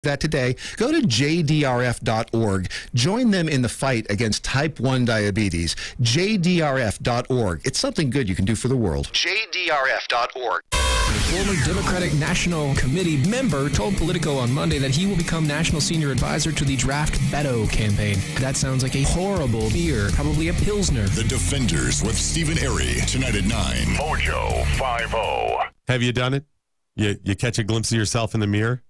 that today. Go to jdrf.org. Join them in the fight against type 1 diabetes. jdrf.org. It's something good you can do for the world. jdrf.org. Former Democratic National Committee member told Politico on Monday that he will become national senior advisor to the Draft Beto campaign. That sounds like a horrible beer, probably a Pilsner. The Defenders with Stephen Airy, tonight at 9. MoJo 50. Have you done it? You catch a glimpse of yourself in the mirror?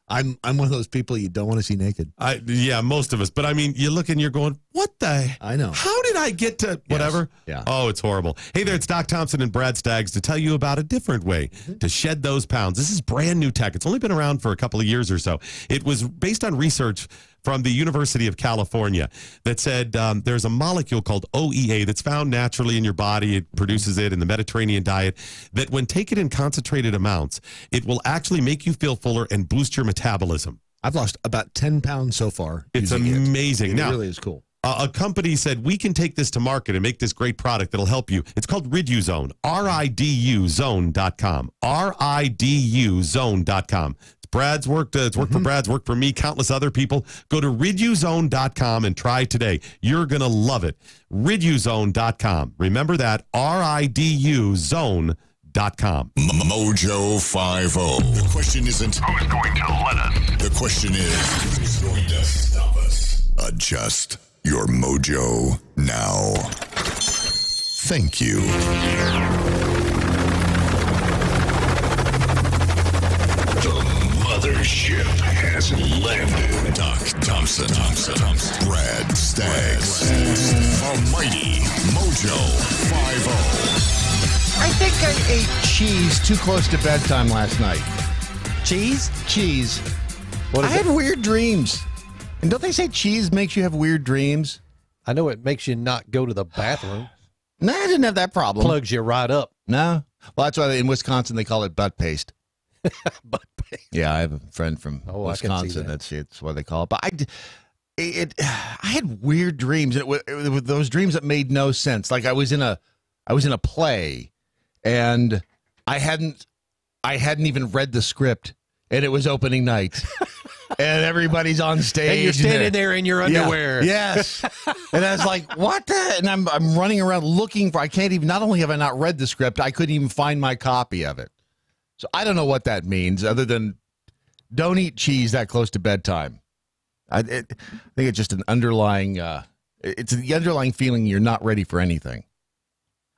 I'm one of those people you don't want to see naked. Yeah, most of us. But I mean, you look and you're going, what the? I know. How did I get to whatever? Yes. Yeah. Oh, it's horrible. Hey there, it's Doc Thompson and Brad Staggs to tell you about a different way to shed those pounds. This is brand new tech. It's only been around for a couple of years or so. It was based on research from the University of California that said there's a molecule called OEA that's found naturally in your body. It produces it in the Mediterranean diet, that when taken in concentrated amounts, it will actually make you feel fuller and boost your metabolism. I've lost about 10 pounds so far. It's amazing. It now, really is cool. A company said, we can take this to market and make this great product that'll help you. It's called RiduZone, RIDUZone.com, RIDUZone.com. Brad's worked. It's worked for Brad's, worked for me, countless other people. Go to RiduZone.com and try today. You're going to love it. RiduZone.com. Remember that, RIDUZone.com. MoJo 50. The question isn't Who's going to let us? The question is who's going to stop us? Adjust your mojo now. Thank you. Mothership has landed. Doc Thompson. Brad Staggs. Almighty MoJo 50. I think I ate cheese too close to bedtime last night. Cheese? Cheese. What I is had it? weird dreams. And don't they say cheese makes you have weird dreams? I know it makes you not go to the bathroom. No, I didn't have that problem. Plugs you right up. No. Well, that's why in Wisconsin they call it butt paste. Butt paste. Yeah, I have a friend from I can see Wisconsin. that. That's what they call it. But I had weird dreams. It were those dreams that made no sense. Like I was in a play, and I hadn't even read the script, and it was opening night, and everybody's on stage, And you're standing there in your underwear. Yeah, yes, and I was like, "What the?" And I'm running around looking for. I can't even. Not only have I not read the script, I couldn't even find my copy of it. So I don't know what that means, other than don't eat cheese that close to bedtime. I think it's just an underlying. It's the underlying feeling you're not ready for anything.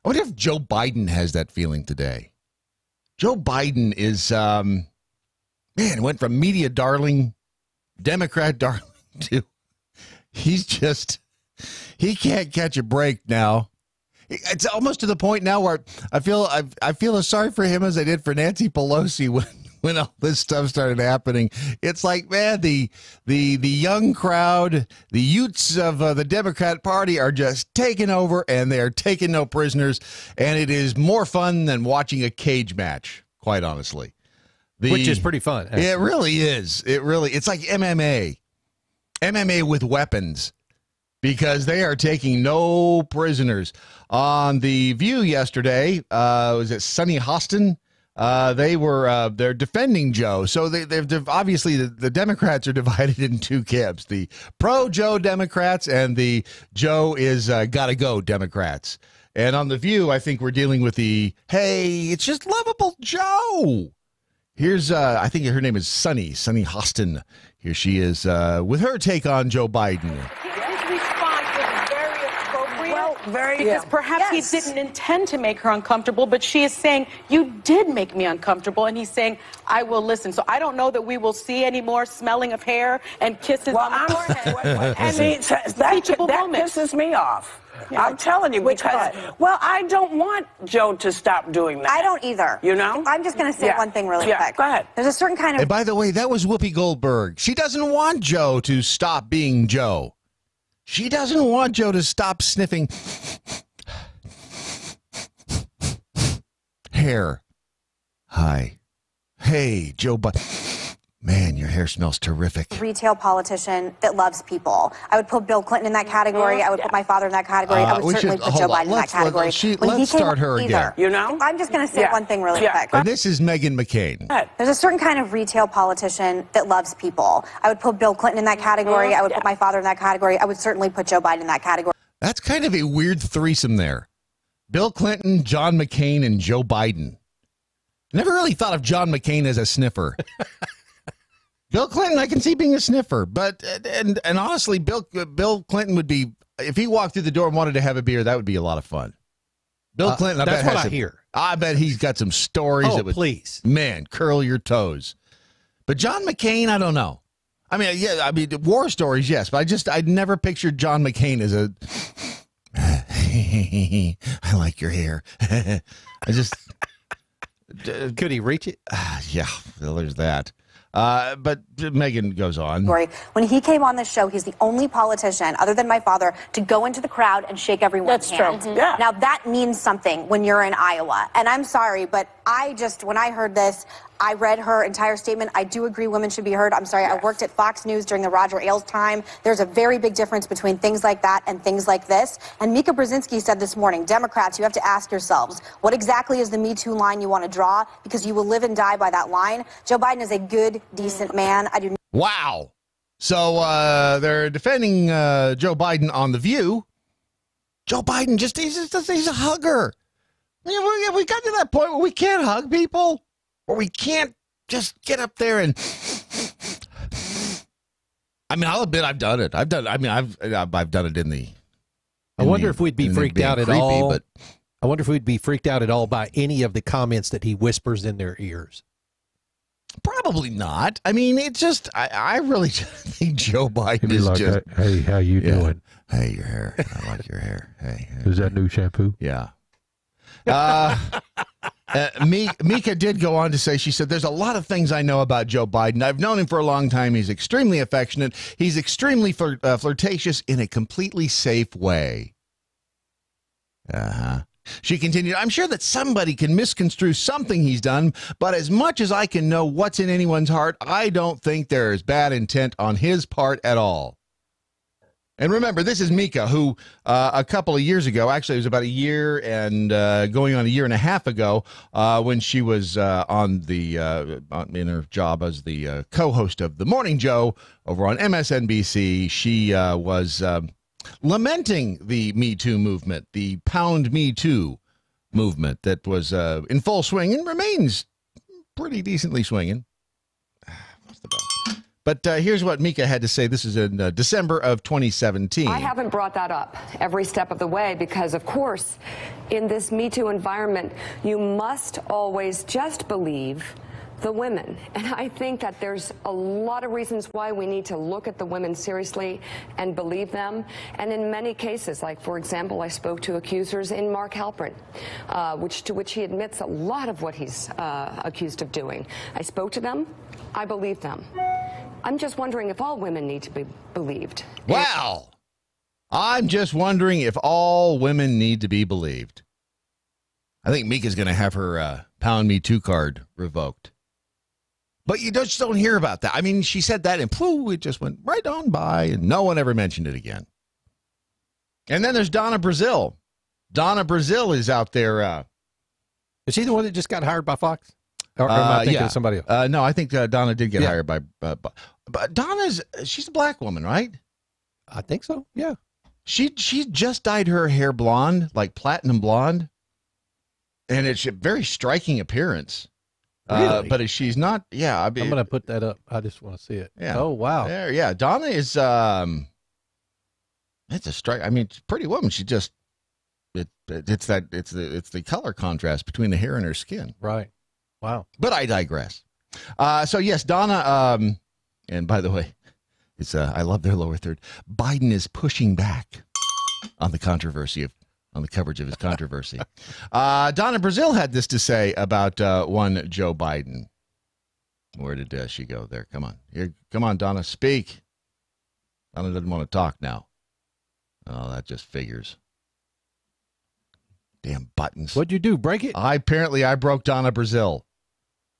I wonder if Joe Biden has that feeling today. Joe Biden is went from media darling, Democrat darling to he can't catch a break now. It's almost to the point now where I feel as sorry for him as I did for Nancy Pelosi when all this stuff started happening. It's like, man, the young crowd, the youths of the Democrat Party are just taking over, and they're taking no prisoners, and it is more fun than watching a cage match, quite honestly. Which is pretty fun. Actually. It really is. It's like MMA with weapons, because they are taking no prisoners. On The View yesterday, was it Sunny Hostin? They're defending Joe. So they've obviously the Democrats are divided in two camps: the pro-Joe Democrats and the Joe is gotta go Democrats. And on The View, I think we're dealing with the hey, it's just lovable Joe. Here's I think her name is Sunny Hostin. Here she is with her take on Joe Biden. Because perhaps he didn't intend to make her uncomfortable, but she is saying, you did make me uncomfortable, and he's saying, I will listen. So I don't know that we will see any more smelling of hair and kisses on the forehead. And that pisses me off. Yeah. I'm telling you, because, I don't want Joe to stop doing that. I don't either. You know? I'm just going to say one thing really quick. Go ahead. There's a certain kind of... And by the way, that was Whoopi Goldberg. She doesn't want Joe to stop being Joe. She doesn't want Joe to stop sniffing hair. Hi. Hey, Joe Biden. Man, your hair smells terrific. Retail politician that loves people. I would put Bill Clinton in that category. I would put my father in that category. I would certainly put Joe Biden in that category. Let's start her again. You know? I'm just going to say one thing really quick. And this is Meghan McCain. There's a certain kind of retail politician that loves people. I would put Bill Clinton in that category. I would put my father in that category. I would certainly put Joe Biden in that category. That's kind of a weird threesome there. Bill Clinton, John McCain, and Joe Biden. Never really thought of John McCain as a sniffer. Bill Clinton, I can see being a sniffer, but and honestly, Bill Clinton would be, if he walked through the door and wanted to have a beer, that would be a lot of fun. Bill Clinton, that's what I hear. I bet he's got some stories. Oh, that would, please, man, curl your toes. But John McCain, I don't know. I mean, yeah, I mean, war stories, yes, but I'd never pictured John McCain as a. I like your hair. I just. Could he reach it? Yeah, well, there's that. But Meghan goes on. When he came on this show, he's the only politician, other than my father, to go into the crowd and shake everyone's hand. True. Yeah. Now, that means something when you're in Iowa. And I'm sorry, but when I heard this, I read her entire statement. I do agree women should be heard. I'm sorry, I worked at Fox News during the Roger Ailes time. There's a very big difference between things like that and things like this. And Mika Brzezinski said this morning, Democrats, you have to ask yourselves, what exactly is the Me Too line you want to draw? Because you will live and die by that line. Joe Biden is a good, decent man. Wow. So they're defending Joe Biden on The View. Joe Biden, he's a hugger. We got to that point where we can't hug people. Or we can't just get up there and. I mean, I'll admit I've done it. I've done it in the. I wonder if we'd be freaked out at all. But I wonder if we'd be freaked out at all by any of the comments that he whispers in their ears. Probably not. I mean, it's just I really think Joe Biden is like, just. Hey, how you doing? Hey, your hair. I like your hair. Hey. Is that new shampoo? Yeah. Mika did go on to say, she said, there's a lot of things I know about Joe Biden. I've known him for a long time. He's extremely affectionate. He's extremely flirtatious in a completely safe way. She continued, I'm sure that somebody can misconstrue something he's done, but as much as I can know what's in anyone's heart, I don't think there is bad intent on his part at all. And remember, this is Mika, who a couple of years ago, actually it was about a year and going on a year and a half ago, when she was in her job as the co-host of The Morning Joe over on MSNBC, she was lamenting the Me Too movement, the Pound Me Too movement that was in full swing and remains pretty decently swinging. What's the bell? But here's what Mika had to say. This is in December of 2017. I haven't brought that up every step of the way because, of course, in this Me Too environment, you must always just believe the women. And I think that there's a lot of reasons why we need to look at the women seriously and believe them. And in many cases, like, for example, I spoke to accusers in Mark Halperin, to which he admits a lot of what he's accused of doing. I spoke to them. I believe them. I'm just wondering if all women need to be believed. Wow. I'm just wondering if all women need to be believed. I think Mika's going to have her Pound Me Too card revoked. But you just don't hear about that. I mean, she said that and pooh, it just went right on by and no one ever mentioned it again. And then there's Donna Brazile. Donna Brazile is out there. Is she the one that just got hired by Fox? Or am I thinking of somebody else? No, I think Donna did get hired by. But she's a black woman, right? I think so. Yeah. She just dyed her hair blonde, like platinum blonde, and it's a very striking appearance. Really? But she's not. Yeah, I'm going to put that up. I just want to see it. Yeah. Oh wow. There, yeah. Donna is. It's a strike. I mean, it's a pretty woman. She just. It's the color contrast between the hair and her skin. Right. Wow. But I digress. So yes, Donna, and by the way, it's I love their lower third. Biden is pushing back on the controversy on the coverage of his controversy. Donna Brazile had this to say about one Joe Biden. Where did she go? There, come on, here, come on, Donna, speak. Donna doesn't want to talk now. Oh, that just figures. Damn buttons. What'd you do? Break it? I broke Donna Brazile.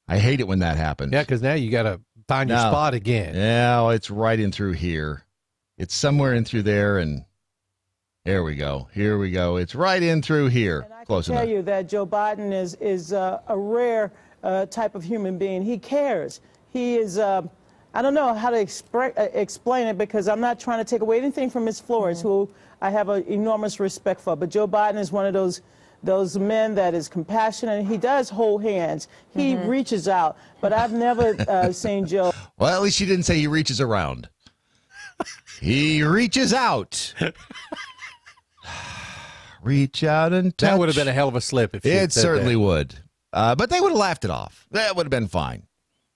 I hate it when that happens. Yeah, because now you got to find your spot again. Yeah, well, it's right in through here. It's somewhere in through there, and there we go. Here we go. It's right in through here. And I Close can enough. tell you that Joe Biden is a rare type of human being. He cares. He is. I don't know how to explain it because I'm not trying to take away anything from Ms. Flores, who I have an enormous respect for. But Joe Biden is one of those men that is compassionate. He does hold hands. He reaches out. But I've never seen Joe. Well, at least she didn't say he reaches around. He reaches out. Reach out and touch. That would have been a hell of a slip if she It had said certainly that. would. But they would have laughed it off. That would have been fine.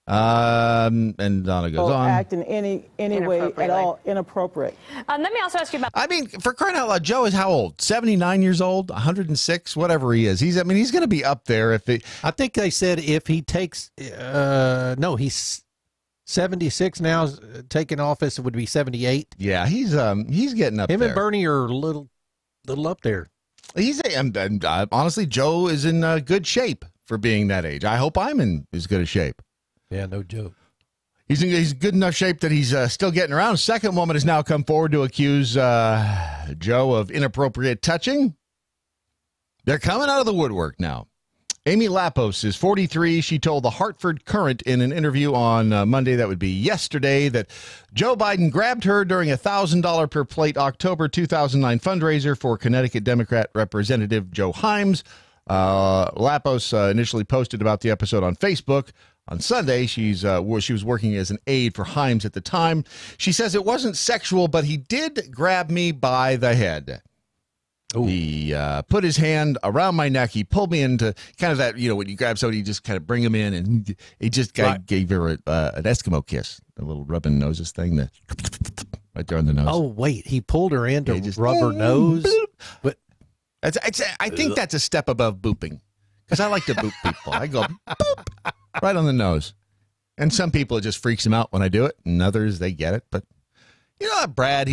And Donna goes on. Act in any way at all inappropriate. Let me also ask you about. I mean, for crying out loud, Joe is how old? 79 years old, 106, whatever he is. He's going to be up there if it. I think they said if he takes, no, he's 76 now. Taking office, it would be 78. Yeah, he's getting up Him there. and Bernie are a little up there. Honestly, Joe is in good shape for being that age. I hope I'm in as good a shape. Yeah, no joke. He's good enough shape that he's still getting around. A second woman has now come forward to accuse Joe of inappropriate touching. They're coming out of the woodwork now. Amy Lapos is 43. She told the Hartford Courant in an interview on Monday, that would be yesterday, that Joe Biden grabbed her during a $1,000 per plate October 2009 fundraiser for Connecticut Democrat Representative Joe Himes. Lapos initially posted about the episode on Facebook. On Sunday, she was working as an aide for Himes at the time. She says it wasn't sexual, but he did grab me by the head. Ooh. He put his hand around my neck. He pulled me into kind of that, when you grab somebody, you just kind of bring them in, and he just gave her an Eskimo kiss, the little rubbing noses thing, right there on the nose. Oh, wait, he pulled her in to rub her nose? But I think that's a step above booping, because I like to boop people. I go boop right on the nose. And some people, it just freaks them out when I do it, and others, they get it. But, Brad,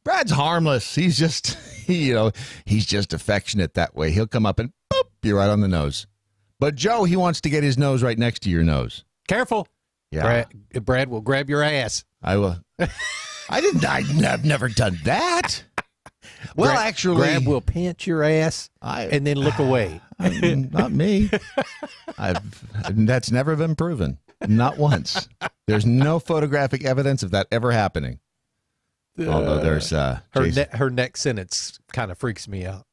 Brad's harmless. He's just, he's just affectionate that way. He'll come up and boop you right on the nose. But Joe, he wants to get his nose right next to your nose. Careful. Yeah. Brad will grab your ass. I will. I've never done that. Well, actually, Brad will pinch your ass and then look away. Not me. That's never been proven. Not once. There's no photographic evidence of that ever happening. Although there's her next sentence kind of freaks me out.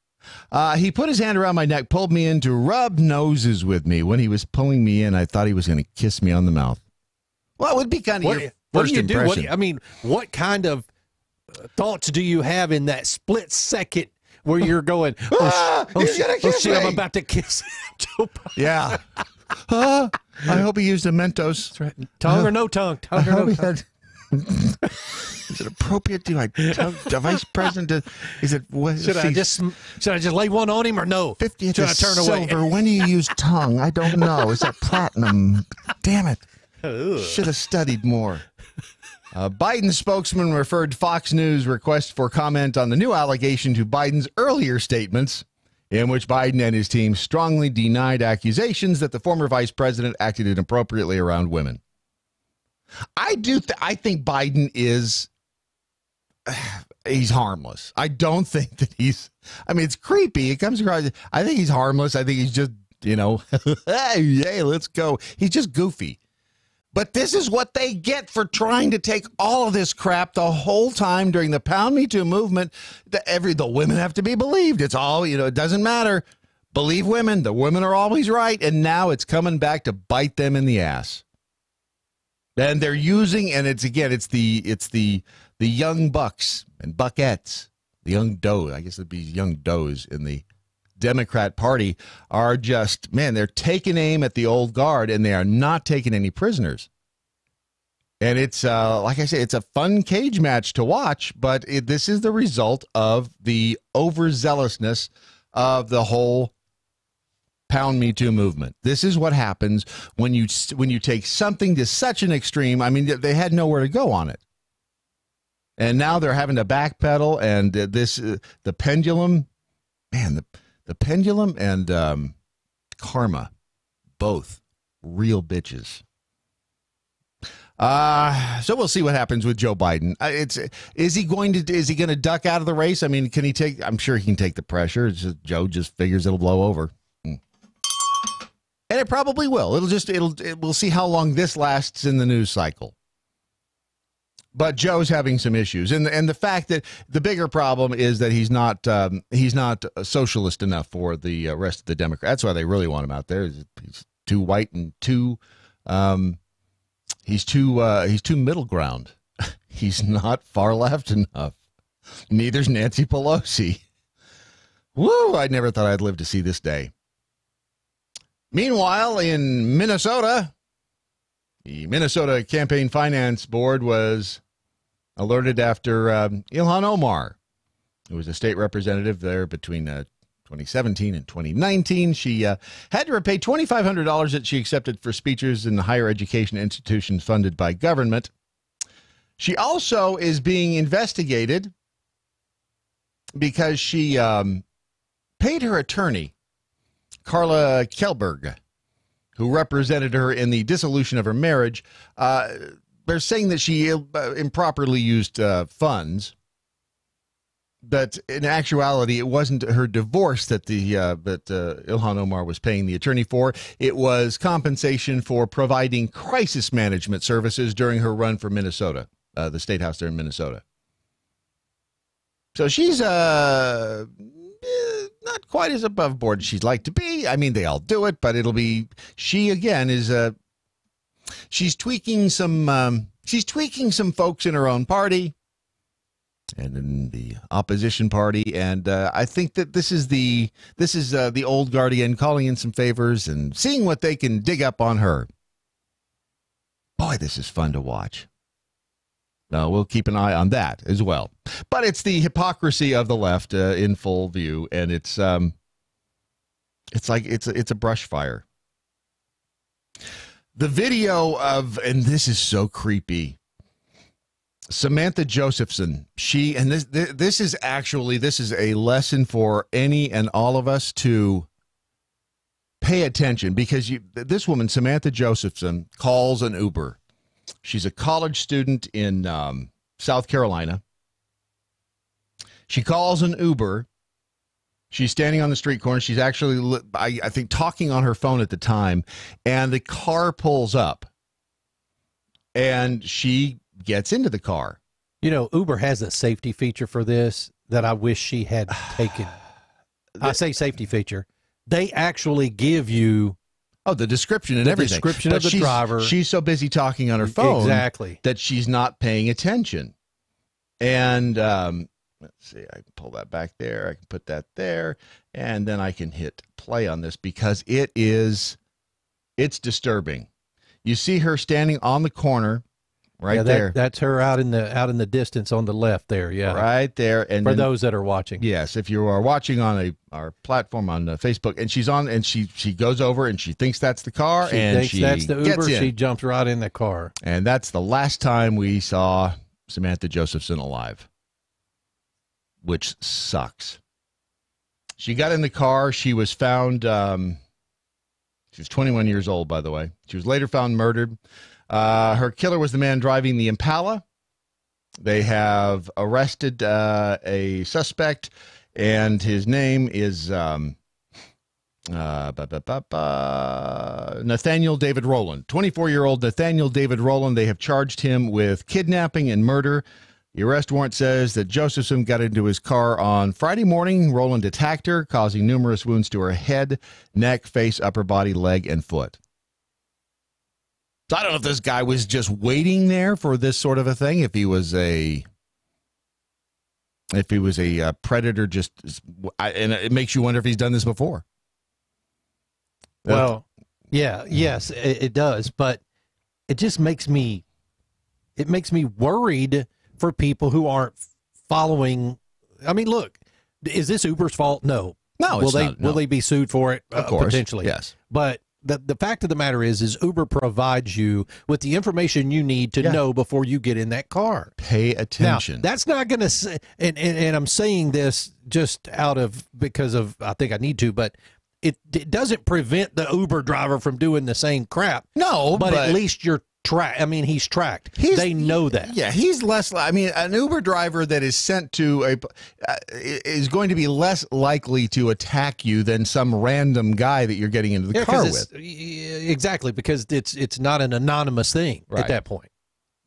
He put his hand around my neck, pulled me in to rub noses with me. When he was pulling me in, I thought he was going to kiss me on the mouth. Well, it would be kind of your first impression. What kind of thoughts do you have in that split second where you're going, shit, I'm about to kiss Joe Biden. Yeah. I hope he used a Mentos. Tongue or no tongue? Tongue or no tongue? Is it appropriate to tell the vice president? Should I just lay one on him or no? 50th Should I turn away? Silver. When do you use tongue? I don't know. Is that platinum? Damn it! Should have studied more. Biden spokesman referred Fox News' request for comment on the new allegation to Biden's earlier statements, in which Biden and his team strongly denied accusations that the former vice president acted inappropriately around women. I think Biden is, he's harmless. I don't think that it's creepy. It comes across, I think he's harmless. I think he's just, hey, let's go. He's just goofy. But this is what they get for trying to take all of this crap the whole time during the Pound Me Too movement. The women have to be believed. It's all, it doesn't matter. Believe women. The women are always right. And now it's coming back to bite them in the ass. And they're using, and it's the young bucks and buckettes, the young doe, I guess it'd be young does in the Democrat Party are just, they're taking aim at the old guard, and they are not taking any prisoners. And it's, like I say, it's a fun cage match to watch, but this is the result of the overzealousness of the whole Pound Me Too movement. This is what happens when you take something to such an extreme. I mean, they had nowhere to go on it. And now they're having to backpedal, and the pendulum, the pendulum and karma, both real bitches. So we'll see what happens with Joe Biden. Is he going to duck out of the race? I mean, can he take? I'm sure he can take the pressure. Joe just figures it'll blow over, and it probably will. We'll see how long this lasts in the news cycle. But Joe's having some issues, and the fact that the bigger problem is that he's not socialist enough for the rest of the Democrats. That's why they really want him out there. He's too white and too. He's too middle ground. He's not far left enough. Neither's Nancy Pelosi. Woo! I never thought I'd live to see this day. Meanwhile, in Minnesota, the Minnesota Campaign Finance Board was alerted after Ilhan Omar, who was a state representative there between 2017 and 2019. She had to repay $2,500 that she accepted for speeches in higher education institutions funded by government. She also is being investigated because she paid her attorney, Carla Kjellberg, who represented her in the dissolution of her marriage. They're saying that she improperly used funds. But in actuality, it wasn't her divorce that Ilhan Omar was paying the attorney for. It was compensation for providing crisis management services during her run for Minnesota, the state house there in Minnesota. So she's not quite as above board as she'd like to be. I mean, they all do it, but she again is she's tweaking some folks in her own party and in the opposition party, and I think that this is the old guardian calling in some favors and seeing what they can dig up on her. Boy, this is fun to watch. We'll keep an eye on that as well. But it's the hypocrisy of the left in full view, and it's like it's a brush fire. The video of, and this is so creepy, Samantha Josephson, this is a lesson for any and all of us to pay attention, because this woman, Samantha Josephson, calls an Uber. She's a college student in South Carolina. She calls an Uber. She's standing on the street corner. She's actually, I think, talking on her phone at the time, and the car pulls up, and she gets into the car. You know, Uber has a safety feature for this that I wish she had taken. I say safety feature. They actually give you the description and everything. Description of the driver. She's so busy talking on her phone that she's not paying attention. And let's see, I can pull that back there. I can put that there, and then I can hit play on this because it's disturbing. You see her standing on the corner. Right there. That's her out in the distance on the left there. Yeah, right there. And for those that are watching, yes, if you are watching on our platform on Facebook, and she's on, and she goes over and she thinks that's the car, she thinks that's the Uber. She jumps right in the car, and that's the last time we saw Samantha Josephson alive, which sucks. She got in the car. She was found. She was 21 years old, by the way. She was later found murdered. Her killer was the man driving the Impala. They have arrested a suspect, and his name is Nathaniel David Rowland. 24-year-old Nathaniel David Rowland. They have charged him with kidnapping and murder. The arrest warrant says that Josephson got into his car on Friday morning. Rowland attacked her, causing numerous wounds to her head, neck, face, upper body, leg, and foot. So I don't know if this guy was just waiting there for this sort of a thing. If he was a predator, and it makes you wonder if he's done this before. Well, yes, it does, but it just makes me worried for people who aren't following. I mean, look, is this Uber's fault? No. Will they be sued for it? Of course, potentially, yes. But the fact of the matter is Uber provides you with the information you need to know before you get in that car. Pay attention. Now, that's not going to, and I'm saying this just because I think I need to, but it doesn't prevent the Uber driver from doing the same crap. No, but at least you're he's tracked. They know that. Yeah, he's less. I mean, an Uber driver that is sent to is going to be less likely to attack you than some random guy that you're getting into the car with. Exactly, because it's not an anonymous thing at that point.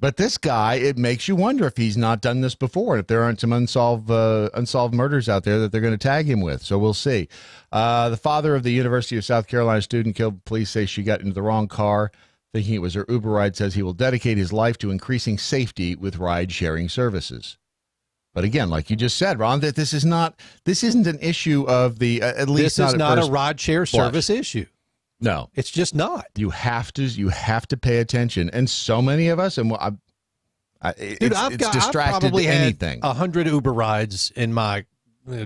But this guy, it makes you wonder if he's not done this before, if there aren't some unsolved murders out there that they're going to tag him with. So we'll see. The father of the University of South Carolina student killed. Police say she got into the wrong car, thinking it was her Uber ride. Says he will dedicate his life to increasing safety with ride-sharing services. But again, like you just said, Ron, that this isn't an issue of the at least this is not a ride-share service issue. No, it's just not. You have to pay attention, and so many of us, and it's distracted probably anything. Had 100 Uber rides in my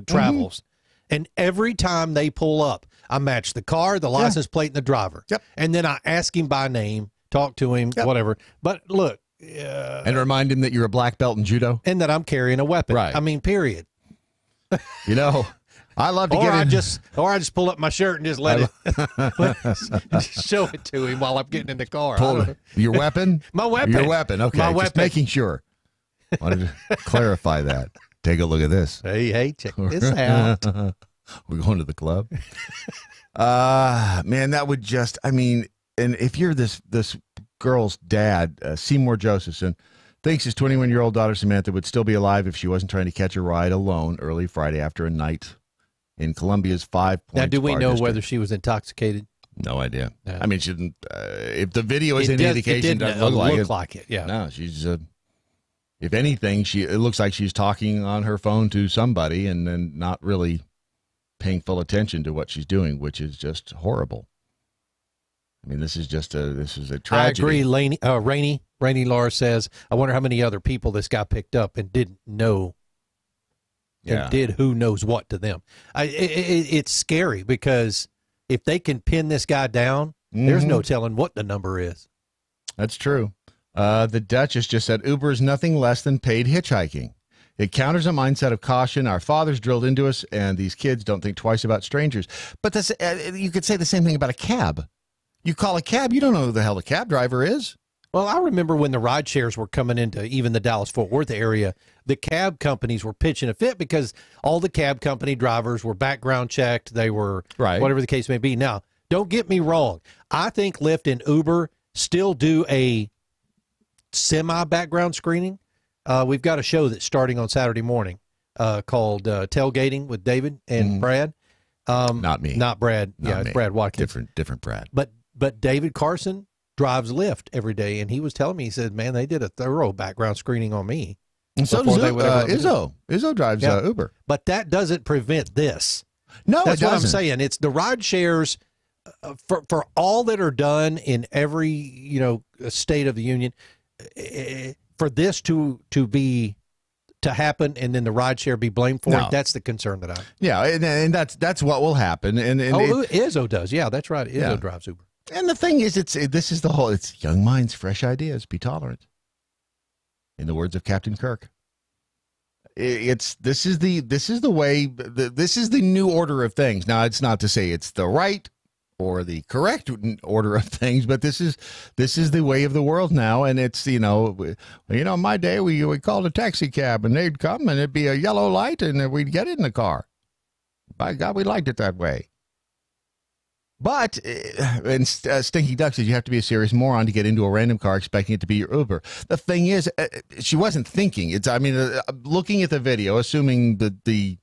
travels, and every time they pull up, I match the car, the license plate, and the driver. Yep. And then I ask him by name, talk to him, whatever. But look, and remind him that you're a black belt in judo, and that I'm carrying a weapon. Right. I mean, period. You know. I love to get in. Or I just pull up my shirt and just let it show it to him while I'm getting in the car. Your weapon? My weapon. Your weapon. Okay. My just weapon. making sure. Wanted to clarify that. Take a look at this. Hey, check this out. We're going to the club. Man, that would just, I mean, and if you're this girl's dad, Seymour Josephson, thinks his 21-year-old daughter Samantha would still be alive if she wasn't trying to catch a ride alone early Friday after a night in Columbia's 5 Points. Now, do we bar know district. whether she was intoxicated? No idea. No. I mean, she didn't. If the video is any indication, it doesn't look like it. Yeah. No, she's. If anything, it looks like she's talking on her phone to somebody and then not really paying full attention to what she's doing, which is just horrible. I mean, this is a tragedy. I agree. Rainey Laura says, I wonder how many other people this guy picked up and didn't know. And did who knows what to them. It's scary because if they can pin this guy down, there's no telling what the number is. That's true. The Duchess just said Uber is nothing less than paid hitchhiking. It counters a mindset of caution. Our fathers drilled into us, and these kids don't think twice about strangers. But this, you could say the same thing about a cab. You call a cab, you don't know who the hell the cab driver is. Well, I remember when the ride shares were coming into even the Dallas-Fort Worth area, the cab companies were pitching a fit because all the cab company drivers were background checked. They were whatever the case may be. Now, don't get me wrong. I think Lyft and Uber still do a semi-background screening. We've got a show that's starting on Saturday morning called Tailgating with David and Brad. Not me. Not Brad. It's Brad Watkins. Different Brad. But David Carson drives Lyft every day, and he was telling me, he said, man, they did a thorough background screening on me. And so does Izzo. Izzo drives Uber. But that doesn't prevent this. No, that's it what I'm doesn't. saying. It's the ride shares for all that are done in every state of the union. For this to happen and then the ride share be blamed for it, that's the concern that I. Yeah, and that's what will happen. And Izzo does. Yeah, that's right. Izzo drives Uber. And the thing is, it's young minds, fresh ideas. Be tolerant. In the words of Captain Kirk, this is the way. This is the new order of things. Now, it's not to say it's the right or the correct order of things, but this is the way of the world now. And it's my day we called a taxi cab and they'd come and it'd be a yellow light and we'd get in the car. By God, we liked it that way. But, and Stinky Duck says you have to be a serious moron to get into a random car expecting it to be your Uber. The thing is, she wasn't thinking. Looking at the video, assuming that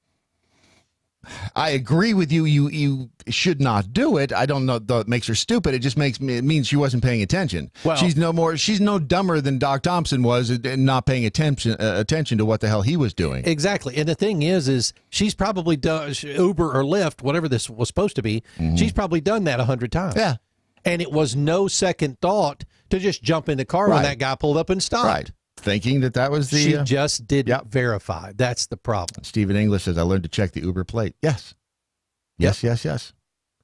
I agree with you. You should not do it. I don't know that makes her stupid. It just means she wasn't paying attention. Well, she's no dumber than Doc Thompson was in not paying attention to what the hell he was doing. Exactly. And the thing is she's probably done Uber or Lyft, whatever this was supposed to be. She's probably done that 100 times. Yeah. And it was no second thought to just jump in the car when that guy pulled up and stopped. Right. Thinking that was the... She just didn't verify. That's the problem. Stephen English says, I learned to check the Uber plate. Yes. Yes.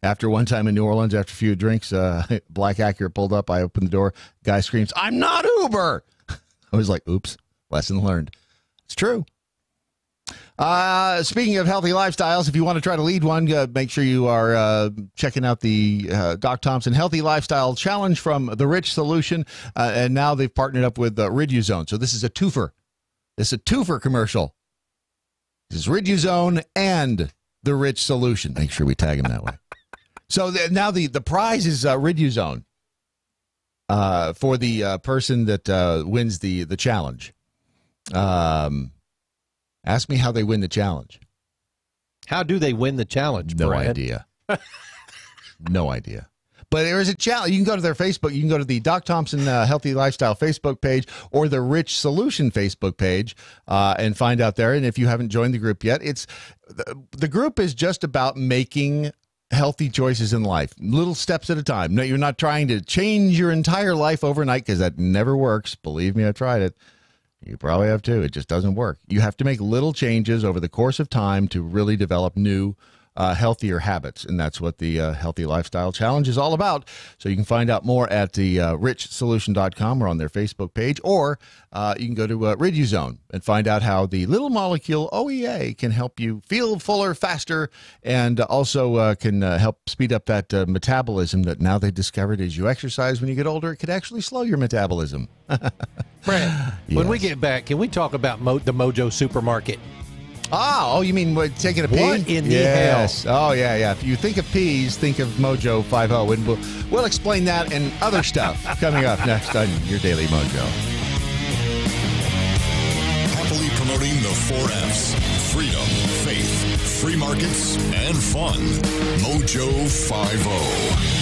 After one time in New Orleans, after a few drinks, Black Acura pulled up. I opened the door. Guy screams, I'm not Uber. I was like, oops, lesson learned. It's true. Speaking of healthy lifestyles, if you want to try to lead one, make sure you are checking out the Doc Thompson Healthy Lifestyle Challenge from The Rich Solution. And now they've partnered up with Riduzone. So this is a twofer. This is a twofer commercial. This is Riduzone and The Rich Solution. Make sure we tag them that way. So now the prize is Riduzone for the person that wins the challenge. Ask me how they win the challenge. How do they win the challenge, No Brad? idea. No idea. But there is a challenge. You can go to their Facebook. You can go to the Doc Thompson Healthy Lifestyle Facebook page or the Rich Solution Facebook page and find out there. And if you haven't joined the group yet, the group is just about making healthy choices in life, little steps at a time. No, you're not trying to change your entire life overnight because that never works. Believe me, I've tried it. You probably have too. It just doesn't work. You have to make little changes over the course of time to really develop new, healthier habits. And that's what the Healthy Lifestyle Challenge is all about. So you can find out more at the richsolution.com or on their Facebook page, or you can go to Riduzone and find out how the little molecule OEA can help you feel fuller, faster, and also can help speed up that metabolism that now they discovered as you exercise when you get older, it could actually slow your metabolism. Brad, when we get back, can we talk about the MoJo supermarket? Oh, you mean taking a pee? What in the hell? Oh, yeah. If you think of peas, think of MoJo 50. And we'll explain that and other stuff coming up next on your Daily Mojo. Happily promoting the 4 F's: freedom, faith, free markets, and fun. MoJo 50.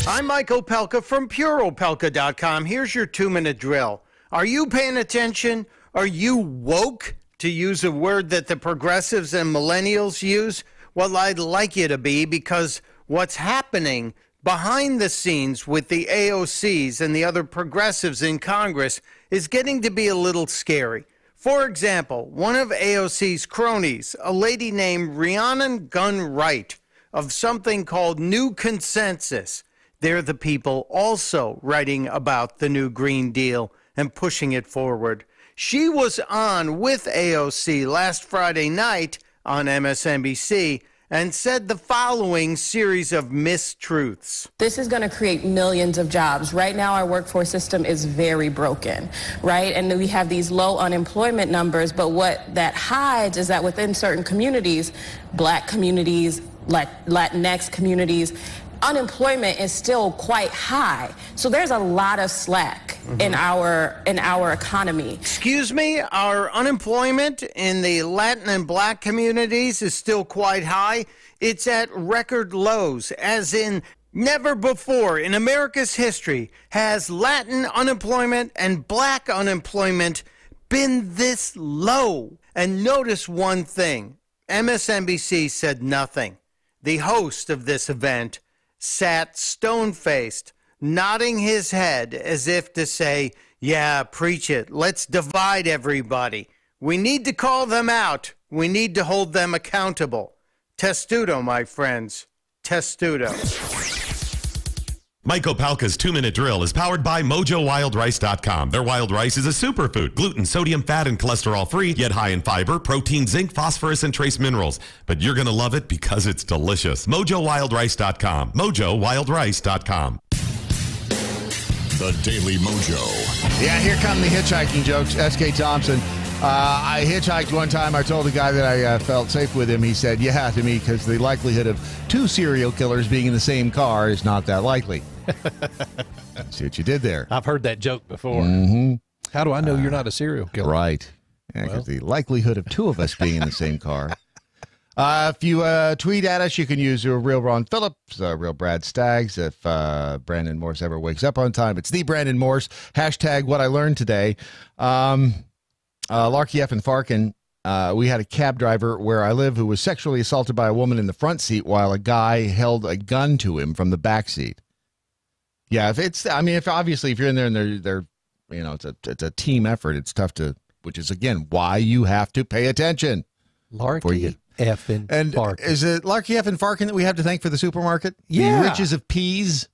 I'm Michael Pelka from PureOpelka.com. Here's your 2-minute drill. Are you paying attention? Are you woke, to use a word that the progressives and millennials use? Well, I'd like you to be, because what's happening behind the scenes with the AOCs and the other progressives in Congress is getting to be a little scary. For example, one of AOC's cronies, a lady named Rhiannon Gunn Wright, of something called New Consensus. They're the people also writing about the new Green Deal and pushing it forward. She was on with AOC last Friday night on MSNBC and said the following series of mistruths. This is going to create millions of jobs. Right now, our workforce system is very broken, right? And we have these low unemployment numbers, but what that hides is that within certain communities, Black communities, Latinx communities, unemployment is still quite high. So there's a lot of slack in our economy. Excuse me, our unemployment in the Latin and Black communities is still quite high. It's at record lows, as in never before in America's history has Latin unemployment and Black unemployment been this low. And notice one thing, MSNBC said nothing. The host of this event sat stone-faced, nodding his head as if to say, yeah, preach it. Let's divide everybody. We need to call them out. We need to hold them accountable. Testudo, my friends. Testudo. Mike Opalka's 2-minute drill is powered by MoJoWildRice.com. Their wild rice is a superfood, gluten, sodium, fat, and cholesterol-free, yet high in fiber, protein, zinc, phosphorus, and trace minerals. But you're going to love it because it's delicious. MoJoWildRice.com. MoJoWildRice.com. The Daily Mojo. Yeah, here come the hitchhiking jokes. S.K. Thompson. I hitchhiked one time. I told the guy that I felt safe with him. He said, yeah, to me, because the likelihood of 2 serial killers being in the same car is not that likely. See what you did there. I've heard that joke before. Mm-hmm. How do I know you're not a serial killer? Right. Because the likelihood of 2 of us being in the same car. If you tweet at us, you can use your Real Ron Phillips, Real Brad Staggs. If Brandon Morse ever wakes up on time, it's the Brandon Morse. Hashtag what I learned today. Larky F. and Farkin, we had a cab driver where I live who was sexually assaulted by a woman in the front seat while a guy held a gun to him from the back seat. Yeah, if obviously if you're in there and they're it's a team effort, it's tough to, which is again why you have to pay attention. Larky F. and Farkin. Is it Larky F. and Farkin that we have to thank for the supermarket? Yeah. The riches of peas.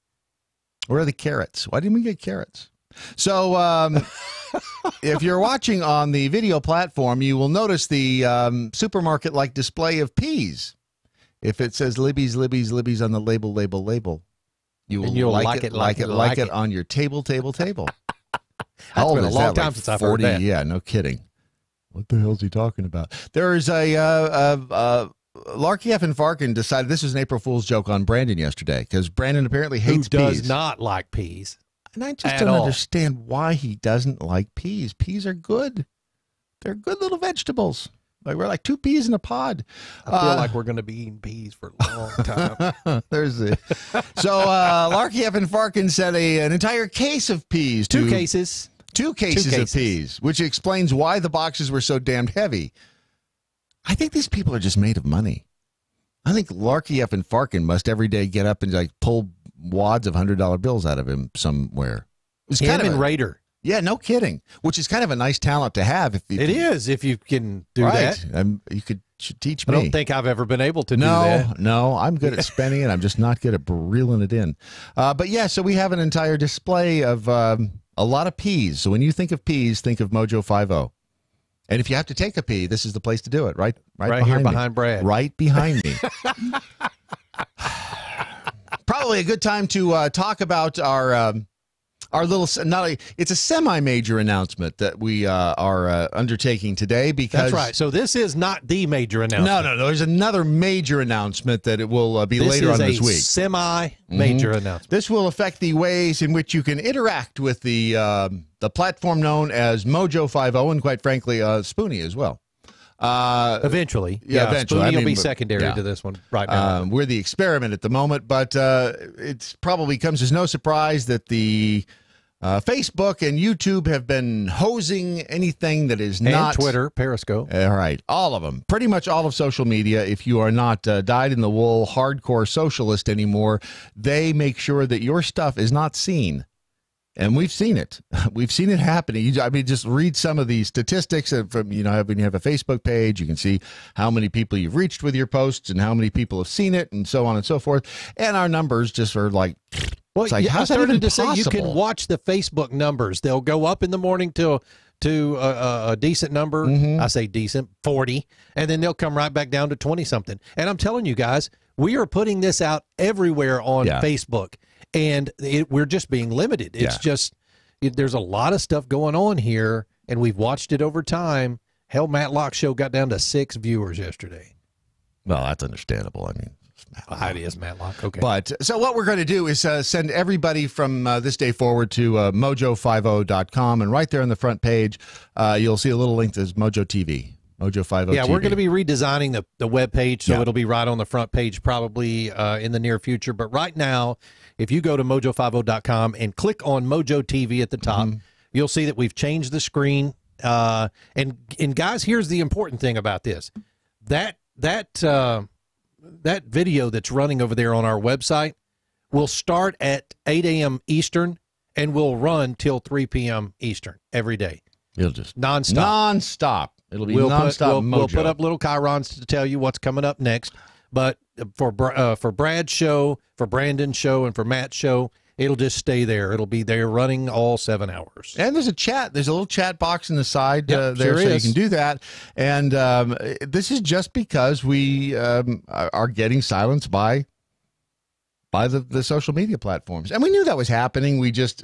Where are the carrots? Why didn't we get carrots? So if you're watching on the video platform, you will notice the supermarket-like display of peas. If it says Libby's on the label, you will like it on your table. That's been a long time since I've heard that. Yeah, no kidding. What the hell is he talking about? There's Larky F. and Farkin decided this was an April Fool's joke on Brandon yesterday because Brandon apparently hates peas. Who does not like peas. And I just don't understand why he doesn't like peas. Peas are good. They're good little vegetables. Like we're like 2 peas in a pod. I feel like we're going to be eating peas for a long time. So Larky F. and Farkin said an entire case of peas. Two cases of peas, which explains why the boxes were so damned heavy. I think these people are just made of money. I think Larky F. and Farkin must every day get up and like pull wads of $100 bills out of him somewhere. It's kind of Raider. Yeah, no kidding. Which is kind of a nice talent to have. If you can do that. You should teach me. I don't think I've ever been able to do that. No, I'm good at spending it. I'm just not good at reeling it in. But yeah, so we have an entire display of a lot of peas. So when you think of peas, think of MoJo 50. And if you have to take a pee, this is the place to do it. Right here behind Brad. Right behind me. Probably a good time to talk about our little, it's a semi-major announcement that we are undertaking today because... That's right. So this is not the major announcement. No. There's another major announcement that it will be later on this week. Semi-major announcement. This will affect the ways in which you can interact with the platform known as MoJo 50 and, quite frankly, Spoonie as well. Eventually. Yeah, eventually. Spoonie will be secondary to this one right now. We're the experiment at the moment, but it probably comes as no surprise that the Facebook and YouTube have been hosing anything that is not... And Twitter, Periscope. All right, all of them. Pretty much all of social media. If you are not dyed-in-the-wool hardcore socialist anymore, they make sure that your stuff is not seen. And we've seen it. We've seen it happening. I mean, just read some of the statistics from, when you have a Facebook page, you can see how many people you've reached with your posts and how many people have seen it and so on and so forth. And our numbers just are like, well, like how's that even possible? Say you can watch the Facebook numbers. They'll go up in the morning to a decent number. I say decent, 40, and then they'll come right back down to 20-something. And I'm telling you guys, we are putting this out everywhere on Facebook. And we're just being limited. It's just, there's a lot of stuff going on here, and we've watched it over time. Hell, Matlock Show got down to 6 viewers yesterday. Well, that's understandable. I mean, it is Matlock. Okay. But so what we're going to do is send everybody from this day forward to mojo50.com, and right there on the front page, you'll see a little link that says MoJo TV. MoJo 50 Yeah, TV. we're going to be redesigning the web page, so it'll be right on the front page probably in the near future. But right now, if you go to mojo50.com and click on MoJo TV at the top, you'll see that we've changed the screen. And guys, here's the important thing about this: that video that's running over there on our website will start at 8 a.m. Eastern and will run till 3 p.m. Eastern every day. It'll just nonstop. It'll be nonstop. We'll put up little chyrons to tell you what's coming up next. But for Brad's show, for Brandon's show, and for Matt's show, it'll just stay there. It'll be there running all 7 hours. And there's a chat. There's a little chat box in the side there, so you can do that. And this is just because we are getting silenced by the social media platforms. And we knew that was happening. We just,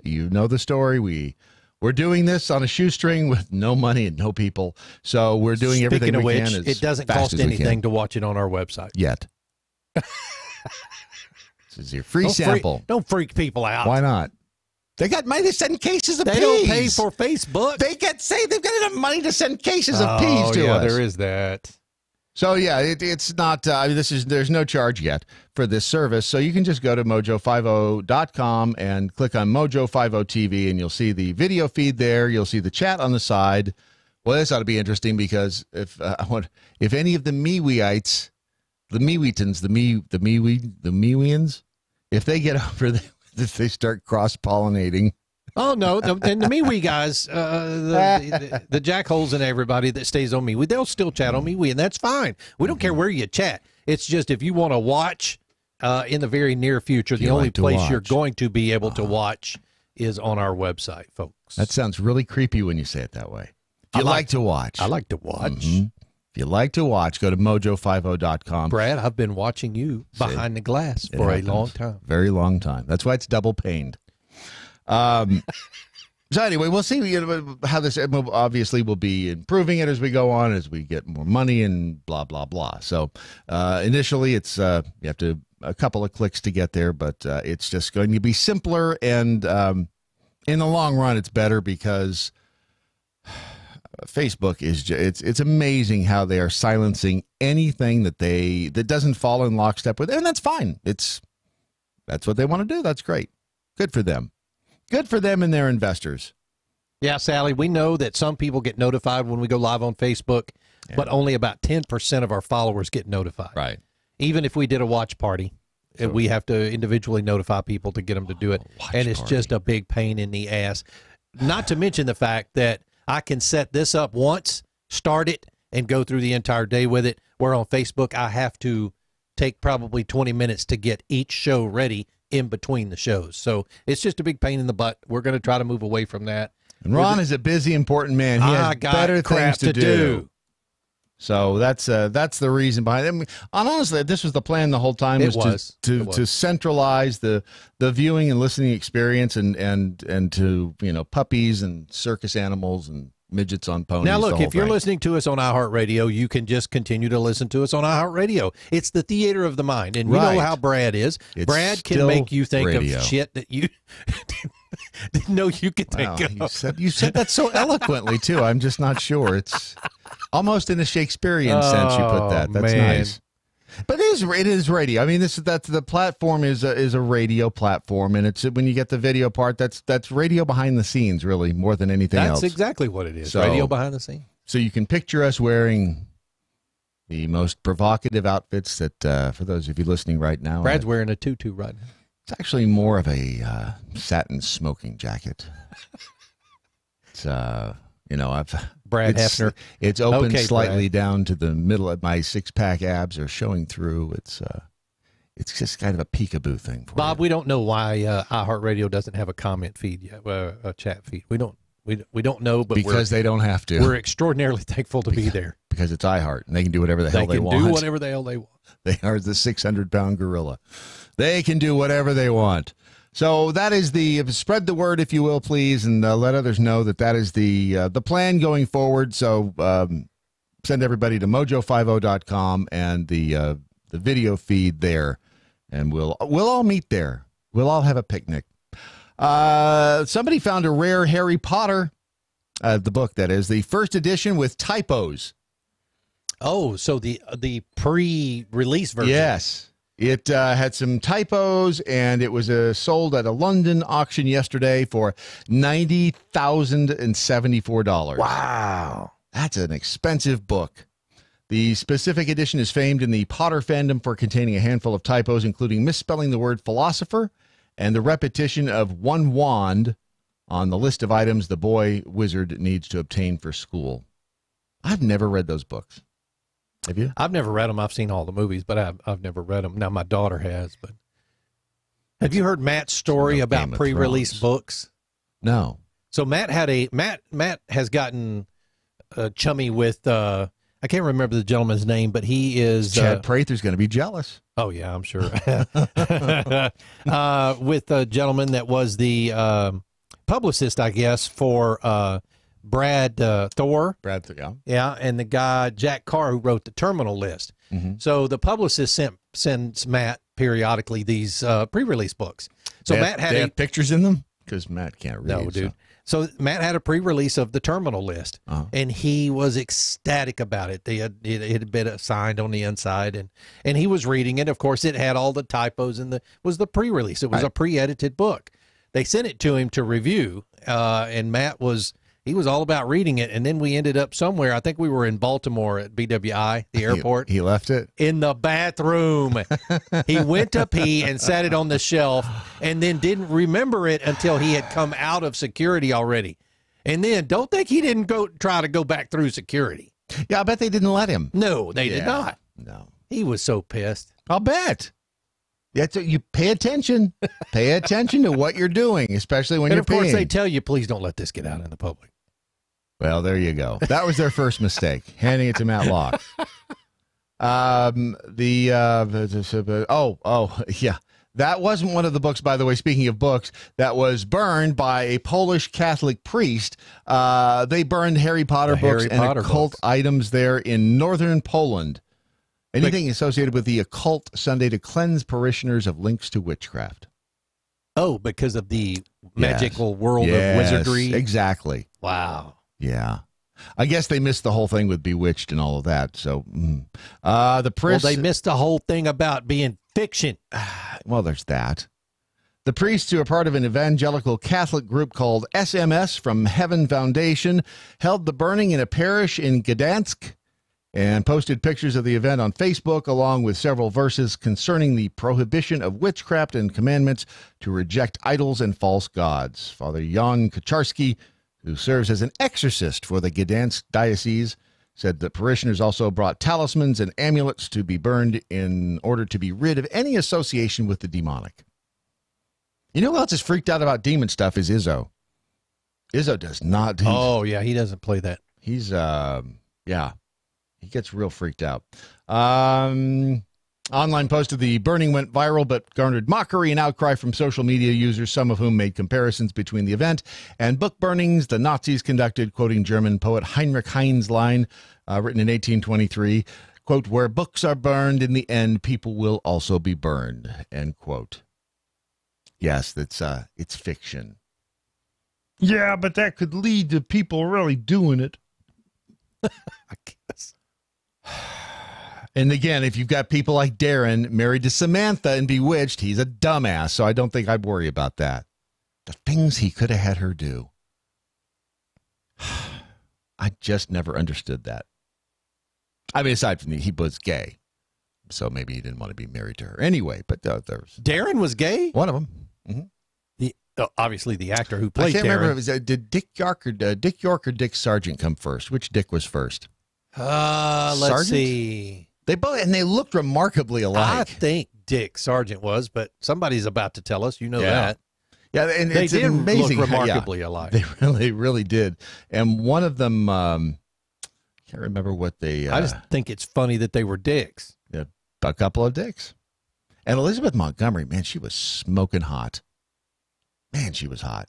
you know the story. We're doing this on a shoestring with no money and no people, so we're doing everything we can. Speaking of which, it doesn't cost anything to watch it on our website yet. This is your free sample. Don't freak people out. Why not? They got money to send cases of peas. They don't pay for Facebook. They've got enough money to send cases of peas to us. There is that. So yeah, it's not. There's no charge yet for this service, so you can just go to mojo50.com and click on MoJo 50 TV, and you'll see the video feed there. You'll see the chat on the side. Well, this ought to be interesting because if any of the MeWeiites, the MeWeetans, the MeWeans, if they get over there, if they start cross-pollinating. Oh, no, and the MeWe guys, the jackholes and everybody that stays on MeWe, they'll still chat on MeWe, and that's fine. We don't care where you chat. It's just if you want to watch in the very near future, the only place you're going to be able to watch is on our website, folks. That sounds really creepy when you say it that way. If you like to watch. I like to watch. Mm-hmm. If you like to watch, go to MoJo50.com. Brad, I've been watching you behind the glass for a long time. Very long time. That's why it's double paned. So anyway, we'll see how this obviously will be improving it as we go on, as we get more money and blah, blah, blah. So initially it's you have to a couple of clicks to get there, but it's just going to be simpler. And in the long run, it's better because Facebook is it's amazing how they are silencing anything that doesn't fall in lockstep with it. And that's fine. That's what they want to do. That's great. Good for them. Good for them and their investors. Yeah, Sally, we know that some people get notified when we go live on Facebook, but only about 10% of our followers get notified. Right. Even if we did a watch party, we have to individually notify people to get them to do it. And it's just a big pain in the ass. Not to mention the fact that I can set this up once, start it, and go through the entire day with it, where on Facebook I have to take probably 20 minutes to get each show ready in between the shows. So it's just a big pain in the butt. We're going to try to move away from that. And Ron is a busy, important man. He has better things to do. So that's the reason behind it. I mean, honestly, this was the plan the whole time. To centralize the viewing and listening experience and to puppies and circus animals and midgets on ponies. Now, look, if you're listening to us on iHeartRadio, you can just continue to listen to us on iHeartRadio. It's the theater of the mind, and you know how Brad is. Brad can make you think of shit that you didn't know you could think of. You said that so eloquently too. I'm just not sure. It's almost in a Shakespearean sense. You put that. That's nice. But it is radio. I mean, that's the platform is a radio platform, and it's when you get the video part, that's radio behind the scenes, really, more than anything else. That's exactly what it is. Radio behind the scenes. So you can picture us wearing the most provocative outfits that, for those of you listening right now, Brad's wearing a tutu right now. It's actually more of a satin smoking jacket. It's Brad Hefner. It's open slightly down to the middle of my six-pack abs are showing through. It's just kind of a peekaboo thing. Bob, we don't know why iHeartRadio doesn't have a comment feed yet, a chat feed. We don't know, but because they don't have to. We're extraordinarily thankful to be there because it's iHeart and they can do whatever the hell they want. They can do whatever the hell they want. They are the 600-pound gorilla. They can do whatever they want. So that is spread the word, if you will, please, and let others know that is the plan going forward. So send everybody to MoJo50.com and the video feed there, and we'll all meet there. We'll all have a picnic. Somebody found a rare Harry Potter, the book that is, the first edition with typos. Oh, so the pre-release version. Yes. It had some typos, and it was sold at a London auction yesterday for $90,074. Wow. That's an expensive book. The specific edition is famed in the Potter fandom for containing a handful of typos, including misspelling the word philosopher and the repetition of one wand on the list of items the boy wizard needs to obtain for school. I've never read those books. Have you? I've never read them. I've seen all the movies, but I've never read them. Now my daughter has. But have you heard Matt's story about pre-release books? No. So Matt has gotten chummy with I can't remember the gentleman's name, but he is Chad Prather's going to be jealous. Oh yeah, I'm sure. With a gentleman that was the publicist, I guess, for Brad Thor. Yeah, and the guy, Jack Carr, who wrote the terminal list. Mm-hmm. So the publicist sends Matt periodically these pre-release books. So Matt had pictures in them? Because Matt can't read. No, dude. So Matt had a pre-release of the terminal list, and he was ecstatic about it. It had been signed on the inside, and he was reading it. Of course, it had all the typos, and was the pre-release. It was a pre-edited book. They sent it to him to review, and Matt was all about reading it. And then we ended up somewhere. I think we were in Baltimore at BWI, the airport. He left it in the bathroom. He went to pee and sat it on the shelf, and then didn't remember it until he had come out of security already. And then don't think he didn't try to go back through security. Yeah, I bet they didn't let him. No, they did not. No. He was so pissed. I'll bet. You pay attention. Pay attention to what you're doing, especially when And you're of course, peeing. they tell you, please don't let this get out in the public. Well, there you go. That was their first mistake, handing it to Matt Locke. Yeah. That wasn't one of the books, by the way, speaking of books, that was burned by a Polish Catholic priest. They burned Harry Potter books and occult items there in northern Poland. Anything associated with the occult Sunday to cleanse parishioners of links to witchcraft. Oh, because of the magical world of wizardry? Exactly. Wow. Yeah. I guess they missed the whole thing with Bewitched and all of that. So, the priest. Well, they missed the whole thing about being fiction. Well, there's that. The priests, who are part of an evangelical Catholic group called SMS from Heaven Foundation, held the burning in a parish in Gdansk and posted pictures of the event on Facebook, along with several verses concerning the prohibition of witchcraft and commandments to reject idols and false gods. Father Jan Kaczarski, who serves as an exorcist for the Gdansk diocese, said that parishioners also brought talismans and amulets to be burned in order to be rid of any association with the demonic. You know who else is freaked out about demon stuff is Izzo. Izzo does not. Oh, yeah, he doesn't play that. He's, he gets real freaked out. Online post of the burning went viral, but garnered mockery and outcry from social media users, some of whom made comparisons between the event and book burnings the Nazis conducted, quoting German poet Heinrich Heine's line, written in 1823, quote, "Where books are burned, in the end, people will also be burned," end quote. Yes, it's fiction. Yeah, but that could lead to people really doing it. I guess. And again, if you've got people like Darren married to Samantha and Bewitched, he's a dumbass, so I don't think I'd worry about that. The things he could have had her do. I just never understood that. I mean, aside from he was gay, so maybe he didn't want to be married to her. Anyway, but there's... Darren was gay? One of them. Mm-hmm. Obviously the actor who played Darren. I can't remember if it was, did Dick York or Dick Sargent come first? Which Dick was first? Let's see. They looked remarkably alike. I think Dick Sargent was, but somebody's about to tell us. You know that. Yeah, and they it's did amazing. Look remarkably alike. They really did. And one of them, can't remember what they. I just think it's funny that they were dicks. Yeah, a couple of dicks. And Elizabeth Montgomery, man, she was smoking hot. Man, she was hot.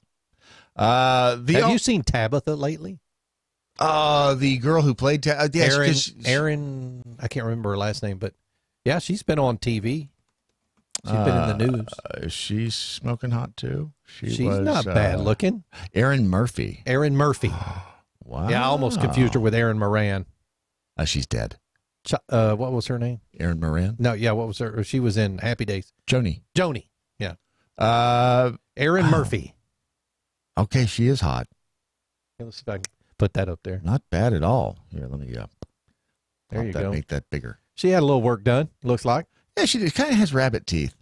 Have you seen Tabitha lately? The girl who played Erin, I can't remember her last name, but yeah, she's been on TV. She's been in the news. She's smoking hot too. She's not bad looking. Erin Murphy. Wow. Yeah, I almost confused her with Erin Moran. She's dead. What was her name? Erin Moran? No, yeah, what was her? She was in Happy Days. Joni, yeah. Erin Murphy. Okay, she is hot. Let's see if I can put that up there. Not bad at all. Here, let me there you go. Make that bigger. She had a little work done, looks like. Yeah, she kind of has rabbit teeth.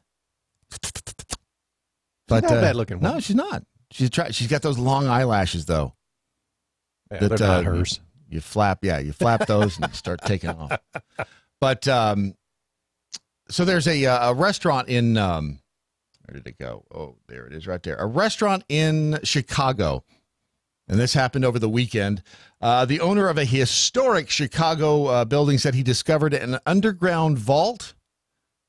But not bad looking. No, she's not. She's got those long eyelashes though. Yeah, they're not hers. You flap those and start taking off. But so there's a restaurant in where did it go? Oh, there it is right there. A restaurant in Chicago. And this happened over the weekend. The owner of a historic Chicago building said he discovered an underground vault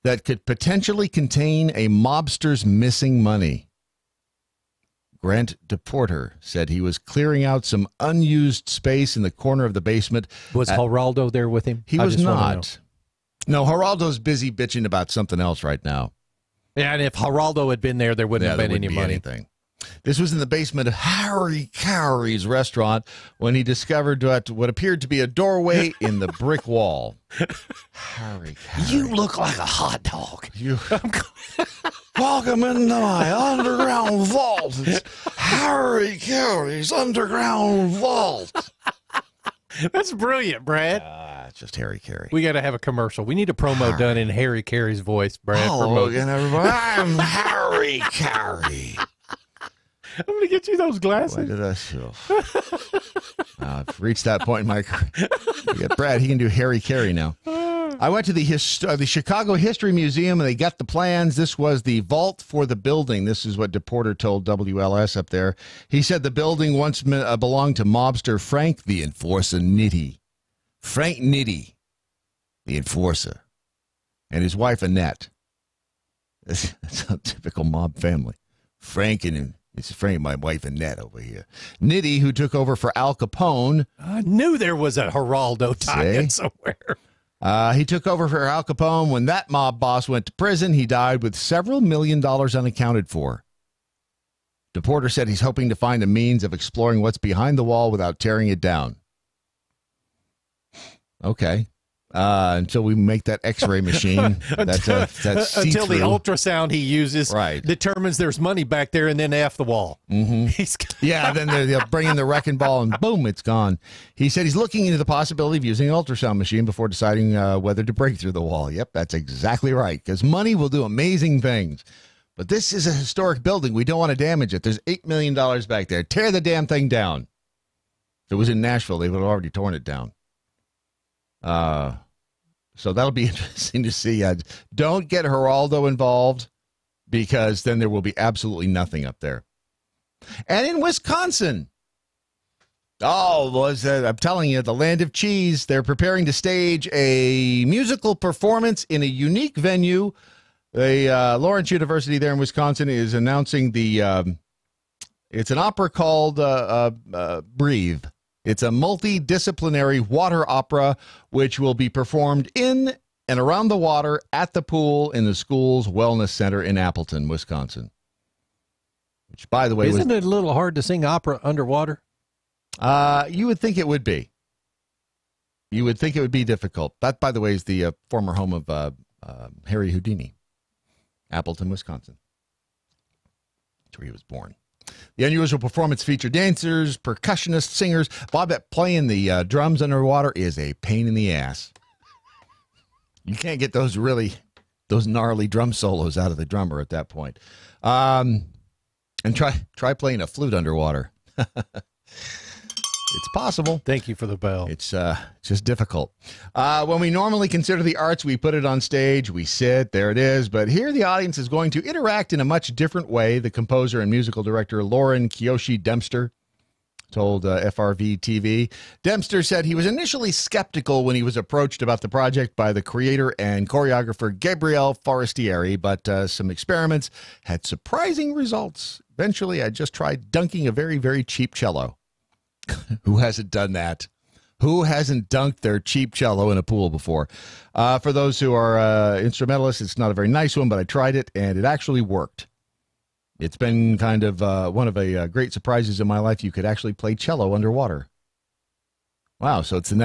that could potentially contain a mobster's missing money. Grant DePorter said he was clearing out some unused space in the corner of the basement. Was Geraldo there with him? He was not. No, Geraldo's busy bitching about something else right now. Yeah, and if Geraldo had been there, there wouldn't have been any money. Anything. This was in the basement of Harry Carey's restaurant when he discovered what appeared to be a doorway in the brick wall. Harry Carey. You look like a hot dog. Welcome into my underground vault. It's Harry Carey's underground vault. That's brilliant, Brad. It's just Harry Carey. We got to have a commercial. We need a promo done in Harry Carey's voice, Brad. Hello again, everybody. I'm Harry Carey. I'm going to get you those glasses. Why did I feel? I've reached that point in my career. Yeah, Brad, he can do Harry Carey now. I went to the Chicago History Museum, and they got the plans. This was the vault for the building. This is what DePorter told WLS up there. He said the building once belonged to mobster Frank the Enforcer Nitti. Frank Nitti, the Enforcer, and his wife Annette. That's a typical mob family. Frank, my wife Annette over here. Nitti, who took over for Al Capone. I knew there was a Geraldo tie-in somewhere. He took over for Al Capone. When that mob boss went to prison, he died with several $1 million unaccounted for. DePorter said he's hoping to find a means of exploring what's behind the wall without tearing it down. Okay. Until we make that X-ray machine that's until the ultrasound he uses determines there's money back there, and then F the wall. Mm-hmm. Then they'll bring in the wrecking ball, and boom, it's gone. He said he's looking into the possibility of using an ultrasound machine before deciding whether to break through the wall. Yep, that's exactly right, because money will do amazing things. But this is a historic building. We don't want to damage it. There's $8 million back there. Tear the damn thing down. If it was in Nashville, they would have already torn it down. So that'll be interesting to see. Don't get Geraldo involved, because then there will be absolutely nothing up there. And in Wisconsin, I'm telling you, the land of cheese, they're preparing to stage a musical performance in a unique venue. The Lawrence University there in Wisconsin is announcing it's an opera called Breathe. It's a multidisciplinary water opera which will be performed in and around the water at the pool in the school's wellness center in Appleton, Wisconsin. Which, by the way, isn't it a little hard to sing opera underwater? You would think it would be. You would think it would be difficult. That, by the way, is the former home of Harry Houdini, Appleton, Wisconsin. That's where he was born. The unusual performance featured dancers, percussionists, singers. Bobette playing the drums underwater is a pain in the ass. You can't get those gnarly drum solos out of the drummer at that point. And try playing a flute underwater. It's possible. Thank you for the bell. It's just difficult. When we normally consider the arts, we put it on stage, we sit, there it is. But here the audience is going to interact in a much different way. The composer and musical director Lauren Kiyoshi Dempster told FRV TV. Dempster said he was initially skeptical when he was approached about the project by the creator and choreographer Gabrielle Forestieri, but some experiments had surprising results. Eventually, I just tried dunking a very, very cheap cello. Who hasn't done that? Who hasn't dunked their cheap cello in a pool before? For those who are instrumentalists, it's not a very nice one, but I tried it, and it actually worked. It's been kind of one of the great surprises in my life. You could actually play cello underwater. Wow, so it's the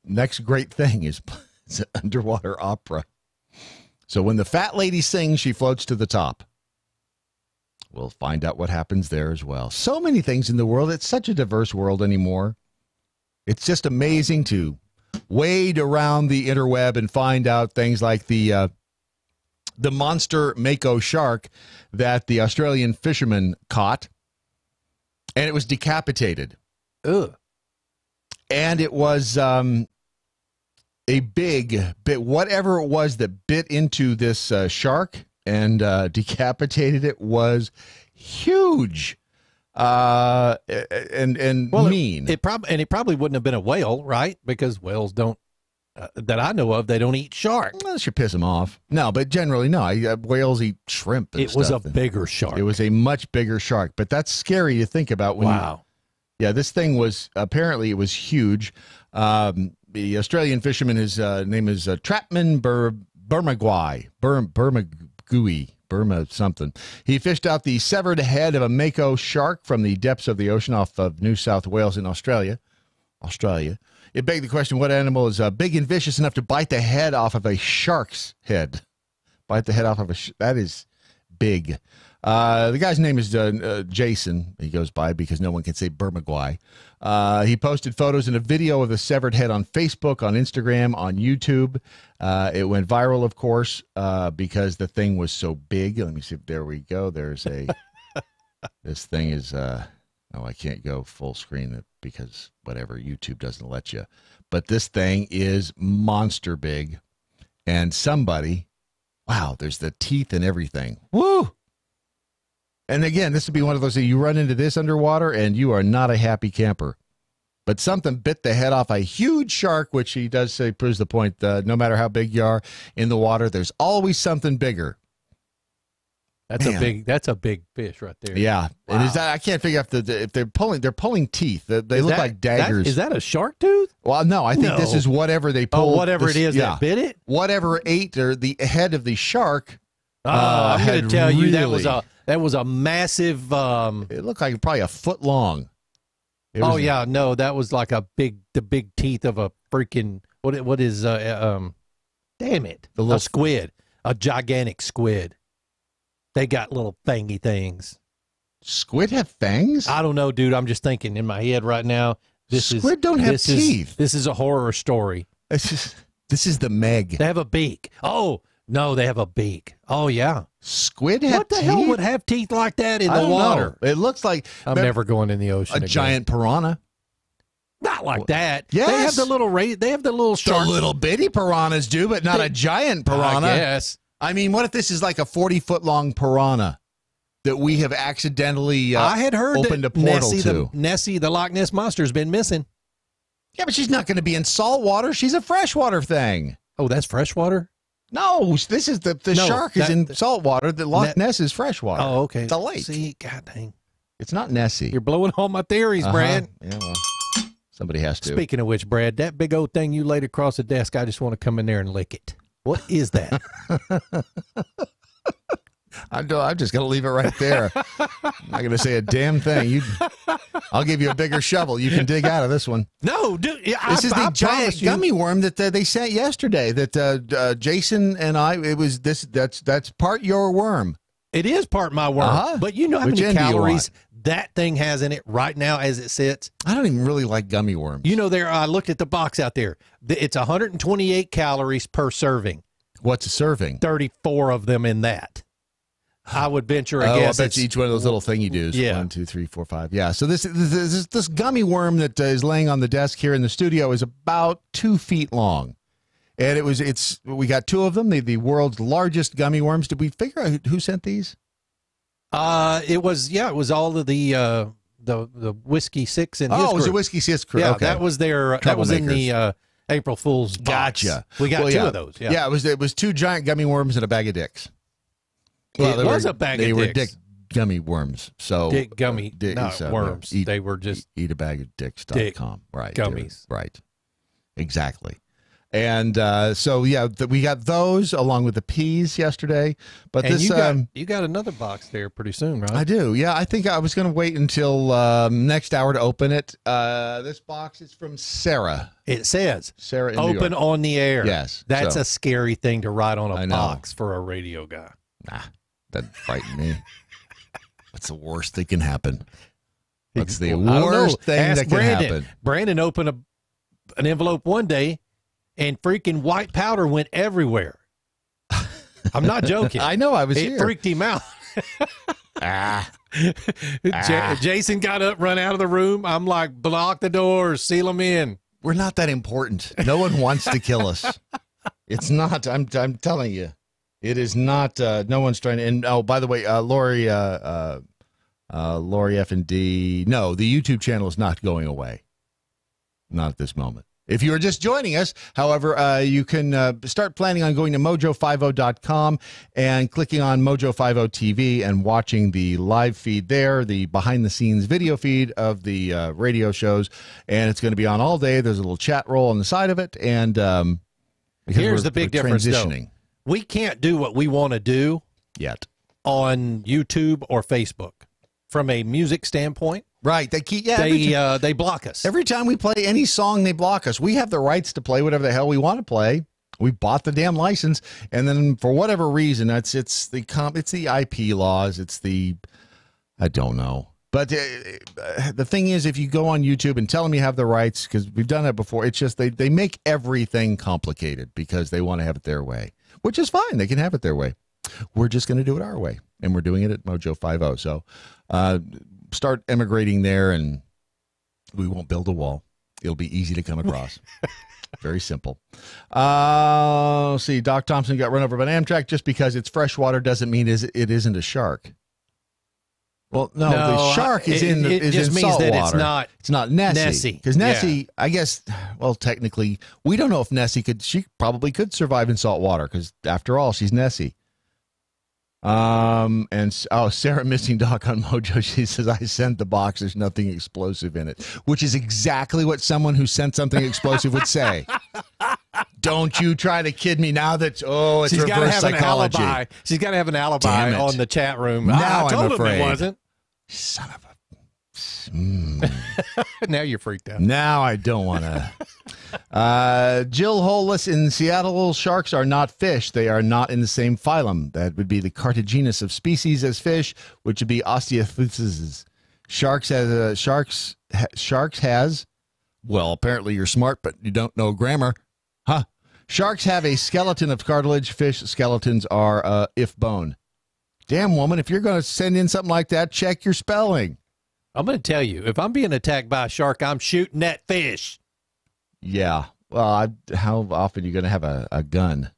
next great thing is it's an underwater opera. So when the fat lady sings, she floats to the top. We'll find out what happens there as well. So many things in the world. It's such a diverse world anymore. It's just amazing to wade around the interweb and find out things like the monster mako shark that the Australian fisherman caught, and it was decapitated. Ugh. And it was a big bit, whatever it was that bit into this shark and decapitated it was huge and mean. It probably wouldn't have been a whale, right? Because whales don't, that I know of, they don't eat shark. Well, that should piss them off. No, but generally, no. Whales eat shrimp. And it was a bigger shark. It was a much bigger shark, but that's scary to think about. Wow. This thing was, apparently it was huge. The Australian fisherman, his name is Trapman Burmagui. Burma something. He fished out the severed head of a mako shark from the depths of the ocean off of New South Wales in Australia. It begged the question, what animal is big and vicious enough to bite the head off of a shark's head? Bite the head off of that is big. The guy's name is Jason. He goes by because no one can say Burmagui. He posted photos and a video of the severed head on Facebook, on Instagram, on YouTube. It went viral, of course, because the thing was so big. Let me see. There we go. There's a. This thing is. I can't go full screen because whatever, YouTube doesn't let you. But this thing is monster big. And somebody, wow, there's the teeth and everything. Woo! And again, this would be one of those that you run into this underwater and you are not a happy camper. But something bit the head off a huge shark, which he does say proves the point. No matter how big you are in the water, there's always something bigger. That's a big fish right there. Yeah, wow. And is that I can't figure out if they're pulling teeth. They look like daggers. Is that a shark tooth? Well, no, I think this is whatever they pull. Oh, whatever it is that bit it. Whatever ate or the head of the shark. I'm going to tell you that was a massive. It looked like probably a foot long. That was like the big teeth of a freaking what is damn it, a squid, a gigantic squid. They got little fangy things. Squid have fangs? I don't know, dude. I'm just thinking in my head right now. Squid don't have teeth. This is a horror story. This is the Meg. They have a beak. Oh no, they have a beak. Oh yeah. Squid have what the teeth? hell would have teeth like that in the water? It looks like I'm never going in the ocean. A giant piranha. Not like that. Yes. They have the little shark. The little bitty piranhas do, but not a giant piranha. Yes. I mean, what if this is like a 40-foot long piranha that we have accidentally I had heard opened a portal to? Nessie, the Loch Ness Monster, has been missing. Yeah, but she's not going to be in salt water. She's a freshwater thing. Oh, that's freshwater? No, this is the shark is in salt water. The Loch Ness is freshwater. Oh, okay. It's a lake. See, god dang. It's not Nessie. You're blowing all my theories, Brad. Yeah, well, somebody has to. Speaking of which, Brad, that big old thing you laid across the desk, I just want to come in there and lick it. What is that? I'm just going to leave it right there. I'm not going to say a damn thing. I'll give you a bigger shovel. You can dig out of this one. No, dude. This is the giant gummy worm that they sent yesterday. That Jason and I. It was this. That's part your worm. It is part my worm. But you know how many calories that thing has in it right now as it sits? I don't even really like gummy worms. You know, I looked at the box out there. It's 128 calories per serving. What's a serving? 34 of them in that. I would venture a guess. I bet each one of those little thingy doos. Yeah. 1, 2, 3, 4, 5. Yeah. So this gummy worm that is laying on the desk here in the studio is about 2 feet long. And we got 2 of them. The world's largest gummy worms. Did we figure out who sent these? It was all of the Whiskey Six and his it was group. a Whiskey Six crew. Yeah, okay. that was in the April Fool's box. Gotcha. We got 2 of those. Yeah. It was 2 giant gummy worms and a bag of dicks. Well, it was a bag of dicks. They were dick gummy worms. So dick gummy, not worms. They were just eat a bag of dicks.com. Right. Gummies. Right. Exactly. And we got those along with the peas yesterday. But and you got another box there pretty soon, right? I do. Yeah, I think I was going to wait until next hour to open it. This box is from Sarah. It says Sarah in open New York. on the air. Yes, that's a scary thing to write on a box for a radio guy. Nah, that frightened me. What's the worst that can happen? What's the worst thing that can happen? Brandon opened an envelope one day, and freaking white powder went everywhere. I'm not joking. I know. I was here. It freaked him out. Jason got up, run out of the room. I'm like, block the doors, seal them in. We're not that important. No one wants to kill us. It's not. I'm telling you. It is not. No one's trying to. And by the way, Lori F&D. No, the YouTube channel is not going away. Not at this moment. If you are just joining us, however, you can start planning on going to MoJo50.com and clicking on MoJo50 TV and watching the live feed there, the behind-the-scenes video feed of the radio shows. And it's going to be on all day. There's a little chat roll on the side of it. And here's the big difference, though. We can't do what we want to do yet on YouTube or Facebook from a music standpoint. Right. They keep they block us. Every time we play any song, they block us. We have the rights to play whatever the hell we want to play. We bought the damn license, and then for whatever reason, it's the IP laws. I don't know. But the thing is, if you go on YouTube and tell them you have the rights, because we've done that before, it's just they make everything complicated because they want to have it their way, which is fine. They can have it their way. We're just going to do it our way, and we're doing it at MoJo50. So start emigrating there, and we won't build a wall. It'll be easy to come across. Very simple. Let's see. Doc Thompson got run over by an Amtrak. Just because it's freshwater doesn't mean it isn't a shark. Well, no, the shark is in salt water. It's not Nessie. Because Nessie, I guess, well, technically, we don't know if Nessie she probably could survive in salt water because, after all, she's Nessie. Sarah Missing Doc on MoJo, she says, I sent the box, there's nothing explosive in it, which is exactly what someone who sent something explosive would say. Don't you try to kid me now that, it's She's reverse psychology. She's got to have an alibi on the chat room. Now I told I'm afraid. him it wasn't. Son of a... Now you're freaked out. Now I don't want to. Jill Hollis in Seattle, sharks are not fish. They are not in the same phylum. That would be the cartigenus of species as fish, which would be Osteophysis. Sharks has, well, apparently you're smart, but you don't know grammar. Huh? Sharks have a skeleton of cartilage. Fish skeletons are if bone. Damn, woman, if you're going to send in something like that, check your spelling. I'm going to tell you, if I'm being attacked by a shark, I'm shooting that fish. Yeah. Well, how often are you going to have a gun?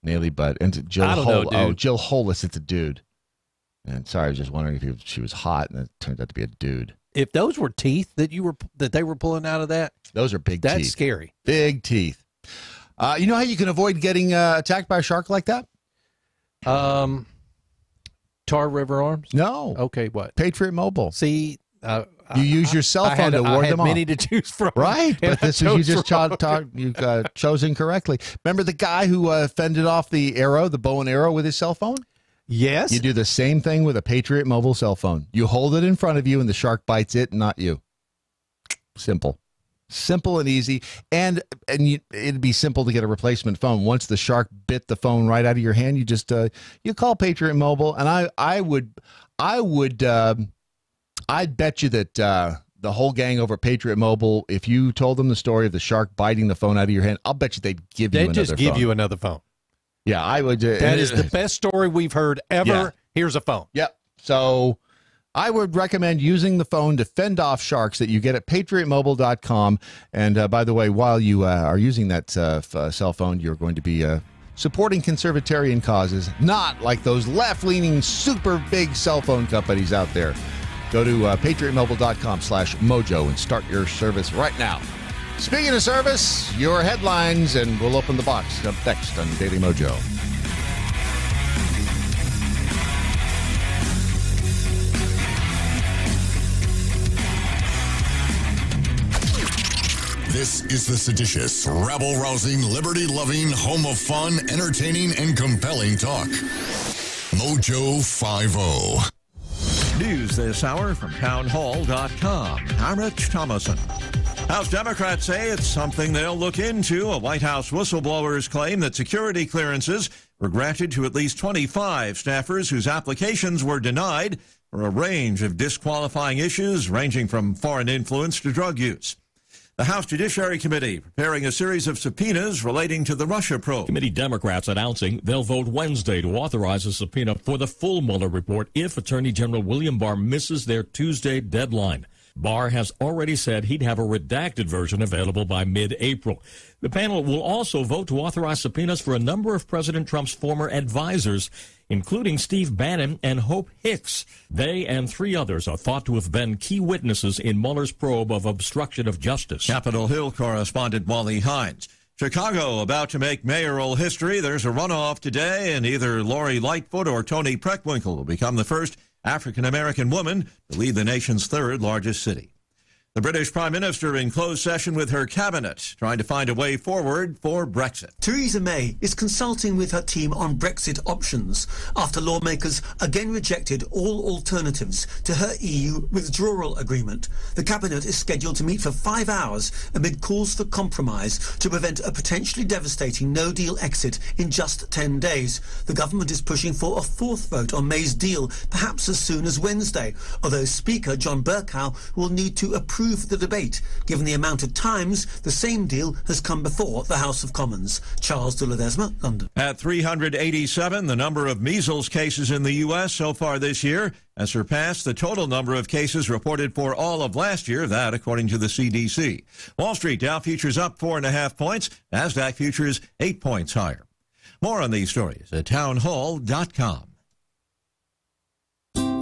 Naily butt. And Jill Hollis, it's a dude. And sorry, I was just wondering if she was hot, and it turned out to be a dude. If those were teeth that they were pulling out of that, those are big teeth. That's scary. Big teeth. You know how you can avoid getting attacked by a shark like that? Tar River Arms? No. Okay, what? Patriot Mobile. See, you use your cell phone to ward them off. I had many to choose from. Right, but this is you just chose incorrectly. Remember the guy who fended off the bow and arrow with his cell phone? Yes. You do the same thing with a Patriot Mobile cell phone. You hold it in front of you and the shark bites it, not you. Simple. Simple and easy. And it'd be simple to get a replacement phone. Once the shark bit the phone right out of your hand, you just you call Patriot Mobile, and I'd bet you that the whole gang over Patriot Mobile, if you told them the story of the shark biting the phone out of your hand, I'll bet you they'd give you another phone. They'd just give you another phone. Yeah, I would. That is the best story we've heard ever. Yeah. Here's a phone. Yep. So I would recommend using the phone to fend off sharks that you get at patriotmobile.com. And by the way, while you are using that cell phone, you're going to be supporting conservatarian causes, not like those left-leaning, super big cell phone companies out there. Go to patriotmobile.com/mojo and start your service right now. Speaking of service, your headlines, and we'll open the box up next on Daily Mojo. This is the seditious, rabble-rousing, liberty-loving, home of fun, entertaining, and compelling talk. Mojo 50. News this hour from townhall.com. I'm Rich Thomason. House Democrats say it's something they'll look into. A White House whistleblower's claim that security clearances were granted to at least 25 staffers whose applications were denied for a range of disqualifying issues ranging from foreign influence to drug use. The House Judiciary Committee preparing a series of subpoenas relating to the Russia probe. Committee Democrats announcing they'll vote Wednesday to authorize a subpoena for the full Mueller report if Attorney General William Barr misses their Tuesday deadline. Barr has already said he'd have a redacted version available by mid-April. The panel will also vote to authorize subpoenas for a number of President Trump's former advisors, including Steve Bannon and Hope Hicks. They and 3 others are thought to have been key witnesses in Mueller's probe of obstruction of justice. Capitol Hill correspondent Wally Hines. Chicago about to make mayoral history. There's a runoff today, and either Lori Lightfoot or Toni Preckwinkle will become the first African-American woman to lead the nation's 3rd largest city. The British Prime Minister in closed session with her cabinet, trying to find a way forward for Brexit. Theresa May is consulting with her team on Brexit options after lawmakers again rejected all alternatives to her EU withdrawal agreement. The cabinet is scheduled to meet for 5 hours amid calls for compromise to prevent a potentially devastating no-deal exit in just 10 days. The government is pushing for a 4th vote on May's deal, perhaps as soon as Wednesday, although Speaker John Bercow will need to approve smooth the debate, given the amount of times the same deal has come before the House of Commons. Charles de Ledesma, London. At 387, the number of measles cases in the U.S. so far this year has surpassed the total number of cases reported for all of last year, that according to the CDC. Wall Street Dow futures up 4.5 points, NASDAQ futures 8 points higher. More on these stories at townhall.com.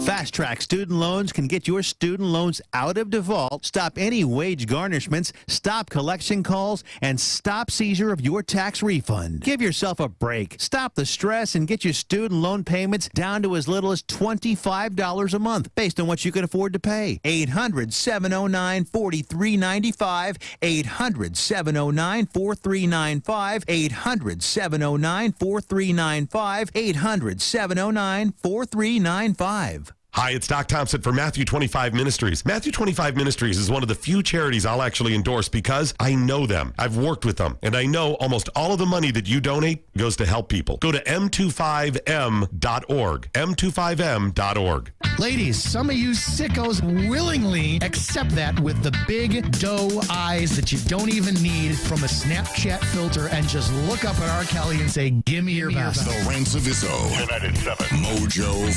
Fast Track Student Loans can get your student loans out of default, stop any wage garnishments, stop collection calls, and stop seizure of your tax refund. Give yourself a break. Stop the stress and get your student loan payments down to as little as $25 a month based on what you can afford to pay. 800-709-4395. 800-709-4395. 800-709-4395. 800-709-4395. Hi, it's Doc Thompson for Matthew 25 Ministries. Matthew 25 Ministries is one of the few charities I'll actually endorse because I know them. I've worked with them, and I know almost all of the money that you donate goes to help people. Go to m25m.org, m25m.org. Ladies, some of you sickos willingly accept that with the big doe eyes that you don't even need from a Snapchat filter and just look up at R. Kelly and say, give me your best. The Ranciviso. United 7. MoJo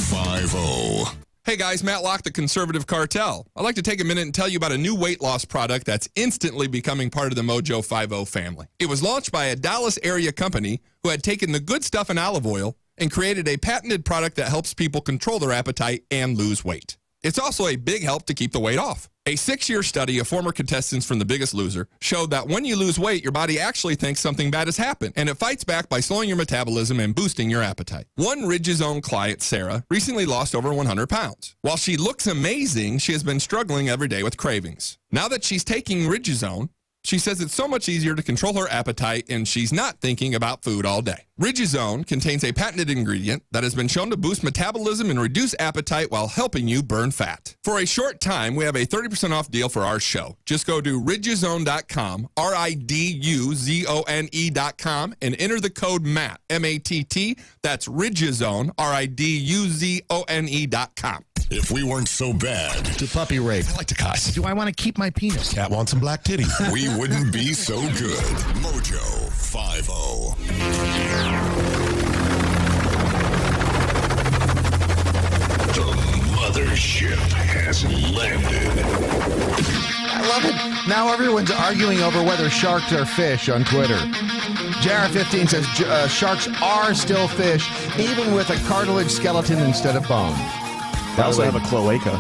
50. Hey guys, Matt Locke, the Conservative Cartel. I'd like to take a minute and tell you about a new weight loss product that's instantly becoming part of the MoJo 50 family. It was launched by a Dallas area company who had taken the good stuff in olive oil and created a patented product that helps people control their appetite and lose weight. It's also a big help to keep the weight off. A 6-year study of former contestants from The Biggest Loser showed that when you lose weight, your body actually thinks something bad has happened, and it fights back by slowing your metabolism and boosting your appetite. One Ridge's own client, Sarah, recently lost over 100 pounds. While she looks amazing, she has been struggling every day with cravings. Now that she's taking Ridge's own, she says it's so much easier to control her appetite and she's not thinking about food all day. Riduzone contains a patented ingredient that has been shown to boost metabolism and reduce appetite while helping you burn fat. For a short time, we have a 30% off deal for our show. Just go to riduzone.com, riduzone.com, and enter the code MATT, M-A-T-T. That's Riduzone, riduzone.com. If we weren't so bad. To puppy rape. I like to cuss. Do I want to keep my penis? Cat wants some black titties. We wouldn't be so good. MoJo 50. The mothership has landed. I love it. Now everyone's arguing over whether sharks are fish on Twitter. JR15 says sharks are still fish, even with a cartilage skeleton instead of bone. They also have a cloaca.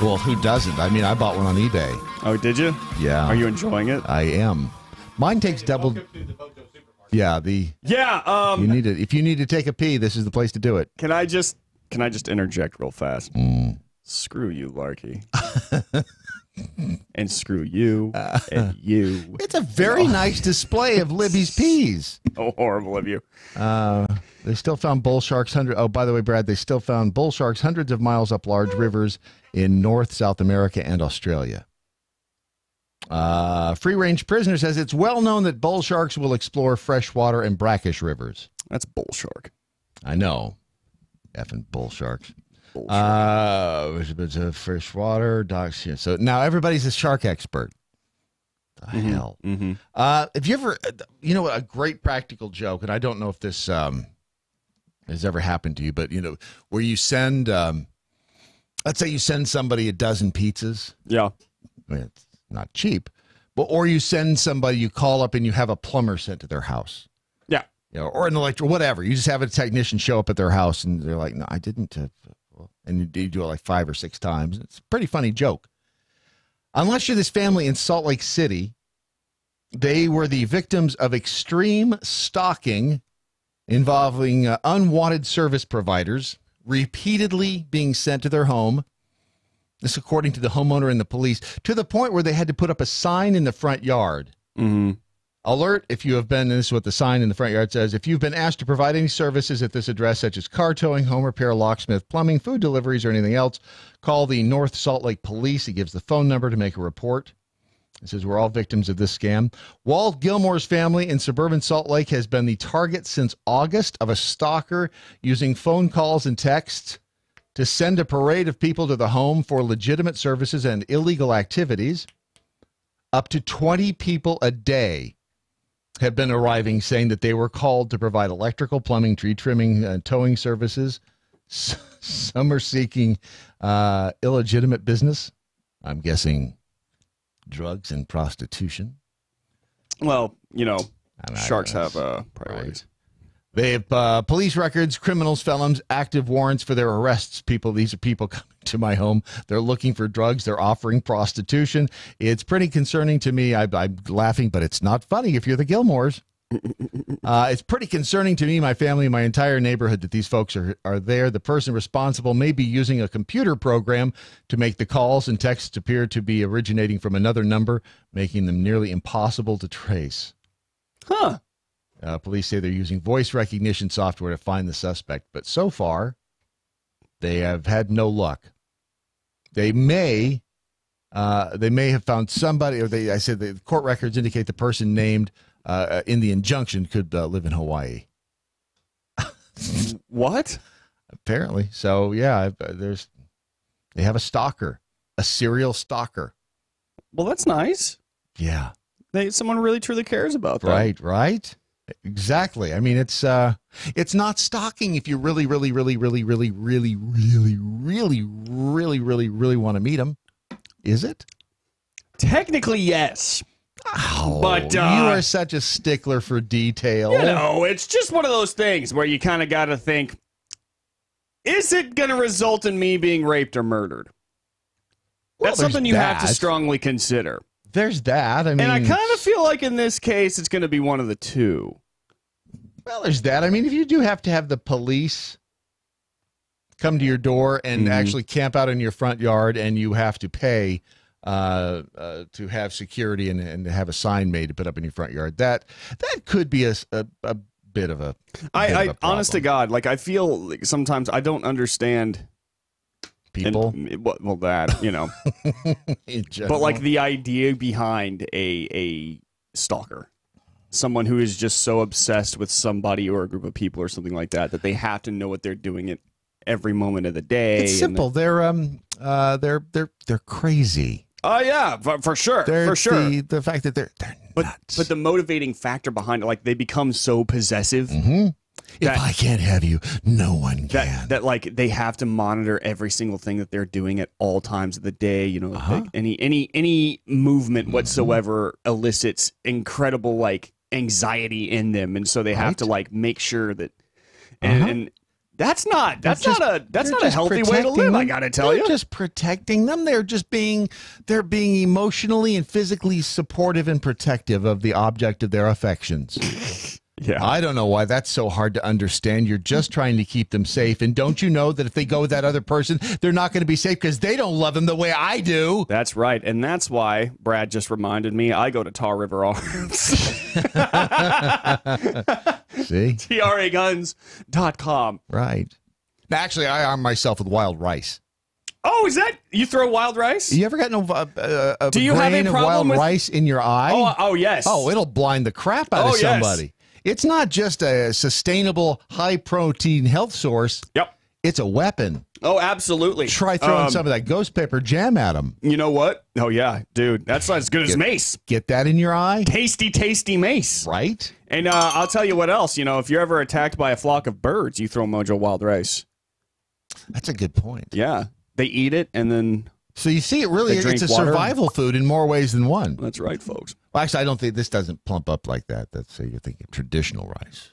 Well, who doesn't? I mean, I bought one on eBay. Oh, did you? Yeah. Are you enjoying it? I am. Mine takes double. Yeah, you need it. If you need to take a pee, this is the place to do it. Can I just interject real fast? Screw you, Larky. And screw you and you. It's a very nice display of Libby's peas. Oh, horrible of you. They still found bull sharks Oh, by the way, Brad, they still found bull sharks hundreds of miles up large rivers in North, South America, and Australia. Free-range prisoner says it's well known that bull sharks will explore freshwater and brackish rivers. That's bull shark. I know. Effing bull sharks. It's a freshwater docks here. So now everybody's a shark expert. The hell. Have you ever, a great practical joke, and I don't know if this has ever happened to you, but where you send, let's say you send somebody a dozen pizzas. Yeah. I mean, it's not cheap, or you send somebody, you call up and you have a plumber sent to their house. Yeah. Or an electric, whatever. You just have a technician show up at their house and they're like, no, I didn't. And you do it like 5 or 6 times. It's a pretty funny joke. Unless you're this family in Salt Lake City, they were the victims of extreme stalking involving unwanted service providers repeatedly being sent to their home. This according to the homeowner and the police, to the point where they had to put up a sign in the front yard. Alert, if you have been, and this is what the sign in the front yard says, if you've been asked to provide any services at this address, such as car towing, home repair, locksmith, plumbing, food deliveries, or anything else, call the North Salt Lake Police. It gives the phone number to make a report. It says we're all victims of this scam. Walt Gilmore's family in suburban Salt Lake has been the target since August of a stalker using phone calls and texts to send a parade of people to the home for legitimate services and illegal activities. Up to 20 people a day have been arriving saying that they were called to provide electrical, plumbing, tree trimming, and towing services. Some are seeking illegitimate business. I'm guessing drugs and prostitution. Well, sharks have priorities. Right. They have police records, criminals, felons, active warrants for their arrests. These are people coming to my home. They're looking for drugs. They're offering prostitution. It's pretty concerning to me. I'm laughing, but it's not funny if you're the Gilmores. It's pretty concerning to me, my family, my entire neighborhood that these folks are there. The person responsible may be using a computer program to make the calls, and texts appear to be originating from another number, making them nearly impossible to trace. Huh. Police say they're using voice recognition software to find the suspect, but so far, they have had no luck. They may have found somebody, or I said the court records indicate the person named in the injunction could live in Hawaii. What? Apparently. So, yeah, they have a stalker, a serial stalker. Well, that's nice. Yeah. Someone really truly cares about that. Right. Exactly. I mean, it's not stalking if you really want to meet them, is it? Technically, yes. Oh, but you are such a stickler for detail. It's just one of those things where you kind of got to think, is it going to result in me being raped or murdered? Well, that's something you have to strongly consider. There's that. I mean, and I kind of feel like in this case, it's going to be one of the two. Well, there's that. I mean, if you do have to have the police come to your door and actually camp out in your front yard, and you have to pay to have security and have a sign made to put up in your front yard, that could be a bit of a. I honest to God, like I feel like sometimes I don't understand. People, well, that but like the idea behind a stalker, someone who is just so obsessed with somebody or a group of people or something like that they have to know what they're doing at every moment of the day. It's simple. They're crazy. Oh yeah, for sure, for sure. The fact that they're nuts. But the motivating factor behind it, like they become so possessive. Mm-hmm. If I can't have you, no one can. That like they have to monitor every single thing that they're doing at all times of the day. Like any movement whatsoever elicits incredible like anxiety in them, and so they have to like make sure that. And that's not a healthy way to live. I gotta tell you, they're just protecting them. They're being emotionally and physically supportive and protective of the object of their affections. Yeah, I don't know why that's so hard to understand. You're just trying to keep them safe. And don't you know that if they go with that other person, they're not going to be safe because they don't love them the way I do? That's right. And that's why Brad just reminded me I go to Tar River Arms. See? TRAguns.com. Right. Actually, I arm myself with wild rice. Oh, is that you throw wild rice? You ever gotten a Do you grain have a of problem wild with rice in your eye? Oh, yes. Oh, it'll blind the crap out of somebody. Yes. It's not just a sustainable, high-protein health source. Yep. It's a weapon. Oh, absolutely. Try throwing some of that ghost pepper jam at them. You know what? Oh, yeah, dude. That's not as good as mace. Get that in your eye. Tasty, tasty mace. Right? And I'll tell you what else. If you're ever attacked by a flock of birds, you throw MoJo wild rice. That's a good point. Yeah. They eat it, and then... So you see, it's a survival food in more ways than one. That's right, folks. Well, actually, I don't think this doesn't plump up like that. That's you're thinking traditional rice.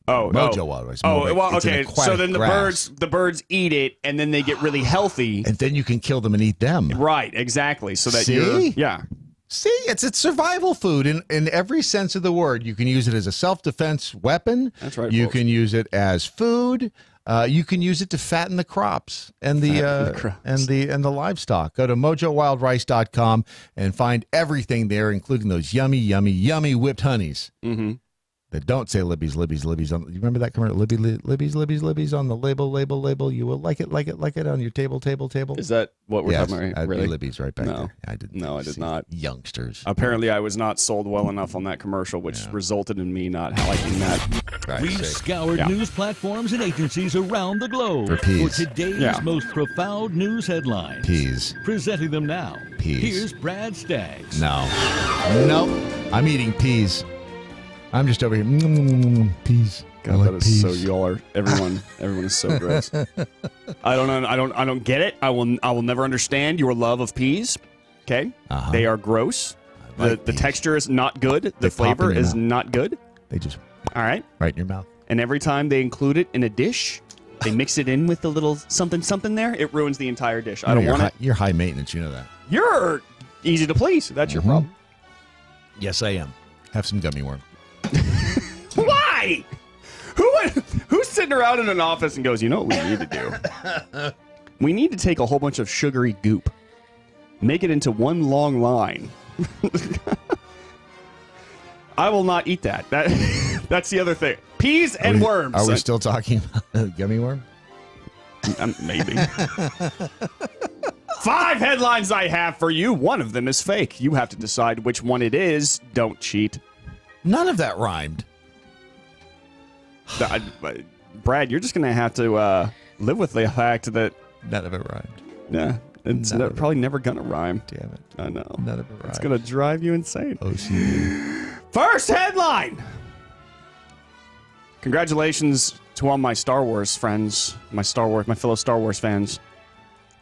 MoJo wild rice. Well, okay. So then the birds eat it, and then they get really healthy, and then you can kill them and eat them. Right, exactly. So that See, it's survival food in every sense of the word. You can use it as a self-defense weapon. That's right. You can use it as food. You can use it to fatten the crops and the livestock. Go to MoJoWildRice.com and find everything there, including those yummy, yummy, yummy whipped honeys that don't say Libby's on. You remember that commercial? Libby's on the label. You will like it on your table. Is that what we're talking about? I'd Really? be Libby's right back there. I did not. Youngsters. Apparently, I was not sold well enough on that commercial, which resulted in me not liking that. We've scoured news platforms and agencies around the globe for today's most profound news headlines. Peas. Presenting them now. Peas. Here's Brad Staggs. No. I'm eating peas. I'm just over here. Peas. God, like that is peas. so y'all are everyone is so gross. I don't get it. I will never understand your love of peas. Okay? They are gross. The texture is not good. The flavor is not good. They just all right. Right in your mouth. And every time they include it in a dish, they mix it in with a little something there, it ruins the entire dish. I don't want it. You're high maintenance, you know that. You're easy to please. That's your problem. Yes, I am. Have some gummy worm. Why? Who's sitting around in an office and goes, you know what we need to do? We need to take a whole bunch of sugary goop, make it into one long line. I will not eat that. That's the other thing. Peas and worms. Are we still talking about gummy worm? Maybe. 5 headlines I have for you. One of them is fake. You have to decide which one it is. Don't cheat. None of that rhymed. Brad, you're just going to have to live with the fact that none of it rhymed. Yeah, it's probably never going to rhyme. Damn it. I know. None of it rhymed. It's going to drive you insane. OCD. First headline. Congratulations to all my Star Wars friends, my fellow Star Wars fans.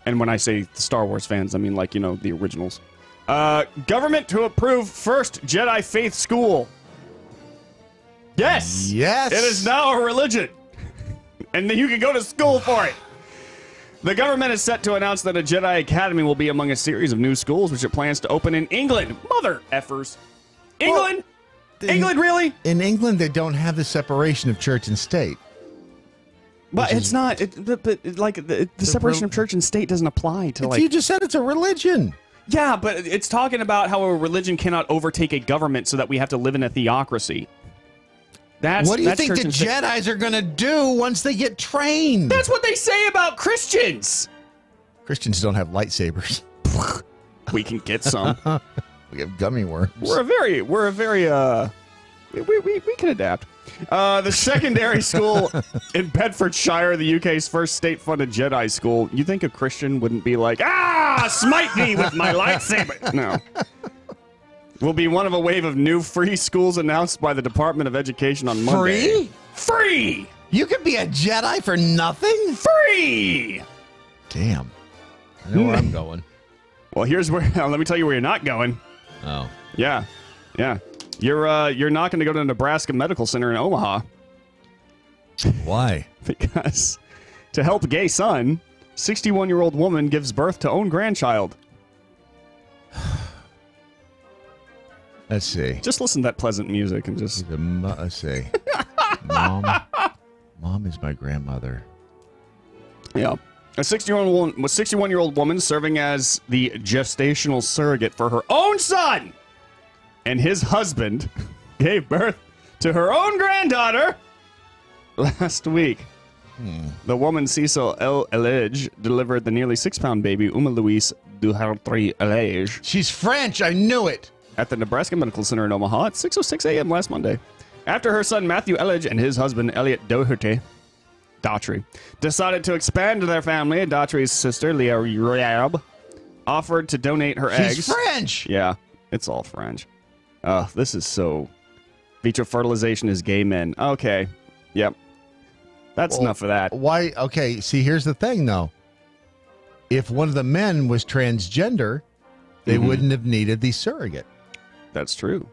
And when I say Star Wars fans, I mean like, the originals. Government to approve first Jedi faith school. Yes. Yes. It is now a religion. And then you can go to school for it. The government is set to announce that a Jedi Academy will be among a series of new schools which it plans to open in England. Mother effers. England? England, really? In England, they don't have the separation of church and state. But it's not. The separation of church and state doesn't apply to You just said it's a religion. Yeah, but it's talking about how a religion cannot overtake a government so that we have to live in a theocracy. What do you think the Jedis are going to do once they get trained? That's what they say about Christians. Christians don't have lightsabers. We can get some. We have gummy worms. We can adapt. The secondary school in Bedfordshire, the UK's first state-funded Jedi school. You think a Christian wouldn't be like, smite me with my lightsaber? No. Will be one of a wave of new free schools announced by the Department of Education on Monday. Free! You could be a Jedi for nothing? Free! Damn. I know where I'm going. Well, here's where. Let me tell you where you're not going. Oh. Yeah. You're not going to go to Nebraska Medical Center in Omaha. Why? Because to help gay son, 61-year-old woman gives birth to own grandchild. Let's see. Just listen to that pleasant music and just. Let's see. Mom is my grandmother. Yeah. A 61-year-old woman serving as the gestational surrogate for her own son and his husband gave birth to her own granddaughter last week. The woman, Cecil L. Elige, delivered the nearly 6-pound baby, Uma Louise Duhartry Elige. She's French. I knew it. At the Nebraska Medical Center in Omaha at 6:06 a.m. last Monday. After her son, Matthew Elige, and his husband, Elliot Daughtry, decided to expand their family, Daughtry's sister, Leah Riab, offered to donate her eggs. She's French! Yeah, it's all French. This is so... Vitro fertilization is gay men. Okay, yep. That's enough of that. Why? Okay, see, here's the thing, though. If one of the men was transgender, they wouldn't have needed the surrogate. That's true.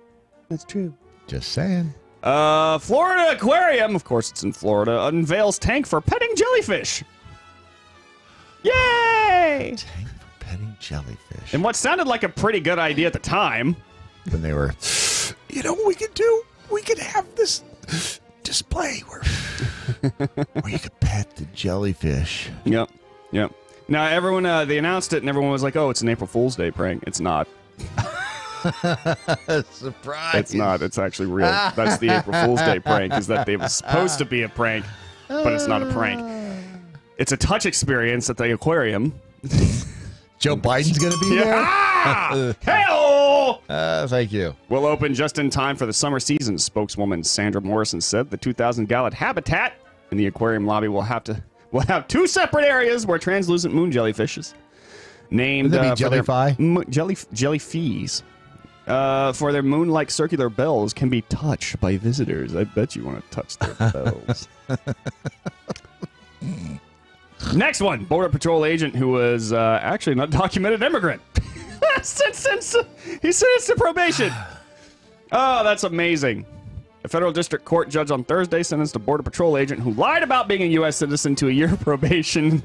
That's true. Just saying. Florida Aquarium, of course it's in Florida, unveils tank for petting jellyfish. Yay! Tank for petting jellyfish. And what sounded like a pretty good idea at the time. When they were, what we could do? We could have this display where you could pet the jellyfish. Yep. Now, everyone, they announced it and everyone was like, oh, it's an April Fool's Day prank. It's not. Surprise. It's not. It's actually real. That's the April Fool's Day prank, is that they were supposed to be a prank, but it's not a prank. It's a touch experience at the aquarium. Joe Biden's going to be there? Hey-oh! Thank you. We'll open just in time for the summer season, spokeswoman Sandra Morrison said. The 2,000-gallon habitat in the aquarium lobby will have 2 separate areas where translucent moon jellyfishes named jellyfees for their moon-like circular bells can be touched by visitors. I bet you want to touch their bells. Next one, Border Patrol agent who was actually an undocumented immigrant. He sentenced to probation. Oh, that's amazing. A federal district court judge on Thursday sentenced a Border Patrol agent who lied about being a U.S. citizen to a year of probation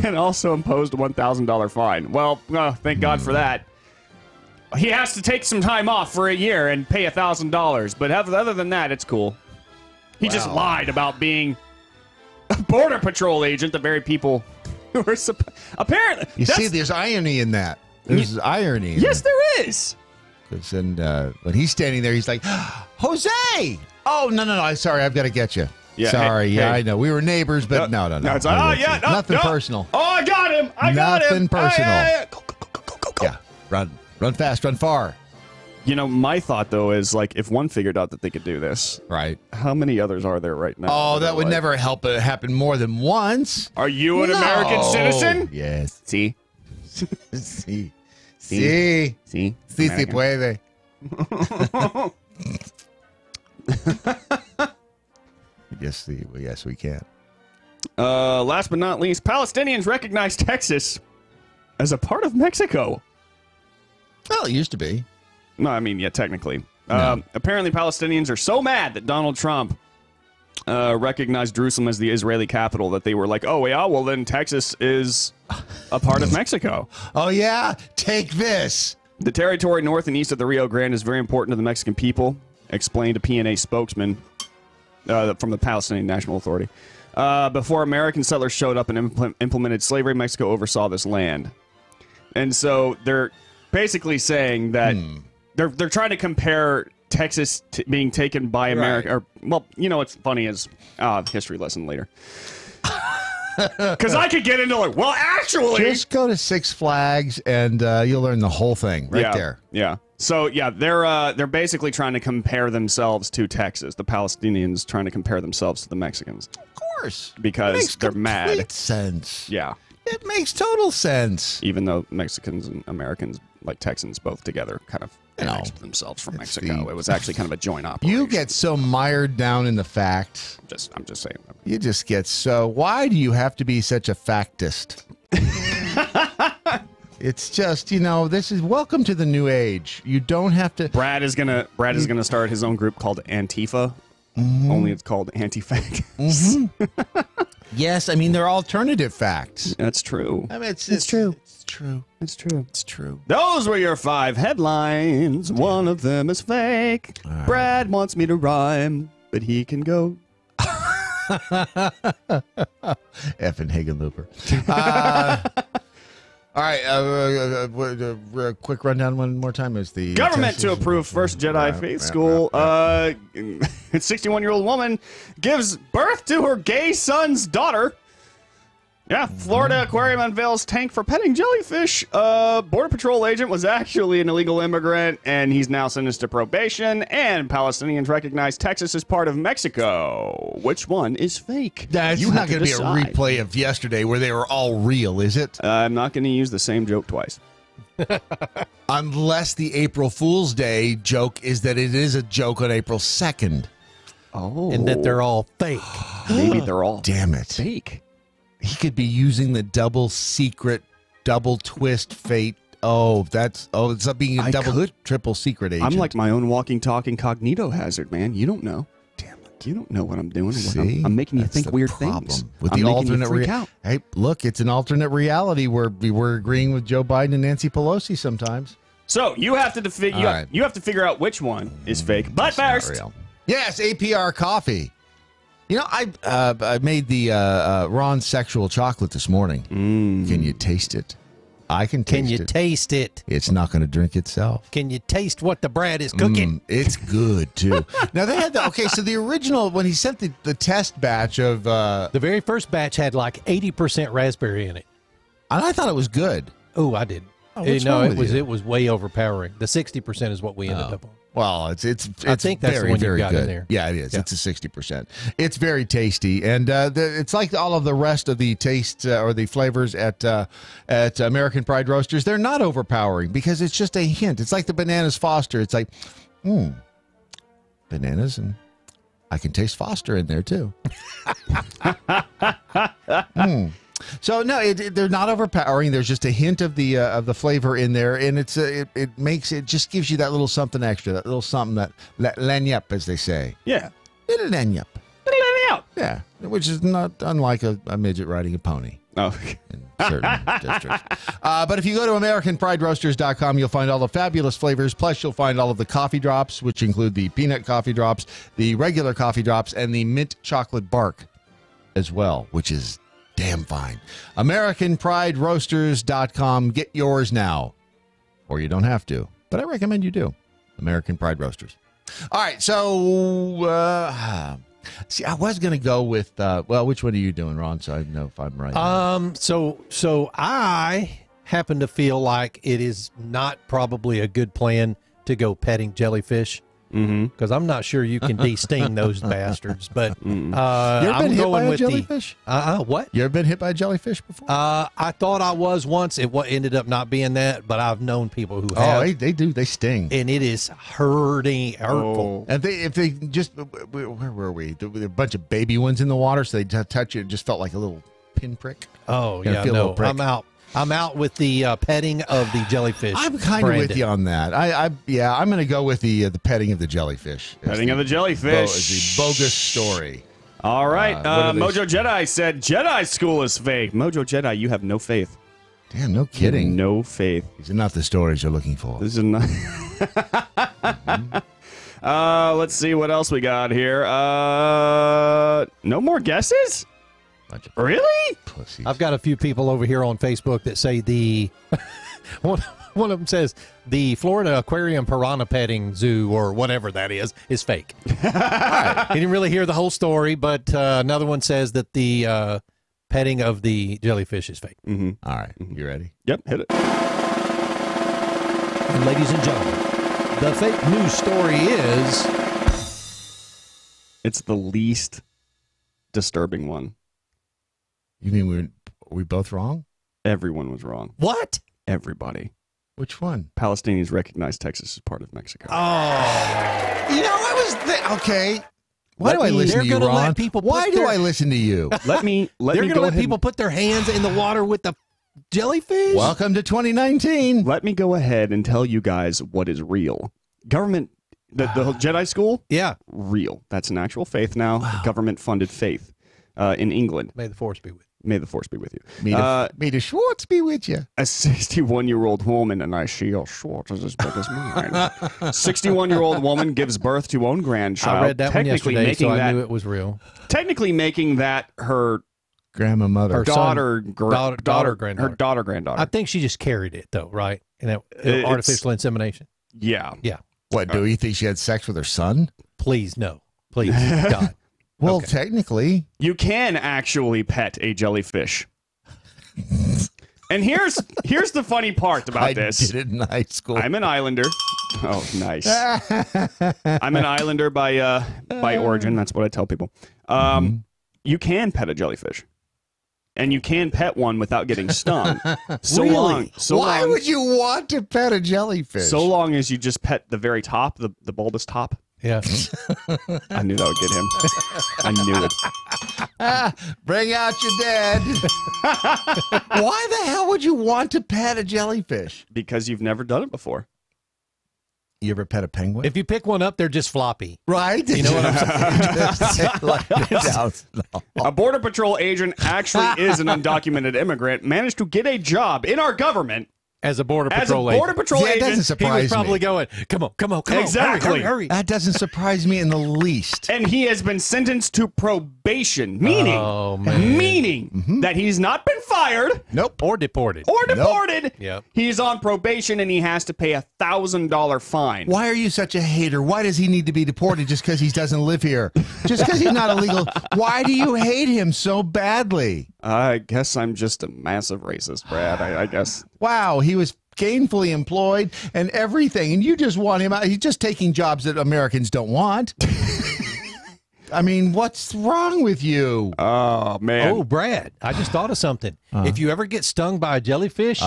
and also imposed a $1,000 fine. Well, thank God for that. He has to take some time off for a year and pay $1,000, but other than that, it's cool. He just lied about being a Border Patrol agent, the very people who are apparently. You see, there's irony in that. There's irony. Yes, there is. Because when he's standing there, he's like, Jose! Oh, no. Sorry, I've got to get you. Yeah, sorry, hey. I know. We were neighbors, but no. It's like, Nothing personal. Oh, I got him. Nothing personal. Yeah. Go. Yeah, run fast, run far. You know, my thought, though, is like if one figured out that they could do this, right? How many others are there right now? Oh, that would never help it happen more than once. Are you an American citizen? Yes. See? Sí. Sí. Sí se puede. Yes, we can. Last but not least, Palestinians recognize Texas as a part of Mexico. Well, it used to be. No, I mean, yeah, technically. No. Apparently, Palestinians are so mad that Donald Trump recognized Jerusalem as the Israeli capital that they were like, oh, yeah, well, then Texas is a part of Mexico. Oh, yeah? Take this. The territory north and east of the Rio Grande is very important to the Mexican people, explained a PNA spokesman from the Palestinian National Authority. Before American settlers showed up and implemented slavery, Mexico oversaw this land. And so they're basically saying that they're trying to compare Texas being taken by America. Right. Or, well, you know what's funny is history lesson later. Because I could get into like, well, actually, just go to Six Flags and you'll learn the whole thing there. Yeah. So yeah, they're basically trying to compare themselves to Texas. The Palestinians trying to compare themselves to the Mexicans. Of course, because they're mad. Makes sense. Yeah, it makes total sense. Even though Mexicans and Americans, like Texans, both together, kind of annexed themselves from Mexico. It was actually kind of a joint operation. You get so mired down in the facts. I'm just saying. You just get so. Why do you have to be such a factist? It's just, this is welcome to the new age. You don't have to. Brad is gonna start his own group called Antifa. Only it's called anti-facts. Yes, I mean they're alternative facts. That's true. I mean it's true. It's true. It's true. It's true. Those were your 5 headlines. One of them is fake. Right. Brad wants me to rhyme, but he can go. Effing Hagenlooper. All right, a quick rundown one more time is the government to approve First Jedi Faith School. 61-year-old woman gives birth to her gay son's daughter. Yeah, Florida aquarium unveils tank for petting jellyfish. Border Patrol agent was actually an illegal immigrant, and he's now sentenced to probation. And Palestinians recognize Texas as part of Mexico. Which one is fake? That's not going to be a replay of yesterday where they were all real, is it? I'm not going to use the same joke twice. Unless the April Fool's Day joke is that it is a joke on April 2nd. Oh. And that they're all fake. Maybe they're all fake. He could be using the double secret, double twist fate. It's up being a triple secret agent. I'm like my own walking, talking cognito hazard, man. You don't know. Damn it. You don't know what I'm doing. See? I'm making you think weird things. With the alternate Hey, look, it's an alternate reality where we're agreeing with Joe Biden and Nancy Pelosi sometimes. So you have to you have to figure out which one is fake. But first, yes, APR coffee. I made the Ron sexual chocolate this morning. Can you taste it? I can taste Can you it. taste it? It's not going to drink itself. Can you taste what the Brad is cooking? It's good, too. Now, they had so the original, when he sent the test batch of... the very first batch had like 80% raspberry in it. And I thought it was good. Oh, I did. Oh, what's wrong with you? It was way overpowering. The 60% is what we ended up on. Well, it's I think that's very, the one you very got good. in there. Yeah, it is. Yeah. It's a 60%. It's very tasty, and it's like all of the rest of the tastes or the flavors at American Pride Roasters. They're not overpowering because it's just a hint. It's like the Bananas Foster. It's like, bananas, and I can taste Foster in there too. So no, they're not overpowering. There's just a hint of the flavor in there, and it just gives you that little something extra, that little something that lagniappe, as they say. Yeah, little lagniappe. Yeah, which is not unlike a midget riding a pony. Oh, in certain districts. But if you go to AmericanPrideRoasters.com, you'll find all the fabulous flavors. Plus, you'll find all of the coffee drops, which include the peanut coffee drops, the regular coffee drops, and the mint chocolate bark as well, which is damn fine. AmericanPrideRoasters.com. Get yours now. Or you don't have to. But I recommend you do. American Pride Roasters. All right. So, see, I was going to go with, which one are you doing, Ron? So I know if I'm right. So I happen to feel like it is not probably a good plan to go petting jellyfish. Because I'm not sure you can de-sting those bastards. But you ever been I'm hit going by a with jellyfish? What? You ever been hit by a jellyfish before? I thought I was once. It ended up not being that, but I've known people who have. Oh, they do. They sting. And it is hurtful. And if they just, where were we? There were a bunch of baby ones in the water, so they touch it. It just felt like a little pinprick. Oh, Yeah, yeah, feel a no, little prick. I'm out with the petting of the jellyfish. I'm kind of with you on that. I'm going to go with the petting of the jellyfish. Petting of the jellyfish. Is the bogus story. All right. what are they- Mojo Jedi said Jedi school is fake. Mojo Jedi, you have no faith. Damn, no kidding. No faith. These are not the stories you're looking for. This is not. Let's see what else we got here. No more guesses? Really? Pussies. I've got a few people over here on Facebook that say one of them says the Florida Aquarium Piranha Petting Zoo or whatever that is fake. He didn't really hear the whole story, but another one says that the petting of the jellyfish is fake. All right. You ready? Yep, hit it. And ladies and gentlemen, the fake news story is... It's the least disturbing one. You mean we both wrong? Everyone was wrong. What? Everybody. Which one? Palestinians recognize Texas as part of Mexico. I was okay. Why do I listen to you, gonna Ron? let people Why put do their- I listen to you? Let me They're going to go let ahead. people put their hands in the water with the jellyfish? Welcome to 2019. Let me go ahead and tell you guys what is real. Government, the Jedi school? Yeah. Real. That's an actual faith now. Government-funded faith in England. May the force be with you. May the force be with you. May the Schwartz be with you. A 61-year-old woman, and I see a Schwartz is as big as mine. 61-year-old woman gives birth to own grandchild. I read that one yesterday, making so I that, knew it was real. Technically making that her grandma, mother, Her daughter, daughter, her daughter, granddaughter. I think she just carried it, though, right? And It's- artificial insemination. Yeah. Yeah. What, do you think she had sex with her son? Please, no. Please, God. Well, Okay. technically. You can actually pet a jellyfish. And here's the funny part about I this. did it in high school. I'm an Islander. Oh, nice. I'm an Islander by origin. That's what I tell people. You can pet a jellyfish, and you can pet one without getting stung. Why would you want to pet a jellyfish? So long as you just pet the very top, the bulbous top. Yeah. I knew that would get him. I knew it. Bring out your dad. Why the hell would you want to pet a jellyfish? Because you've never done it before. You ever pet a penguin? If you pick one up, they're just floppy. Right? You know what I'm saying? A Border Patrol agent actually is an undocumented immigrant, managed to get a job in our government As a Border As a Patrol Border agent. Patrol That agent, doesn't surprise He was probably me. going, come on, Exactly. hurry. That doesn't surprise me in the least. And he has been sentenced to probation, meaning that he's not been fired. Nope. Or deported. Yep. He's on probation and he has to pay $1,000 fine. Why are you such a hater? Why does he need to be deported just because he doesn't live here? Just because he's not illegal? Why do you hate him so badly? I guess I'm just a massive racist, Brad. I guess. Wow, he was gainfully employed and everything, and you just want him out. He's just taking jobs that Americans don't want. I mean, what's wrong with you? Oh, man. Oh, Brad, I just thought of something. If you ever get stung by a jellyfish,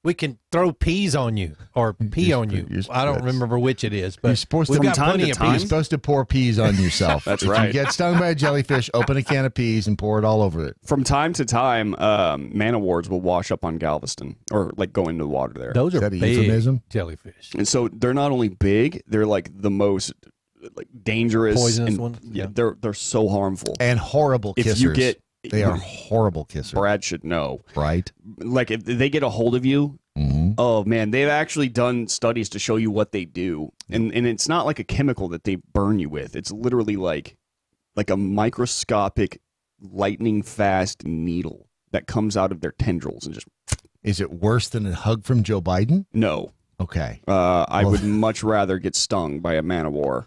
we can throw peas on you or pee on you. I don't remember which it is, but You're supposed we've to, got plenty of You're peas. supposed to pour peas on yourself. That's if right. you get stung by a jellyfish, open a can of peas and pour it all over it. From time to time, man o' wars will wash up on Galveston or like go into the water there. Those are that a big euphemism? jellyfish. And so they're not only big, they're like the most like dangerous, Poisonous and, ones? Yeah, they're so harmful And horrible If kissers. you get, They are horrible kissers. Brad should know, right? Like if they get a hold of you, oh man, they've actually done studies to show you what they do, and it's not like a chemical that they burn you with. It's literally like a microscopic, lightning fast needle that comes out of their tendrils and just. Is it worse than a hug from Joe Biden? No. Okay. I would much rather get stung by a man of war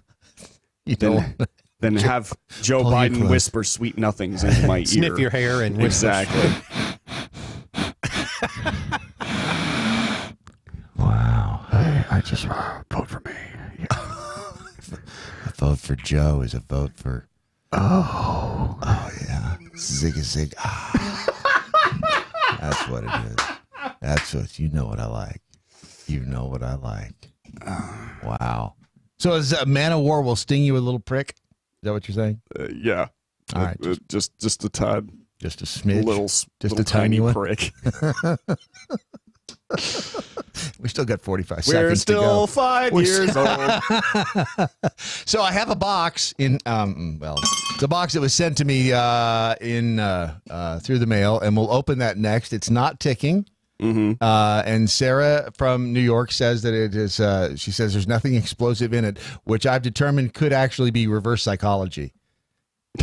than have Joe pull you Biden close. whisper sweet nothings into my ear. Sniff your hair and whisper. Exactly. Wow. I just vote for me. A vote for Joe is a vote for. Oh yeah. Zig a zig. That's what it is. That's what you know what I like. You know what I like. Wow. So is a man of war will sting you a little prick? Is that what you're saying? Yeah. All right. Just a tad. Just a smidge. Just a tiny tiny one? prick. We still got 45 We're seconds to go. still 5 years old. So I have a box in, the box that was sent to me through the mail, and we'll open that next. It's not ticking. And Sarah from New York says that it is, she says there's nothing explosive in it, which I've determined could actually be reverse psychology.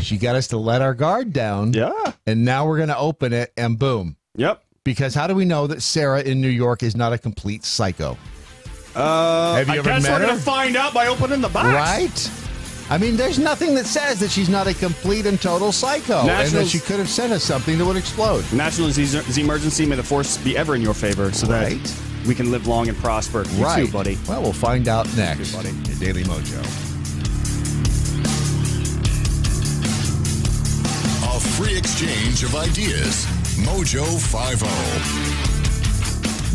She got us to let our guard down. Yeah. And now we're going to open it, and boom. Yep. Because how do we know that Sarah in New York is not a complete psycho? Have you I ever guess met we're her? going to find out by opening the box. Right? I mean, there's nothing that says that she's not a complete and total psycho, and that Nationals- she could have sent us something that would explode. National Z-Emergency, may the force be ever in your favor so that we can live long and prosper. You Right. too, buddy. Well, we'll find out next. Buddy. The Daily Mojo. A free exchange of ideas. Mojo 50.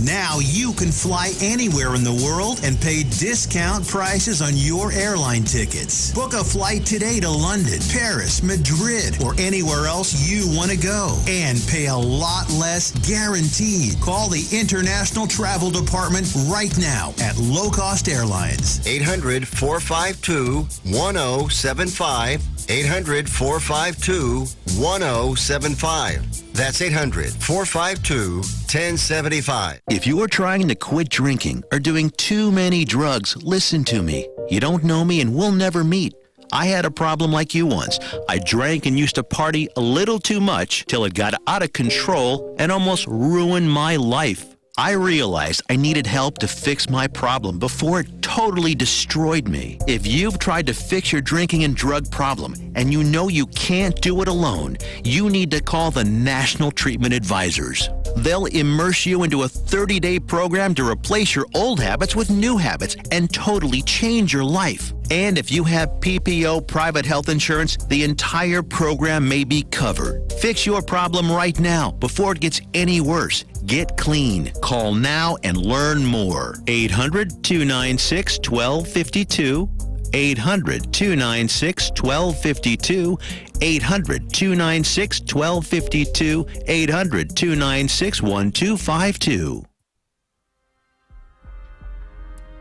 Now you can fly anywhere in the world and pay discount prices on your airline tickets. Book a flight today to London, Paris, Madrid, or anywhere else you want to go and pay a lot less guaranteed. Call the International Travel Department right now at Low Cost Airlines. 800-452-1075. 800-452-1075. That's 800-452-1075. If you are trying to quit drinking or doing too many drugs, listen to me. You don't know me and we'll never meet. I had a problem like you once. I drank and used to party a little too much till it got out of control and almost ruined my life. I realized I needed help to fix my problem before it totally destroyed me. If you've tried to fix your drinking and drug problem and you know you can't do it alone, you need to call the National Treatment Advisors. They'll immerse you into a 30-day program to replace your old habits with new habits and totally change your life. And if you have PPO private health insurance, the entire program may be covered. Fix your problem right now before it gets any worse. Get clean. Call now and learn more. 800-296-1252. 800-296-1252. 800-296-1252. 800-296-1252.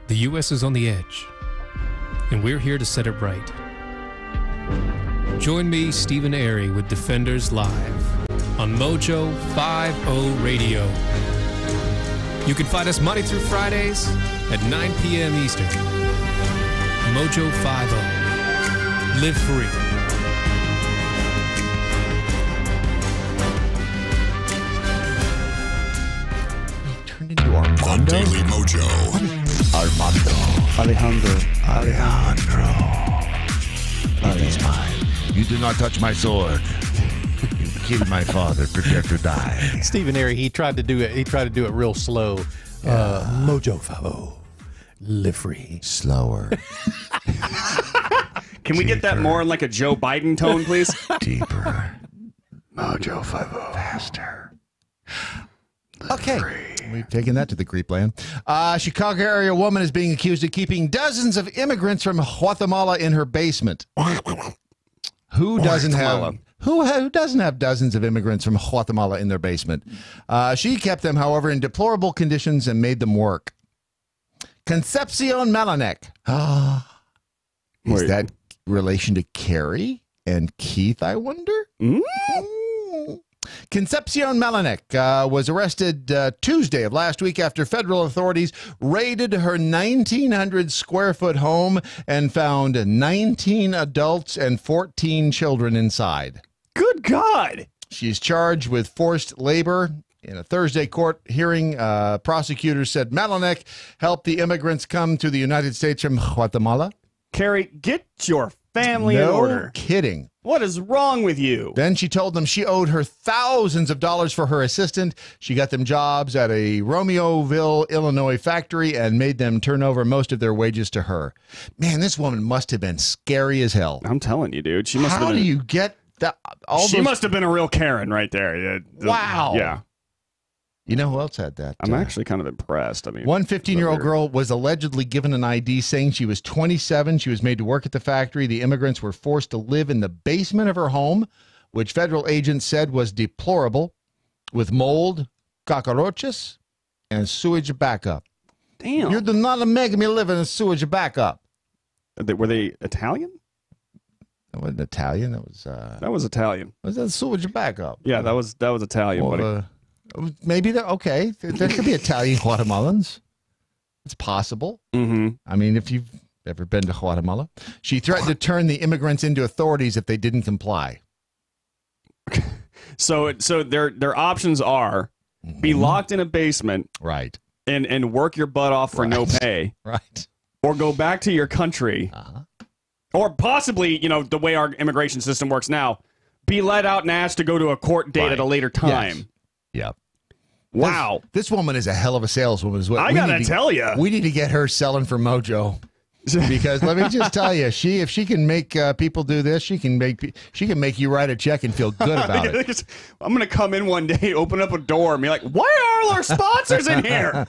The U.S. is on the edge, and we're here to set it right. Join me, Stephen Airy, with Defenders Live on MoJo 50 Radio. You can find us Monday through Fridays at 9 p.m. Eastern. MoJo 50. Live free. Turned into Armando? The Daily Mojo. Alejandro. It is mine. You do not touch my sword. You killed my father. Prepare to die. Stephen Airy, he tried to do it real slow. MoJo 50. Live free. Slower. Can we get that more in like a Joe Biden tone, please? Deeper. MoJo 50. Faster. Okay. We've taken that to the creep land. Chicago area woman is being accused of keeping dozens of immigrants from Guatemala in her basement. Who doesn't have dozens of immigrants from Guatemala in their basement? She kept them, however, in deplorable conditions and made them work. Concepcion Melanek. Is that relation to Carrie and Keith, I wonder? Concepcion Melanek was arrested Tuesday of last week after federal authorities raided her 1,900 square foot home and found 19 adults and 14 children inside. Good God! She's charged with forced labor. In a Thursday court hearing, prosecutors said Melanek helped the immigrants come to the United States from Guatemala. Carrie, get your family in order. No kidding. What is wrong with you? Then she told them she owed her thousands of dollars for her assistant. She got them jobs at a Romeoville, Illinois factory and made them turn over most of their wages to her. Man, this woman must have been scary as hell. I'm telling you, dude. She must How have been do you get that? She must have been a real Karen right there. Wow. Yeah. You know who else had that? I'm actually kind of impressed. I mean, one 15-year-old girl was allegedly given an ID saying she was 27. She was made to work at the factory. The immigrants were forced to live in the basement of her home, which federal agents said was deplorable, with mold, cockroaches, and sewage backup. Damn. You do not make me live in a sewage backup. Were they Italian? That wasn't Italian. That was Italian. Was that sewage backup? Yeah, that was Italian, buddy. Maybe they're okay. There could be Italian Guatemalans. It's possible. Mm-hmm. I mean, if you've ever been to Guatemala, she threatened to turn the immigrants into authorities if they didn't comply. So their options are be locked in a basement, right, and work your butt off for no pay, right, or go back to your country, or possibly, the way our immigration system works now, be let out and asked to go to a court date at a later time. Yes. Yep. Wow. This woman is a hell of a saleswoman as well. I gotta tell you. We need to get her selling for MoJo. Because let me just tell you, if she can make people do this, she can make you write a check and feel good about it. I'm gonna come in one day, open up a door, and be like, "Why are all our sponsors in here?"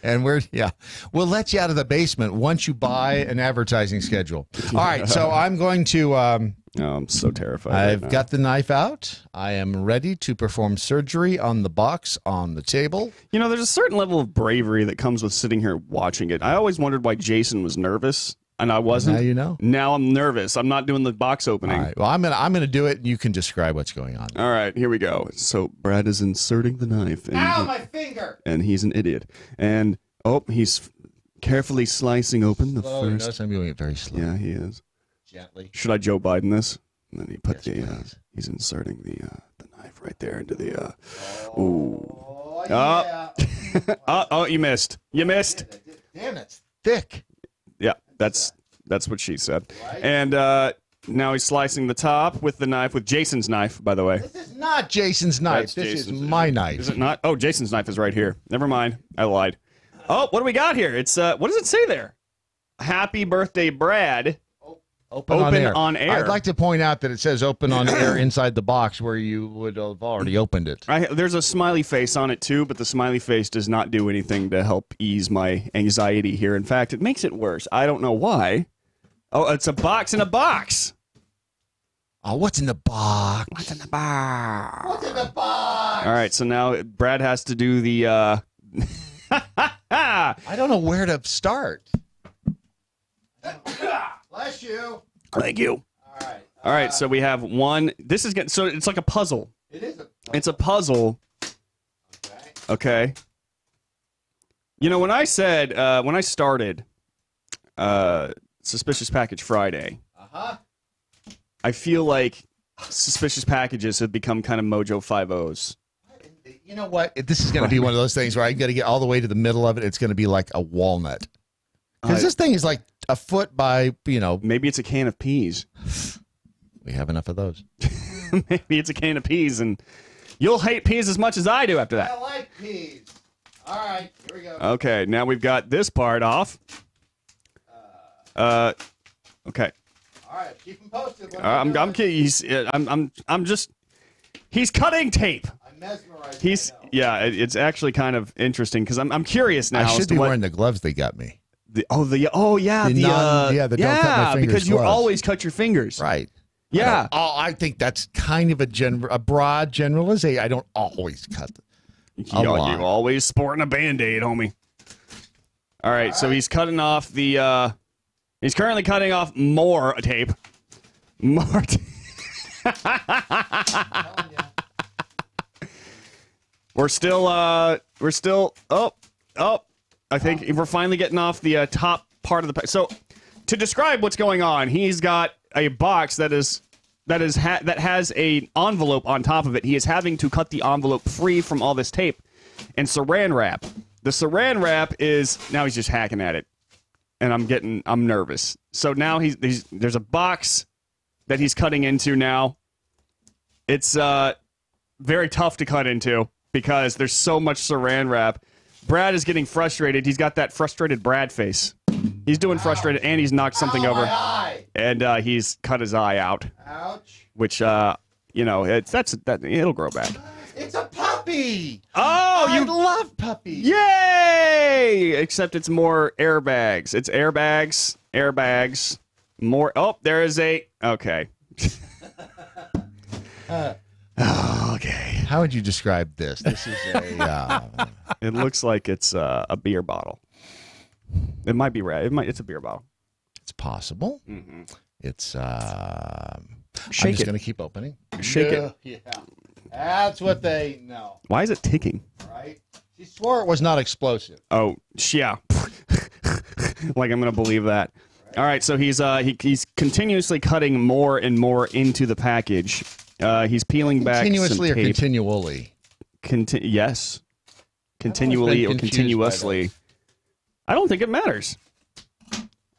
And we'll let you out of the basement once you buy an advertising schedule. All right, so I'm going to. I'm so terrified. I've got the knife out. I am ready to perform surgery on the box on the table. There's a certain level of bravery that comes with sitting here watching it. I always wondered why Jason was nervous, and I wasn't. Now you know. Now I'm nervous. I'm not doing the box opening. All right. Well, I'm gonna do it, and you can describe what's going on. All right, here we go. So Brad is inserting the knife. Ow, my finger! And he's an idiot. And he's carefully slicing open the first. Notice I'm doing it very slow. Yeah, he is. Gently. Should I Joe Biden this? And then he put he's inserting the knife right there into the you missed. You missed. Damn, it's thick. Yeah, that's what she said. Right. And now he's slicing the top with the knife, with Jason's knife, by the way. This is not Jason's knife. This is my knife. Is it not? Oh, Jason's knife is right here. Never mind. I lied. Oh, what do we got here? It's what does it say there? Happy birthday, Brad. Open on air. I'd like to point out that it says open on air inside the box where you would have already opened it. There's a smiley face on it too, but the smiley face does not do anything to help ease my anxiety here. In fact, it makes it worse. I don't know why. Oh, it's a box in a box. Oh, what's in the box? What's in the box? What's in the box? All right, so now Brad has to do the... I don't know where to start. Bless you. Thank you. All right. So we have one. This is getting. So it's like a puzzle. It is. It's a puzzle. Okay. You know, when I said when I started Suspicious Package Friday, I feel like suspicious packages have become kind of Mojo 5.0s. You know what? This is going to be one of those things where I got to get all the way to the middle of it. It's going to be like a walnut. Because this thing is like a foot by, Maybe it's a can of peas. We have enough of those. Maybe it's a can of peas, and you'll hate peas as much as I do after that. I like peas. All right, here we go. Okay, now we've got this part off. Okay. All right, keep him posted. I'm kidding. He's cutting tape. I'm mesmerized. It's actually kind of interesting because I'm curious now. I should be wearing the gloves they got me. Don't cut my fingers because you always cut your fingers. Right. Yeah. I think that's kind of a broad generalization. I don't always cut them. You always sporting a Band-Aid, homie. All right, so he's cutting off the he's currently cutting off more tape. More tape. We're still I think we're finally getting off the top part of the pack. So to describe what's going on, he's got a box that has an envelope on top of it. He is having to cut the envelope free from all this tape and saran wrap. The saran wrap is now he's just hacking at it, and I'm nervous. So now there's a box that he's cutting into now. It's very tough to cut into because there's so much saran wrap. Brad is getting frustrated. He's got that frustrated Brad face. He's doing frustrated, and he's knocked something over, and he's cut his eye out. Ouch! Which it'll grow back. It's a puppy. Oh, I love puppies. Yay! Except it's more airbags. It's airbags, more. Oh, there is a. Okay. Okay. How would you describe this? This is a. It looks like it's a beer bottle. It might be red. It's a beer bottle. It's possible. Mm-hmm. It's. I'm Shake just it. going to keep opening. Shake it. Yeah. That's what they know. Why is it ticking? Right? She swore it was not explosive. Oh, yeah. Like I'm going to believe that. All right, so he's continuously cutting more and more into the package. He's peeling back Continuously some or tape. continually? Yes. Continually or continuously. I don't think it matters.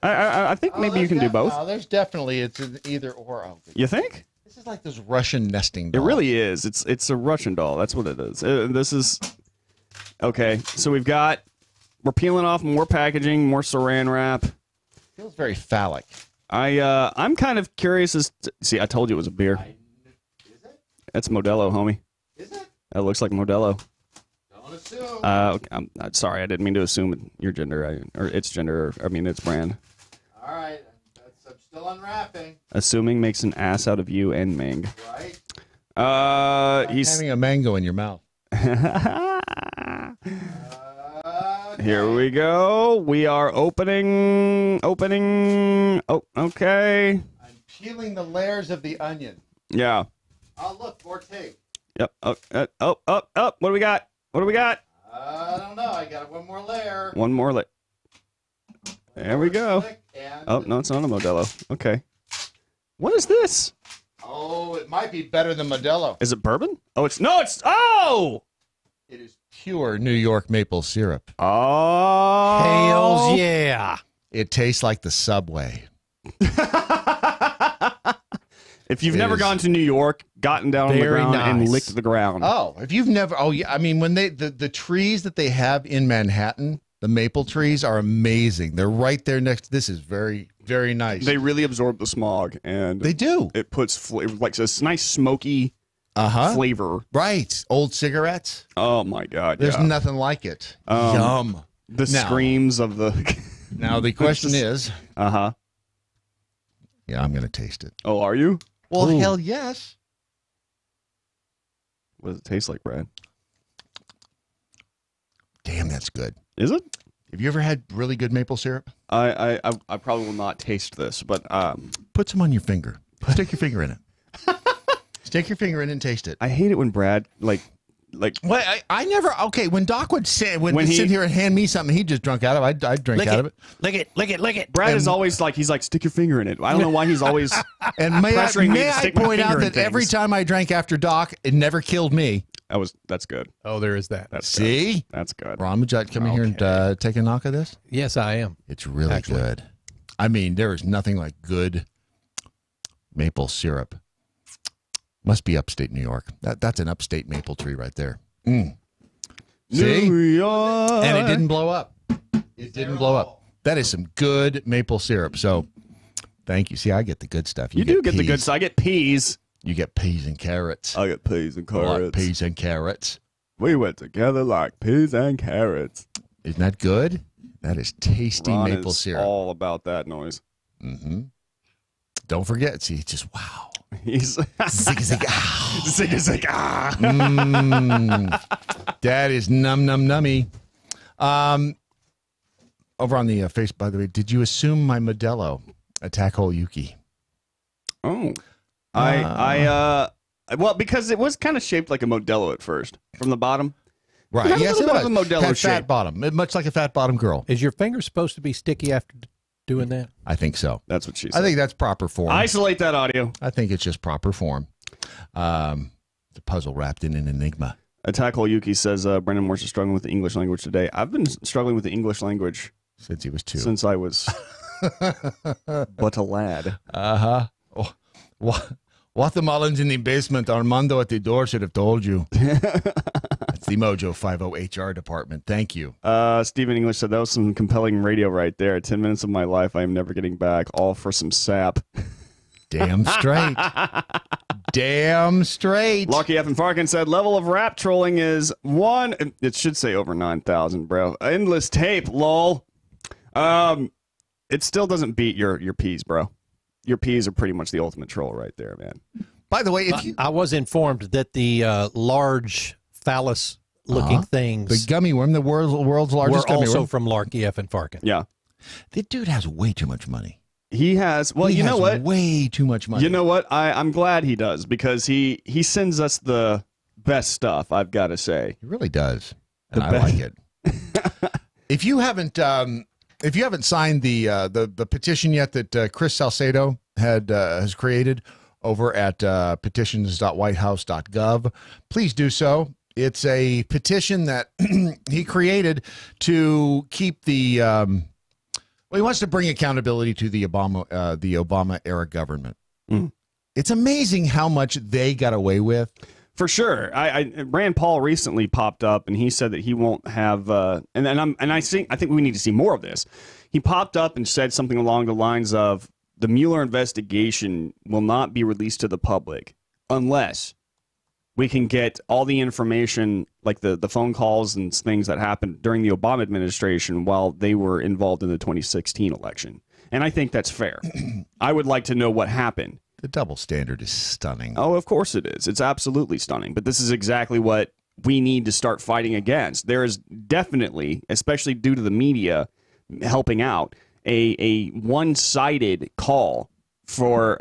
I think maybe you can do both. No, there's definitely it's an either or. You think? This is like those Russian nesting dolls. It really is. It's a Russian doll. That's what it is. This is okay. So we're peeling off more packaging, more saran wrap. Feels very phallic. I'm kind of curious as to, see. I told you it was a beer. Is it? That's Modelo, homie. Is it? That looks like Modelo. Don't assume. Okay, I'm sorry. I didn't mean to assume your gender or its gender. I mean its brand. All right. I'm still unwrapping. Assuming makes an ass out of you and Ming. Right. He's having a mango in your mouth. Here we go. We are opening. Oh, okay. I'm peeling the layers of the onion. Yeah. Oh, look, more tape. Yep. What do we got? What do we got? I don't know. I got one more layer. One more layer. There we go. Oh, no, it's not a Modelo. Okay. What is this? Oh, it might be better than Modelo. Is it bourbon? Oh, oh! It is pure New York maple syrup. Oh. Hells yeah. It tastes like the Subway. If you've never gone to New York, gotten down on the ground and licked the ground. Oh, if you've never, yeah, I mean, when the trees that they have in Manhattan, the maple trees are amazing. They're right there next. This is very, very nice. They really absorb the smog, and they do. It puts like this nice smoky flavor. Right, old cigarettes. Oh my God, there's nothing like it. Yum. The screams of the. Now the question is, yeah, I'm going to taste it. Oh, are you? Well, Ooh. hell yes. What does it taste like, Brad? Damn, that's good. Is it? Have you ever had really good maple syrup? I probably will not taste this, but put some on your finger. Stick your finger in it. Stick your finger in and taste it. I hate it when Brad like. Well, I never. Okay, when Doc would say when he'd sit here and hand me something, he just drunk out of it. I'd drink out of it. Lick it. Brad is always like he's like stick your finger in it. I don't know why he's always and may pressuring me to I stick my point out finger in that every things. time I drank after Doc, it never killed me. That's good. Oh, there is that. That's See, good. That's good. Ron, would you like to come in here and take a knock of this? Yes, I am. It's really good. I mean, there is nothing like good maple syrup. Must be upstate New York. That's an upstate maple tree right there. See? New York. And it didn't blow up. It didn't blow up. That is some good maple syrup. So, thank you. See, I get the good stuff. You do get the good stuff. I get peas. You get peas and carrots. I get peas and I like carrots. peas and carrots. We went together like peas and carrots. Isn't that good? That is tasty Ron maple is syrup. all about that noise. Mm-hmm. Don't forget. See, it's just wow. He's zig zig ah. Zig zig ah. That is num nummy. Over on the face, by the way, did you assume my Modelo attack hole Yuki? Oh, well, because it was kind of shaped like a Modelo at first from the bottom. Right. It Yes, it was. a Modelo Had shape. fat bottom, much like a fat bottom girl. Is your finger supposed to be sticky after doing that? I think so. That's what she said. I think that's proper form. Isolate that audio. I think it's just proper form. The puzzle wrapped in an enigma. Attack Hole Yuki says Brandon Morse is struggling with the English language today. I've been struggling with the English language since he was 2. Since I was but a lad. Oh, Watermelons in the basement. Armando at the door should have told you. That's the MoJo 50 HR department. Thank you. Stephen English said that was some compelling radio right there. 10 minutes of my life I am never getting back. All for some sap. Damn straight. Damn straight. Lucky F and Farkin said level of rap trolling is 1. It should say over 9,000, bro. Endless tape, lol. It still doesn't beat your peas, bro. Your peas are pretty much the ultimate troll right there, man. By the way, I was informed that the large phallus-looking things, the gummy worm, the world's largest were gummy also worm, from Larky F and Farkin. Yeah, the dude has way too much money. He has. Well, you know what? Way too much money. You know what? I'm glad he does because he sends us the best stuff. I've got to say, he really does, and I like it. If you haven't signed the petition yet that Chris Salcedo has created over at petitions.whitehouse.gov, please do so. It's a petition that he created to keep the he wants to bring accountability to the Obama era government. It's amazing how much they got away with. For sure. Rand Paul recently popped up and he said that he won't have I think we need to see more of this. He popped up and said something along the lines of the Mueller investigation will not be released to the public unless we can get all the information, like the phone calls and things that happened during the Obama administration while they were involved in the 2016 election. And I think that's fair. I would like to know what happened. The double standard is stunning. Oh, of course it is. It's absolutely stunning. But this is exactly what we need to start fighting against. There is definitely, especially due to the media helping out, a one-sided call for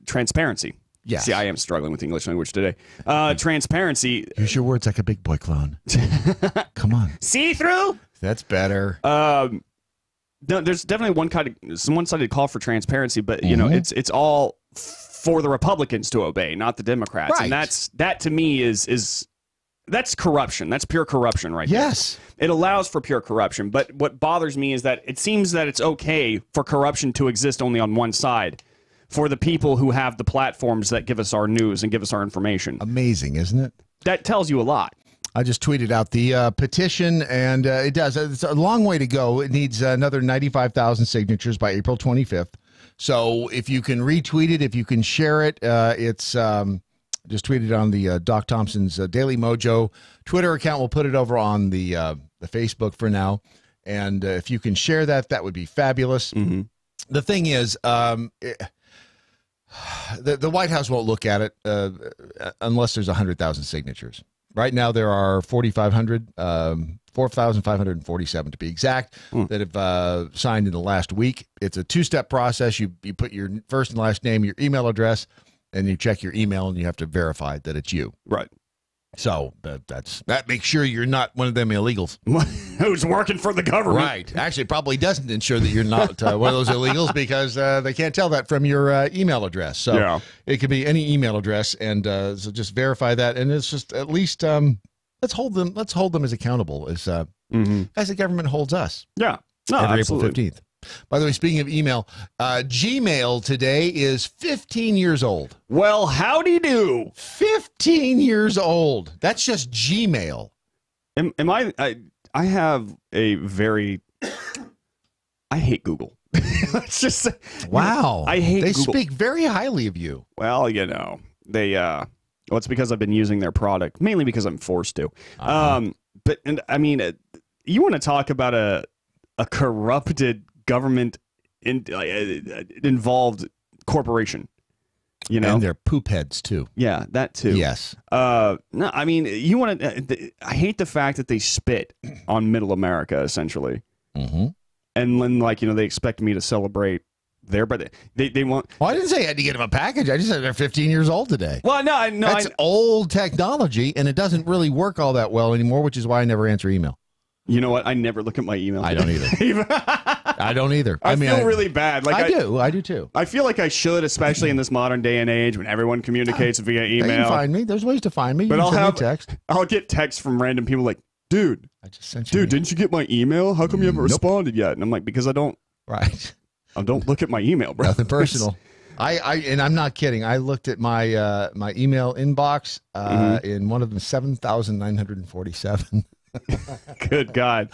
transparency. Yes. See, I am struggling with English language today. Transparency. Use your words like a big boy clown. Come on. See-through? That's better. No, there's definitely one-sided call for transparency, but you know, it's all for the Republicans to obey, not the Democrats. Right. And that to me is that's corruption. That's pure corruption right there. Yes. It allows for pure corruption, but what bothers me is that it seems that it's okay for corruption to exist only on one side for the people who have the platforms that give us our news and give us our information. Amazing, isn't it? That tells you a lot. I just tweeted out the petition, and it does. It's a long way to go. It needs another 95,000 signatures by April 25th. So if you can retweet it, if you can share it, it's just tweeted on the Doc Thompson's Daily Mojo Twitter account. We'll put it over on the Facebook for now. And if you can share that, that would be fabulous. The thing is, the White House won't look at it unless there's 100,000 signatures. Right now, there are 4,547 to be exact, that have signed in the last week. It's a two-step process. You put your first and last name, your email address, and you check your email and you have to verify that it's you. Right. So that makes sure you're not one of them illegals who's working for the government. Right. Actually, it probably doesn't ensure that you're not one of those illegals because they can't tell that from your email address. So it could be any email address, and so just verify that. And it's just at least let's hold them as accountable as the government holds us. Yeah. No, every absolutely. April 15th. By the way, speaking of email, Gmail today is 15 years old. Well, howdy do. 15 years old. That's just Gmail. Am I have a very... I hate Google. It's just... Wow. I hate They Google. speak very highly of you. Well, they... well, it's because I've been using their product, mainly because I'm forced to. But, and I mean, you want to talk about a corrupted government involved corporation, and they're poop heads too. Yeah, that too. Yes. No, I mean, you want to. I hate the fact that they spit on Middle America essentially, and then they expect me to celebrate there, but they want. Well, I didn't say I had to get them a package. I just said they're 15 years old today. Well, no, that's old technology, and it doesn't really work all that well anymore, which is why I never answer email. You know what? I never look at my email. I don't either. I don't either. I feel really bad. I do too. I feel like I should, especially in this modern day and age when everyone communicates via email. You can find me. There's ways to find me. But I'll get texts from random people like, dude, I just sent you. Dude, didn't you get my email? How come you haven't responded yet? And I'm like, because I don't. Right. I don't look at my email, bro. Nothing personal. And I'm not kidding. I looked at my my email inbox in one of them 7,947. Good God.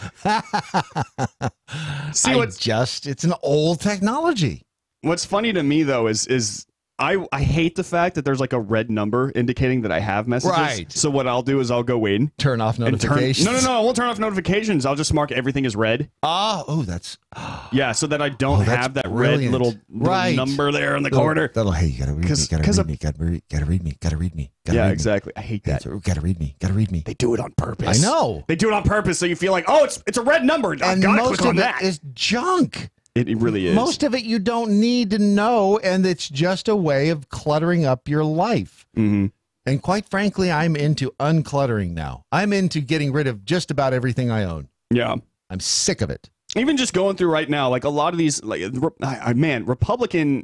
It's an old technology. What's funny to me though is I hate the fact that there's like a red number indicating that I have messages. Right. So what I'll do is I'll go in. Turn off notifications. No, I won't turn off notifications. I'll just mark everything as red. That's... Yeah, so that I don't have that red little number there in the corner. Hey, you gotta read me, gotta read me. Yeah, exactly. I hate that. Gotta read me. They do it on purpose. I know. They do it on purpose so you feel like, oh, it's a red number. I And gotta most click on of that. it is junk. It really is. Most of it you don't need to know, and it's just a way of cluttering up your life. Mm-hmm. And quite frankly, I'm into uncluttering now. I'm into getting rid of just about everything I own. Yeah. I'm sick of it. Even just going through right now, like a lot of these, Republican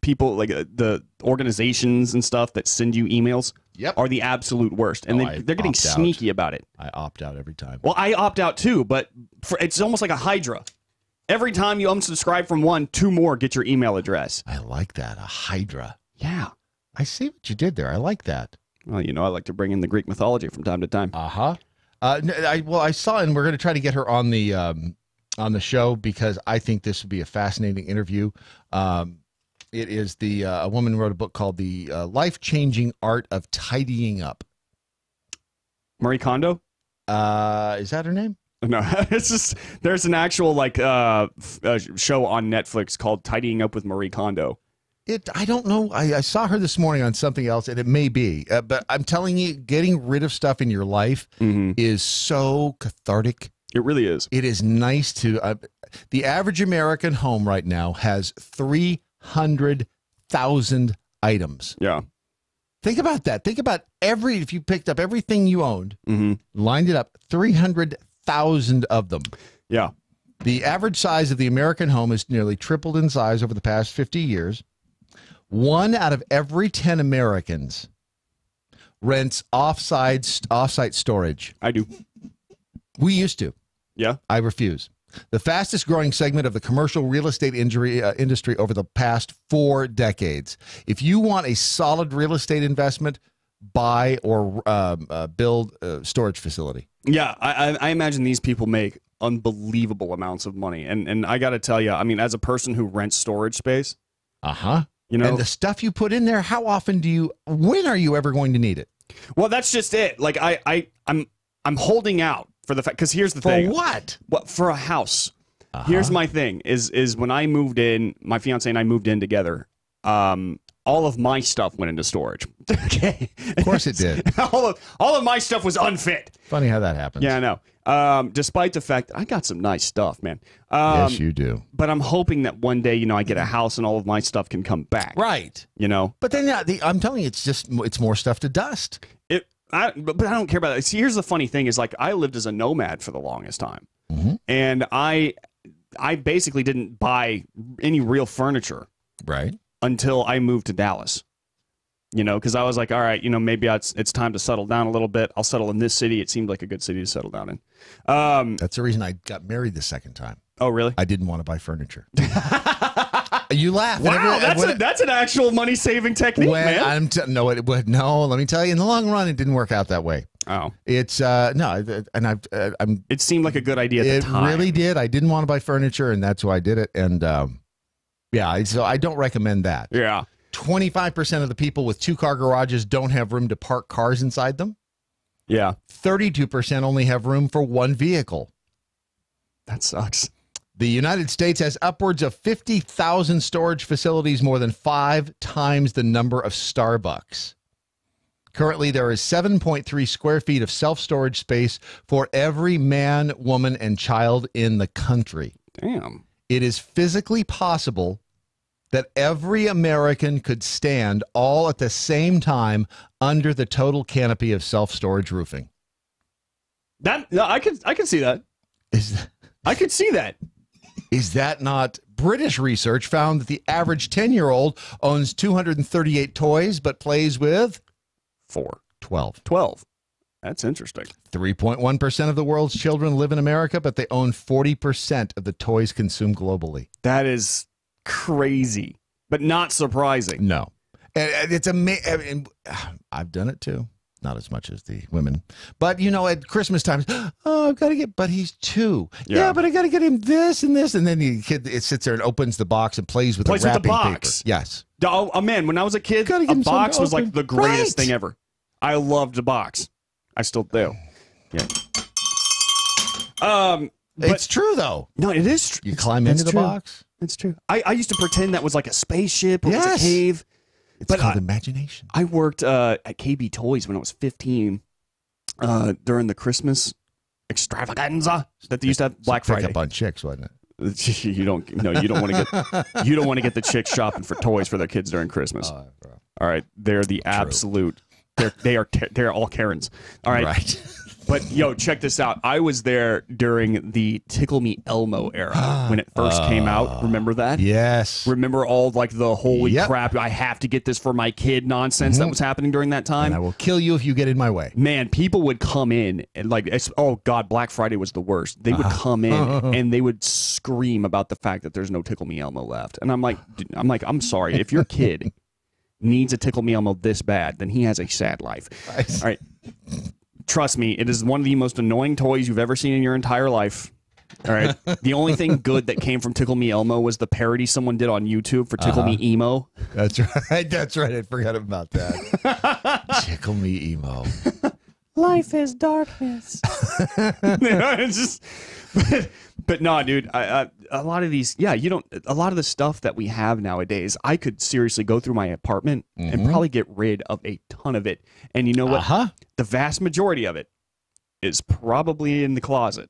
people, like the organizations and stuff that send you emails are the absolute worst. And they're getting sneaky about it. I opt out every time. Well, I opt out too, but it's almost like a Hydra. Every time you unsubscribe from one, 2 more get your email address. I like that. A Hydra. Yeah. I see what you did there. I like that. Well, I like to bring in the Greek mythology from time to time. I saw, and we're going to try to get her on the show because I think this would be a fascinating interview. It is a woman who wrote a book called The Life-Changing Art of Tidying Up. Marie Kondo? Is that her name? No, it's just there's an actual show on Netflix called Tidying Up with Marie Kondo. I don't know. I saw her this morning on something else, and it may be. But I'm telling you, getting rid of stuff in your life is so cathartic. It really is. It is nice to... the average American home right now has 300,000 items. Yeah. Think about that. Think about if you picked up everything you owned, lined it up, 300,000 of them. Yeah. The average size of the American home has nearly tripled in size over the past 50 years. 1 out of every 10 Americans rents off-site storage. I do. We used to. Yeah. I refuse. The fastest growing segment of the commercial real estate industry over the past 4 decades. If you want a solid real estate investment, buy or build a storage facility. Yeah, I imagine these people make unbelievable amounts of money. And I got to tell you, I mean, as a person who rents storage space. And the stuff you put in there, how often when are you ever going to need it? Well, that's just it. Like I'm holding out for the fact, because here's the thing. For what? For a house. Here's my thing is when I moved in, my fiance and I moved in together. all of my stuff went into storage. Okay. Of course it did. all of my stuff was unfit. Funny how that happens. Yeah, I know. Despite the fact I got some nice stuff, man. Yes, you do. But I'm hoping that one day, I get a house and all of my stuff can come back. Right. But then I'm telling you, it's more stuff to dust. But I don't care about that. See, here's the funny thing is, like, I lived as a nomad for the longest time. And I basically didn't buy any real furniture. Right. Until I moved to Dallas. Because I was like, all right, maybe it's time to settle down a little bit. I'll settle in this city. It seemed like a good city to settle down in. That's the reason I got married the second time. Oh, really? I didn't want to buy furniture. You laugh. Wow, that's an actual money-saving technique, man. No, let me tell you, in the long run, it didn't work out that way. Oh. It's, no, and it seemed like a good idea at the time. It really did. I didn't want to buy furniture, and that's why I did it. And, yeah, so I don't recommend that. Yeah. 25% of the people with 2-car garages don't have room to park cars inside them. Yeah. 32% only have room for one vehicle. That sucks. The United States has upwards of 50,000 storage facilities, more than 5 times the number of Starbucks. Currently, there is 7.3 square feet of self-storage space for every man, woman, and child in the country. Damn. It is physically possible that every American could stand all at the same time under the total canopy of self-storage roofing. I can see that. I could see that. Is that not? British research found that the average 10-year-old owns 238 toys but plays with 12. That's interesting. 3.1% of the world's children live in America, but they own 40% of the toys consumed globally. That is crazy, but not surprising. No. And it's amazing. I've done it too. Not as much as the women. But, at Christmas time, I've got to but he's 2. Yeah, but I got to get him this and this. And then the kid sits there and opens the box and plays with the wrapping paper. Yes. Oh, man, when I was a kid, a box was like the greatest thing ever. I loved the box. I still do. Yeah. It's true, though. No, it is true. You climb into the box. It's true. I used to pretend that was like a spaceship or it was a cave. It's called imagination. I worked at KB Toys when I was 15 during the Christmas extravaganza that they used to have Black Friday. Pick up on chicks, wasn't it? You don't want to get the chicks shopping for toys for their kids during Christmas. All right, they're the absolute. They're all Karens. All right. Right. But, check this out. I was there during the Tickle Me Elmo era when it first came out. Remember that? Yes. Remember all, like, the holy crap, I have to get this for my kid nonsense that was happening during that time? And I will kill you if you get in my way. Man, people would come in and, like, oh, God, Black Friday was the worst. They would come in and they would scream about the fact that there's no Tickle Me Elmo left. And I'm like, I'm sorry. If your kid needs a Tickle Me Elmo this bad, then he has a sad life. Right. All right. Trust me, it is one of the most annoying toys you've ever seen in your entire life. All right. The only thing good that came from Tickle Me Elmo was the parody someone did on YouTube for Tickle Me Emo. That's right. That's right. I forgot about that. Tickle Me Emo. Life is darkness. It's just, but no, dude. A lot of these, a lot of the stuff that we have nowadays, I could seriously go through my apartment and probably get rid of a ton of it. And you know what? The vast majority of it is probably in the closet.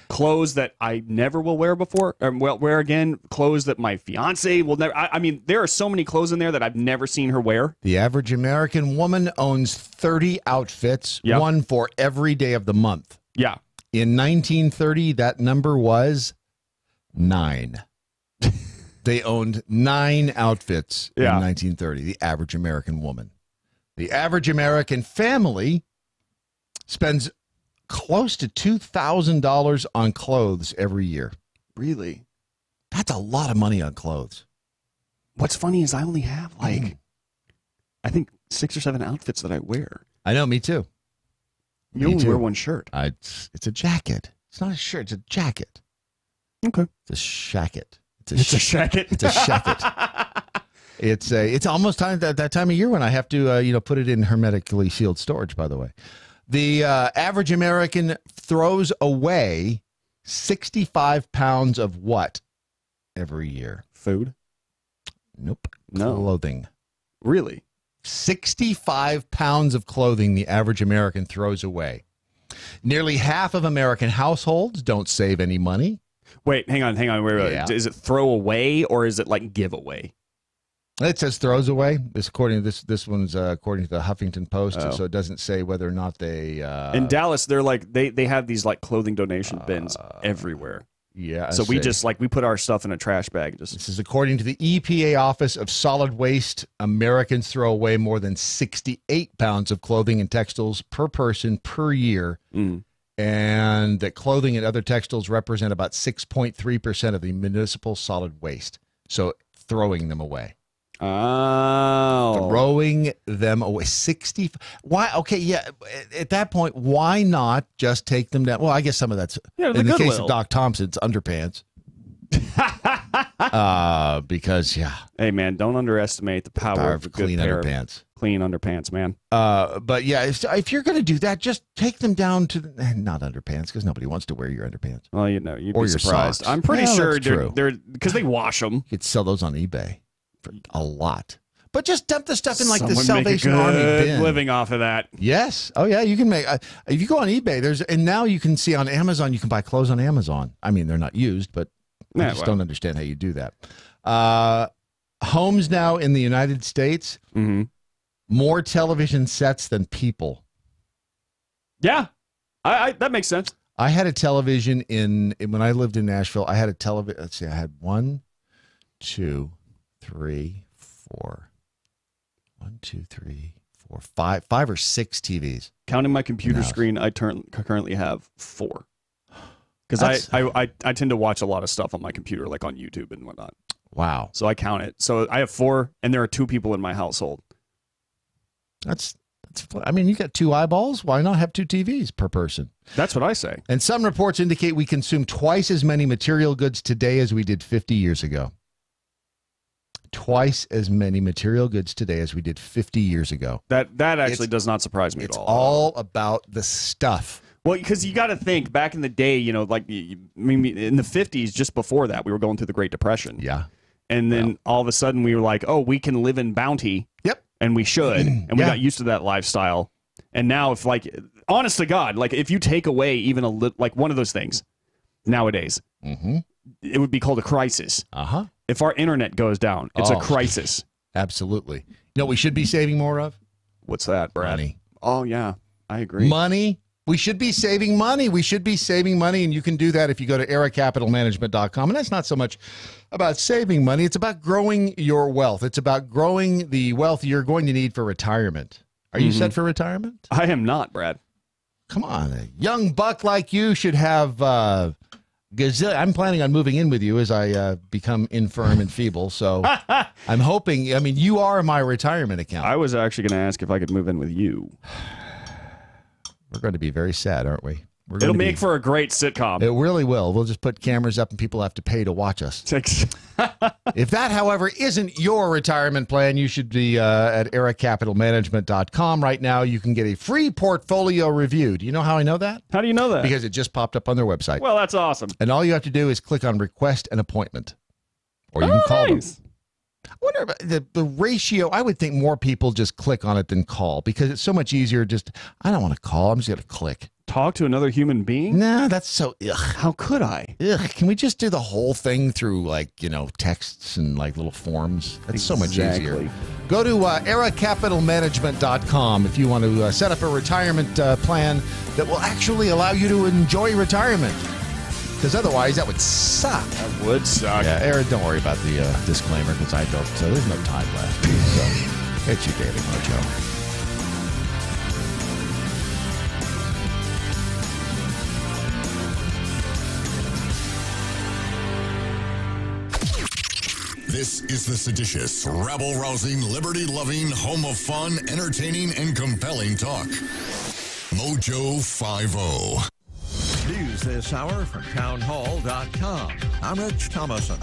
Clothes that I never will wear before, or wear again. Clothes that my fiance will never. I mean, there are so many clothes in there that I've never seen her wear. The average American woman owns 30 outfits, one for every day of the month. Yeah. In 1930, that number was 9. They owned 9 outfits in 1930, the average American woman. The average American family spends close to $2,000 on clothes every year. Really? That's a lot of money on clothes. What's funny is I only have I think 6 or 7 outfits that I wear. I know, me too. You only wear one shirt. It's a jacket. It's not a shirt. It's a jacket. Okay. It's a shacket. It's a shacket. It's a shacket. It's almost time that time of year when I have to put it in hermetically sealed storage. By the way, the average American throws away 65 pounds of what every year? Food? Nope. No. Clothing. Really? 65 pounds of clothing the average American throws away. Nearly half of American households don't save any money. Wait, hang on. Wait. Yeah. Is it throw away or is it like give away? It says throws away. This according to this one's according to the Huffington Post, so it doesn't say whether or not they. In Dallas, they're like they have these like clothing donation bins everywhere. Yeah. So we just we put our stuff in a trash bag. This is according to the EPA Office of Solid Waste. Americans throw away more than 68 pounds of clothing and textiles per person per year. And that clothing and other textiles represent about 6.3% of the municipal solid waste. So throwing them away. Oh. Throwing them away. 60. Why? Okay, yeah. At that point, why not just take them down? Well, I guess some of that's, in the case of Doc Thompson's, underpants. Because, yeah. Hey, man, don't underestimate the power of a good clean pair underpants. Of clean underpants, man. But, yeah, if you're going to do that, just take them down to, not underpants, because nobody wants to wear your underpants. Well, you know, you'd or be your surprised. socks. I'm pretty sure that's they're because they wash them. You could sell those on eBay for a lot. But just dump the stuff in like the Someone make a Salvation Army good bin. living off of that. Yes. Oh, yeah. You can make, if you go on eBay, and now you can see on Amazon, you can buy clothes on Amazon. I mean, they're not used, but I just don't understand how you do that. Homes now in the United States, more television sets than people. Yeah. That makes sense. I had a television when I lived in Nashville. I had a television. Let's see. I had 1, 2, 3, 4. 1, 2, 3, 4, 5 or 6 TVs. Counting my computer screen, I currently have 4. Because I tend to watch a lot of stuff on my computer, like on YouTube and whatnot. Wow. So I count it. So I have 4, and there are 2 people in my household. I mean, you got 2 eyeballs. Why not have 2 TVs per person? That's what I say. And some reports indicate we consume twice as many material goods today as we did 50 years ago. Twice as many material goods today as we did 50 years ago. That actually does not surprise me at all. It's all about the stuff. Well, because you got to think back in the day, you know, like in the 50s, just before that, we were going through the Great Depression. Yeah. And then all of a sudden we were like, oh, we can live in bounty. Yep. And we should. And we got used to that lifestyle. And now if like, honest to God, like if you take away even like one of those things nowadays, it would be called a crisis. If our internet goes down, it's a crisis. Absolutely. You know what we should be saving more of? What's that, Brad? Money. Oh, yeah. I agree. Money. We should be saving money. We should be saving money, and you can do that if you go to eracapitalmanagement.com. And that's not so much about saving money. It's about growing your wealth. It's about growing the wealth you're going to need for retirement. Are you set for retirement? I am not, Brad. Come on. A young buck like you should have I'm planning on moving in with you as I become infirm and feeble. So I'm hoping, I mean, you are my retirement account. I was actually going to ask if I could move in with you. We're going to be very sad, aren't we? It'll make for a great sitcom. It really will. We'll just put cameras up and people have to pay to watch us. If that, however, isn't your retirement plan, you should be at eracapitalmanagement.com. Right now, you can get a free portfolio review. Do you know how I know that? How do you know that? Because it just popped up on their website. Well, that's awesome. And all you have to do is click on request an appointment. Or you can call them. I wonder about the ratio. I would think more people just click on it than call because it's so much easier. I don't want to call. I'm just going to click. Talk to another human being? No, that's so ugh. How could I? Ugh. Can we just do the whole thing through texts and little forms? That's so much easier. Go to eracapitalmanagement.com if you want to set up a retirement plan that will actually allow you to enjoy retirement. Because otherwise, that would suck. That would suck. Yeah, Aaron, don't worry about the disclaimer because I don't. So there's no time left. So it's your Daily Mojo. This is the seditious, rabble-rousing, liberty-loving, home of fun, entertaining, and compelling talk. MoJo 50. News this hour from townhall.com. I'm Rich Thomason.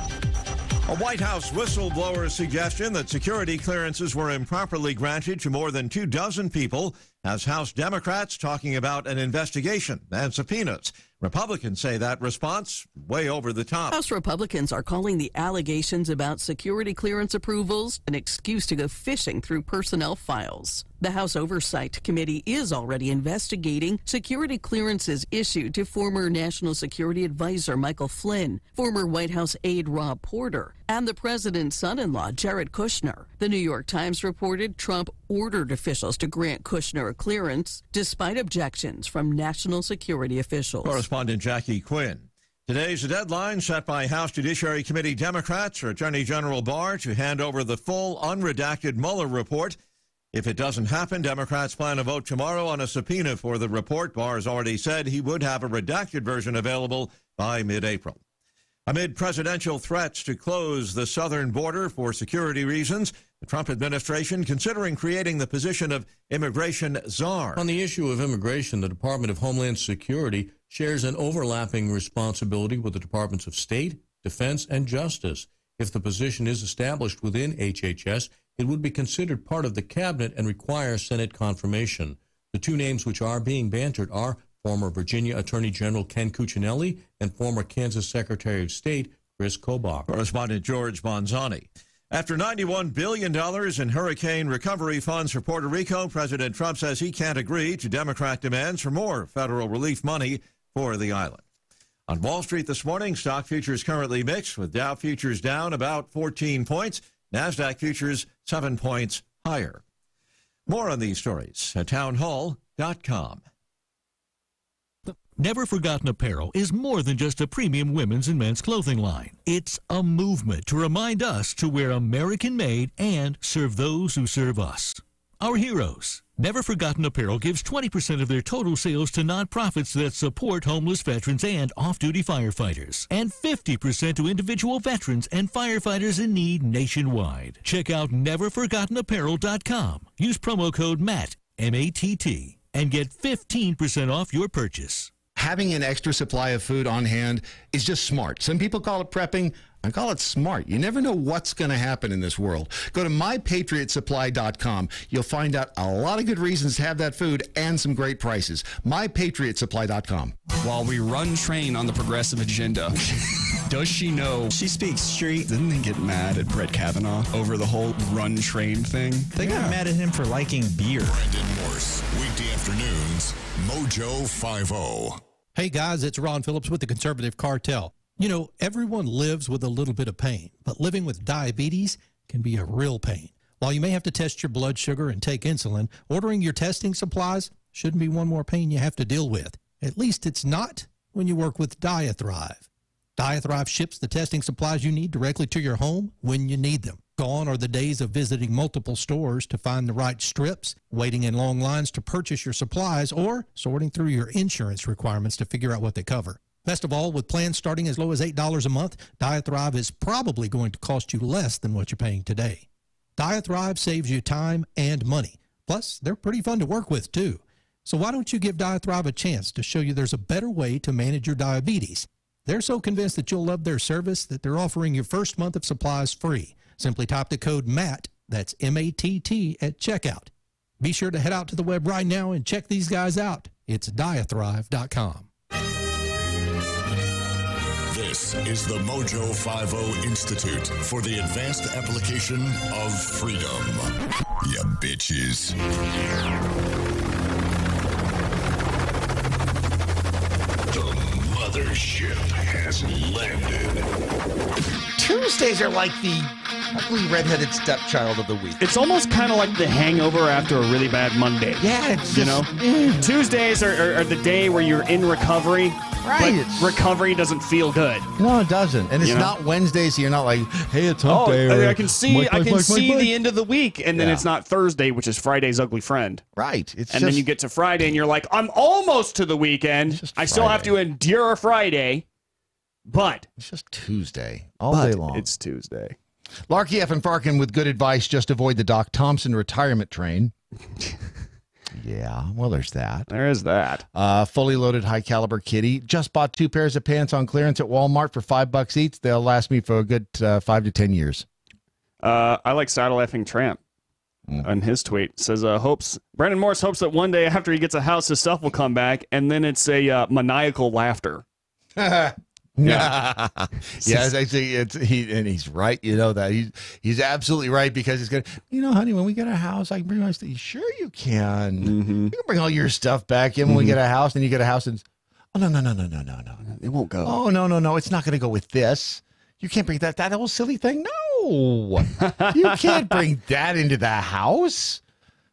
A White House whistleblower's suggestion that security clearances were improperly granted to more than 24 people has House Democrats talking about an investigation and subpoenas. Republicans say that response way over the top. House Republicans are calling the allegations about security clearance approvals an excuse to go fishing through personnel files. The House Oversight Committee is already investigating security clearances issued to former National Security Advisor Michael Flynn, former White House aide Rob Porter, and the president's son-in-law Jared Kushner. The New York Times reported Trump ordered officials to grant Kushner a clearance despite objections from national security officials. Correspondent Jackie Quinn. Today's the deadline set by House Judiciary Committee Democrats for Attorney General Barr to hand over the full unredacted Mueller report. If it doesn't happen, Democrats plan to vote tomorrow on a subpoena for the report. Barr has already said he would have a redacted version available by mid-April. Amid presidential threats to close the southern border for security reasons, the Trump administration considering creating the position of immigration czar. On the issue of immigration, the Department of Homeland Security shares an overlapping responsibility with the Departments of State, Defense, and Justice. If the position is established within HHS, it would be considered part of the cabinet and require Senate confirmation. The two names which are being bantered are former Virginia Attorney General Ken Cuccinelli and former Kansas Secretary of State Chris Kobach. Correspondent George Bonzani. After $91 billion in hurricane recovery funds for Puerto Rico, President Trump says he can't agree to Democrat demands for more federal relief money for the island. On Wall Street this morning, stock futures currently mixed, with Dow futures down about 14 points, NASDAQ futures 7 points higher. More on these stories at townhall.com. Never Forgotten Apparel is more than just a premium women's and men's clothing line. It's a movement to remind us to wear American-made and serve those who serve us. Our heroes. Never Forgotten Apparel gives 20% of their total sales to nonprofits that support homeless veterans and off-duty firefighters, and 50% to individual veterans and firefighters in need nationwide. Check out neverforgottenapparel.com. Use promo code MATT, M-A-T-T, and get 15% off your purchase. Having an extra supply of food on hand is just smart. Some people call it prepping. I call it smart. You never know what's going to happen in this world. Go to mypatriotsupply.com. You'll find out a lot of good reasons to have that food and some great prices. mypatriotsupply.com. While we run train on the progressive agenda, does she know she speaks straight? Didn't they get mad at Brett Kavanaugh over the whole run train thing? They got mad at him for liking beer. Brandon Morse, weekday afternoons, MoJo 50. Hey guys, it's Ron Phillips with the Conservative Cartel. You know, everyone lives with a little bit of pain, but living with diabetes can be a real pain. While you may have to test your blood sugar and take insulin, ordering your testing supplies shouldn't be one more pain you have to deal with. At least it's not when you work with Diathrive. Diathrive ships the testing supplies you need directly to your home when you need them. Gone are the days of visiting multiple stores to find the right strips, waiting in long lines to purchase your supplies, or sorting through your insurance requirements to figure out what they cover. Best of all, with plans starting as low as $8 a month, Diathrive is probably going to cost you less than what you're paying today. Diathrive saves you time and money. Plus, they're pretty fun to work with, too. So why don't you give Diathrive a chance to show you there's a better way to manage your diabetes? They're so convinced that you'll love their service that they're offering your first month of supplies free. Simply type the code MATT, that's M-A-T-T, at checkout. Be sure to head out to the web right now and check these guys out. It's Diathrive.com. This is the MoJo 50 Institute for the Advanced Application of Freedom. Ya bitches. The mothership has landed. Tuesdays are like the ugly redheaded stepchild of the week. It's almost kind of like the hangover after a really bad Monday. Yeah, it's you just, know, Tuesdays are the day where you're in recovery. Right. But recovery doesn't feel good. No, it doesn't. And it's not Wednesday, so you're not like, hey, it's hump day. I can see the end of the week, and then it's not Thursday, which is Friday's ugly friend. Right. And then you get to Friday, and you're like, I'm almost to the weekend. I still have to endure Friday, but it's just Tuesday all day long. It's Tuesday. Larky F. and Farkin with good advice. Just avoid the Doc Thompson retirement train. Yeah, well, there's that. There is that. Fully loaded high caliber kitty. Just bought 2 pairs of pants on clearance at Walmart for $5 each. They'll last me for a good 5 to 10 years. I like Saddle Effing Tramp. on his tweet. It says, Brandon Morse hopes that one day after he gets a house, his stuff will come back, and then it's a maniacal laughter. Yeah, actually, he's right. You know that he's absolutely right, because he's gonna, honey, when we get a house, I can bring my stuff. Sure, you can. You can bring all your stuff back in when we get a house, and you get a house, and no, it won't go. Oh no, it's not going to go with this. You can't bring that whole silly thing. No, you can't bring that into the house.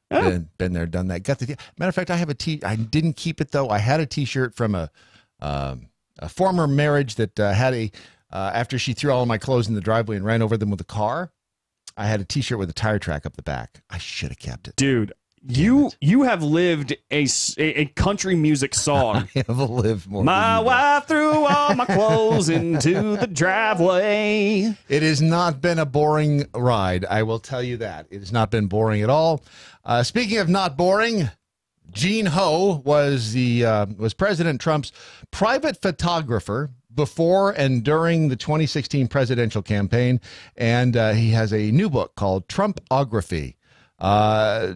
Yeah. Been there, done that. Got the matter of fact, I have I didn't keep it though. I had a T-shirt from a former marriage that had after she threw all of my clothes in the driveway and ran over them with a car, I had a T-shirt with a tire track up the back. I should have kept it. Dude, you have lived a country music song. I have lived more. My wife threw all my clothes into the driveway. It has not been a boring ride, I will tell you that. It has not been boring at all. Speaking of not boring, Gene Ho was President Trump's private photographer before and during the 2016 presidential campaign, and he has a new book called Trumpography.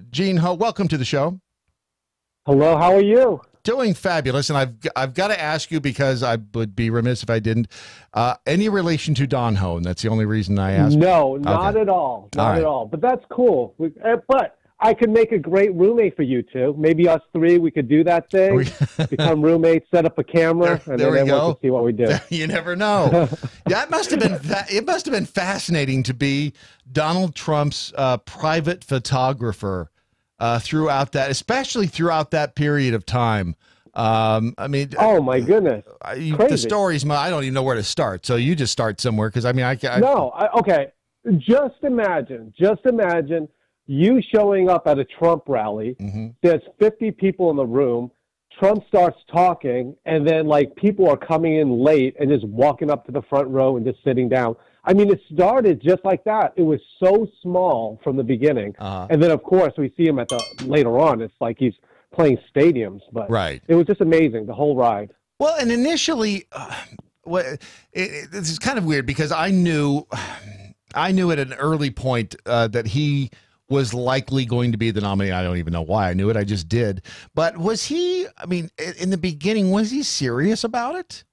Gene Ho, welcome to the show. Hello, how are you? Doing fabulous, and I've got to ask you, because I would be remiss if I didn't. Any relation to Don Ho? And that's the only reason I asked. No, not at all. Not at all. But that's cool. But I could make a great roommate for you two. Maybe us three, we could do that thing, become roommates, set up a camera, and then everyone can see what we do. You never know. Yeah, it must have been fascinating to be Donald Trump's private photographer throughout that, especially throughout that period of time. I mean, oh my goodness, the stories. I don't even know where to start. So you just start somewhere, because I mean, okay. Just imagine you showing up at a Trump rally. There's 50 people in the room. Trump starts talking, and then like people are coming in late and just walking up to the front row and just sitting down. I mean, it started just like that. It was so small from the beginning, and then of course we see him later on. It's like he's playing stadiums, but it was just amazing, the whole ride. Well, and initially, this is kind of weird, because I knew at an early point that he was likely going to be the nominee. I don't even know why I knew it. I just did. But was he, I mean, in the beginning, was he serious about it?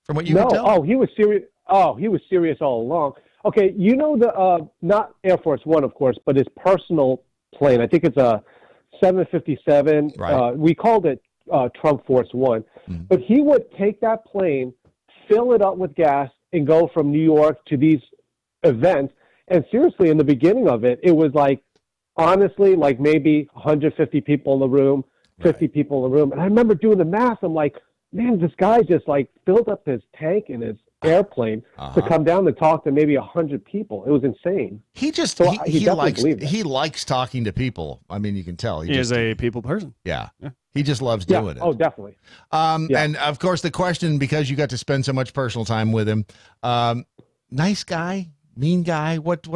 From what you could tell? Oh, he was serious. Oh, he was serious all along. Okay, you know the, not Air Force One, of course, but his personal plane. I think it's a 757. Right. We called it Trump Force One. But he would take that plane, fill it up with gas, and go from New York to these events. And seriously, in the beginning of it, it was like, honestly, like maybe 150 people in the room, 50 people in the room. And I remember doing the math. I'm like, man, this guy just like filled up his tank in his airplane to come down and talk to maybe 100 people. It was insane. He just, he likes talking to people. I mean, you can tell. He is a people person. Yeah. He just loves doing it. Oh, definitely. And of course the question, because you got to spend so much personal time with him, nice guy, mean guy. What's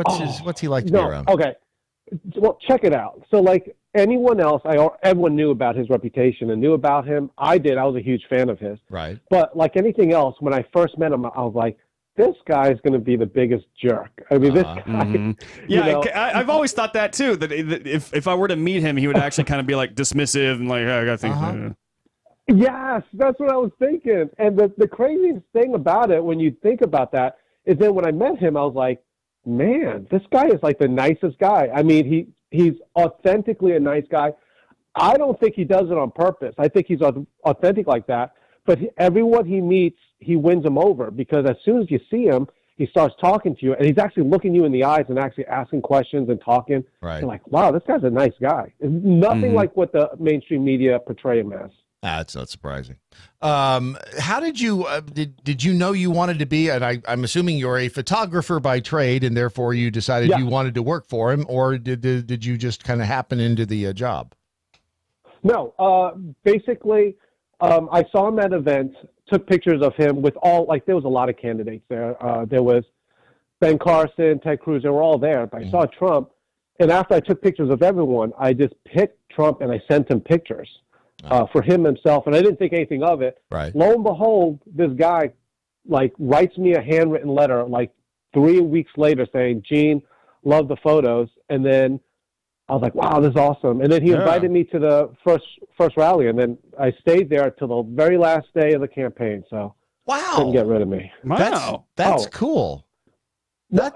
he like to be around? Okay. Well, check it out. So like anyone else, everyone knew about his reputation and knew about him. I did. I was a huge fan of his. Right. But like anything else, when I first met him, I was like, this guy is going to be the biggest jerk. I mean, this guy. Yeah, I've always thought that too. That if I were to meet him, he would actually kind of be like dismissive and like, oh, I got things. Yes, that's what I was thinking. And the craziest thing about it, when you think about that, is that when I met him, I was like, man, this guy is like the nicest guy. I mean, he's authentically a nice guy. I don't think he does it on purpose. I think he's authentic like that. But everyone he meets, he wins them over, because as soon as you see him, he starts talking to you, and he's actually looking you in the eyes and actually asking questions and talking. Right. You're like, wow, this guy's a nice guy. It's nothing like what the mainstream media portray him as. That's not surprising. How did you did you know you wanted to be? And I'm assuming you're a photographer by trade, and therefore you decided you wanted to work for him, or did you just kind of happen into the job? No, basically, I saw him at events, took pictures of him with there was a lot of candidates there. There was Ben Carson, Ted Cruz, they were all there. But I saw Trump, and after I took pictures of everyone, I just picked Trump and I sent him pictures. For him himself, and I didn't think anything of it. Right. Lo and behold, this guy writes me a handwritten letter 3 weeks later saying, Gene, love the photos. And then I was like, wow, this is awesome. And then he invited me to the first rally, and then I stayed there till the very last day of the campaign. So couldn't get rid of me. Wow, that's cool.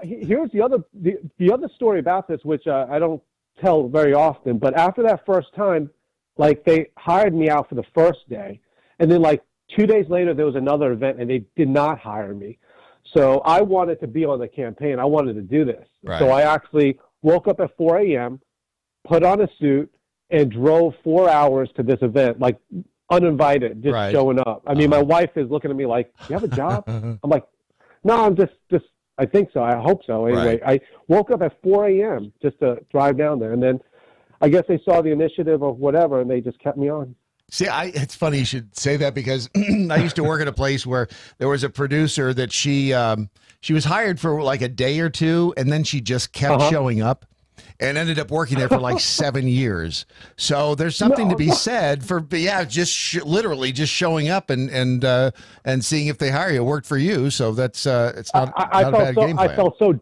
Here's the other story about this, which I don't tell very often. But after that first time, like they hired me out for the first day, and then like 2 days later there was another event, and they did not hire me. So I wanted to be on the campaign. I wanted to do this. Right. So I actually woke up at 4 a.m., put on a suit, and drove 4 hours to this event, like uninvited, just showing up. I mean, my wife is looking at me like, "You have a job?" I'm like, "No, I'm just. I think so. I hope so." Anyway, I woke up at 4 a.m. just to drive down there, and then I guess they saw the initiative or whatever, and they just kept me on. See, it's funny you should say that because I used to work at a place where there was a producer that she was hired for like a day or two, and then she just kept showing up and ended up working there for like 7 years. So there's something to be said for just literally just showing up and seeing if they hire you. It worked for you, so that's it's not a bad game plan.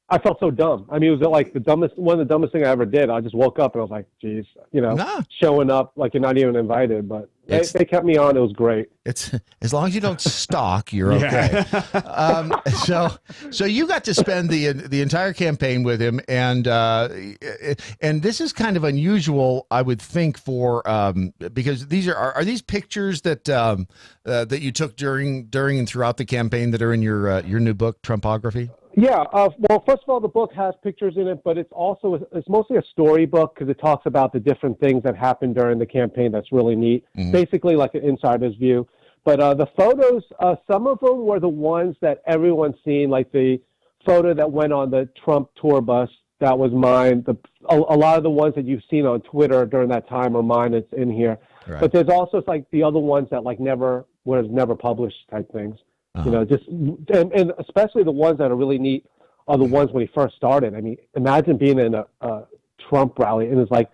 I felt so dumb. I mean, it was like one of the dumbest things I ever did. I just woke up and I was like, geez, showing up like you're not even invited. But they kept me on. It was great. It's as long as you don't stalk, you're okay. So you got to spend the entire campaign with him, and this is kind of unusual, I would think, for because these are these pictures that that you took during and throughout the campaign that are in your new book, Trumpography? Yeah. Well, first of all, the book has pictures in it, but it's mostly a storybook because it talks about the different things that happened during the campaign. That's really neat. Mm-hmm. Basically like an insider's view. But the photos, some of them were the ones that everyone's seen, like the photo that went on the Trump tour bus. That was mine. A lot of the ones that you've seen on Twitter during that time are mine. It's in here. Right. But there's also like the other ones that like never published type things. Just and especially the ones that are really neat are the ones when he first started. I mean, imagine being in a Trump rally and it's like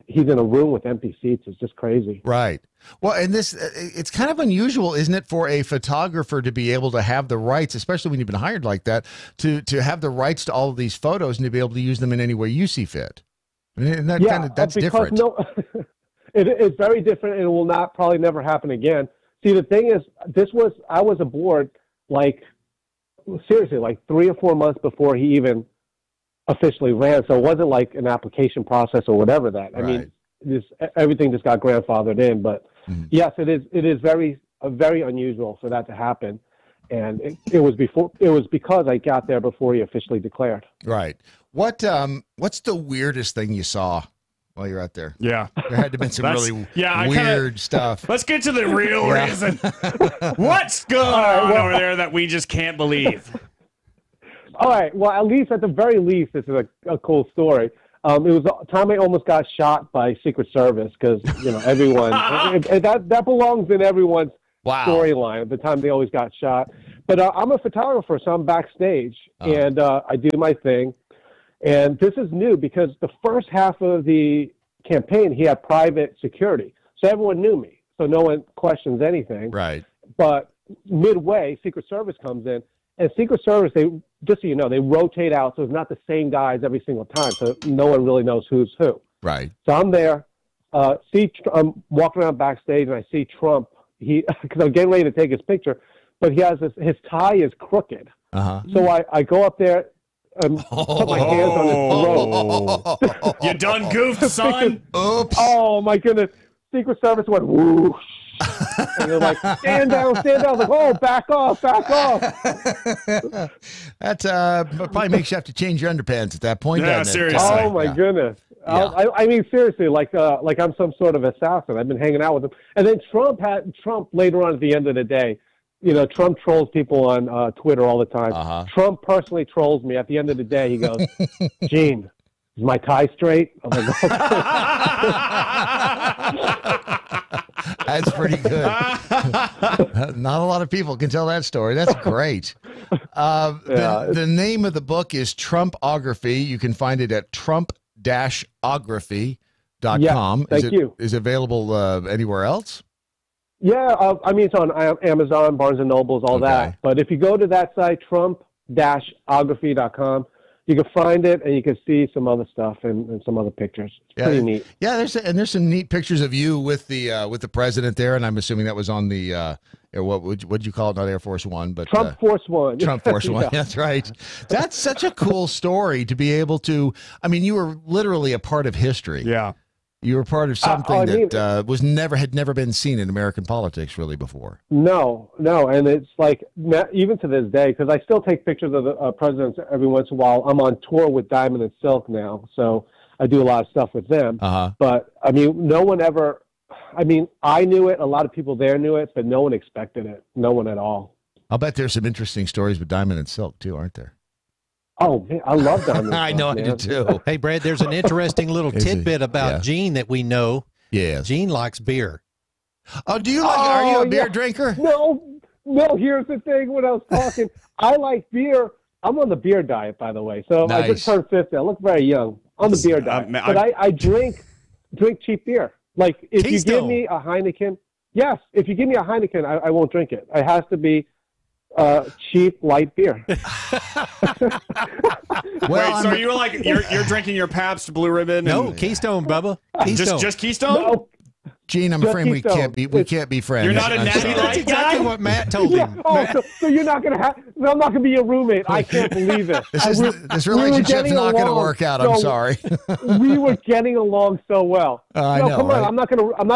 he's in a room with empty seats. It's just crazy. Right. Well, and it's kind of unusual, isn't it, for a photographer to be able to have the rights, especially when you've been hired like that, to have the rights to all of these photos and to be able to use them in any way you see fit. I mean, that's different. No, it's very different, and it will probably never happen again. See, the thing is, I was aboard, like, seriously, like 3 or 4 months before he even officially ran. So it wasn't like an application process or whatever that. I mean, everything just got grandfathered in. But yes, it is very unusual for that to happen. And it was because I got there before he officially declared. Right. What's the weirdest thing you saw while you're out there? Yeah. There had to have been some really weird stuff. Let's get to the real reason. What's going on over there that we just can't believe? All right. Well, at the very least, this is a cool story. It was the time I almost got shot by Secret Service because, everyone, that belongs in everyone's storyline. At the time they always got shot. But I'm a photographer, so I'm backstage, and I do my thing. And this is new because the first half of the campaign, he had private security. So everyone knew me. So no one questions anything. Right. But midway, Secret Service comes in. And Secret Service, just so you know, they rotate out. So it's not the same guys every single time. So no one really knows who's who. Right. So I'm there. I'm walking around backstage and I see Trump. Because I'm getting ready to take his picture. But he has his tie is crooked. Uh-huh. So I go up there. Put my hands on his throat. You done goofed, son? Oops. Oh, my goodness. Secret Service went whoosh. And they're like, stand down. I was like, oh, back off. That probably makes you have to change your underpants at that point. Yeah, seriously. Oh, my goodness. Yeah. I mean, seriously, like I'm some sort of assassin. I've been hanging out with him. And then Trump later on at the end of the day, Trump trolls people on Twitter all the time. Uh-huh. Trump personally trolls me. At the end of the day, he goes, Gene, is my tie straight? I'm like, okay. That's pretty good. Not a lot of people can tell that story. That's great. The name of the book is Trumpography. You can find it at trump-ography.com. Thank you. Is it available anywhere else? Yeah, I mean, it's on Amazon, Barnes & Nobles, all that. But if you go to that site, trump-ography.com, you can find it, and you can see some other stuff and some other pictures. It's pretty neat. Yeah, there's some neat pictures of you with the president there, and I'm assuming that was on the what'd you call it? Not Air Force One, but Trump Force One. Trump Force One. Yeah. That's right. That's such a cool story to be able to. I mean, you were literally a part of history. Yeah. You were part of something that had never been seen in American politics really before. No, and it's like even to this day, because I still take pictures of the presidents every once in a while. I'm on tour with Diamond and Silk now, so I do a lot of stuff with them. But I mean, no one ever. I mean, I knew it. A lot of people there knew it, but no one expected it. No one at all. I'll bet there's some interesting stories with Diamond and Silk too, aren't there? Oh, man, I love Diamond. I know, man. I do too. Hey, Brad, there's an interesting little tidbit about Gene that we know. Yes. Gene likes beer. Oh, do you like? Are you a beer drinker? No. Here's the thing. When I was talking, I like beer. I'm on the beer diet, by the way. So I just turned 50. I look very young on the beer diet. But I drink cheap beer. Like if you give me a Heineken, if you give me a Heineken, I won't drink it. It has to be cheap light beer. Wait, so you're drinking your Pabst Blue Ribbon? No, Keystone, Bubba. Keystone. Just Keystone? No. Gene, I'm afraid we can't be friends. You're not a natty light That's exactly guy? what Matt told him. So you're not gonna have? I'm not gonna be your roommate. I can't believe it. This relationship's not going to work out. I'm sorry. We were getting along so well. I know. Come on. I'm not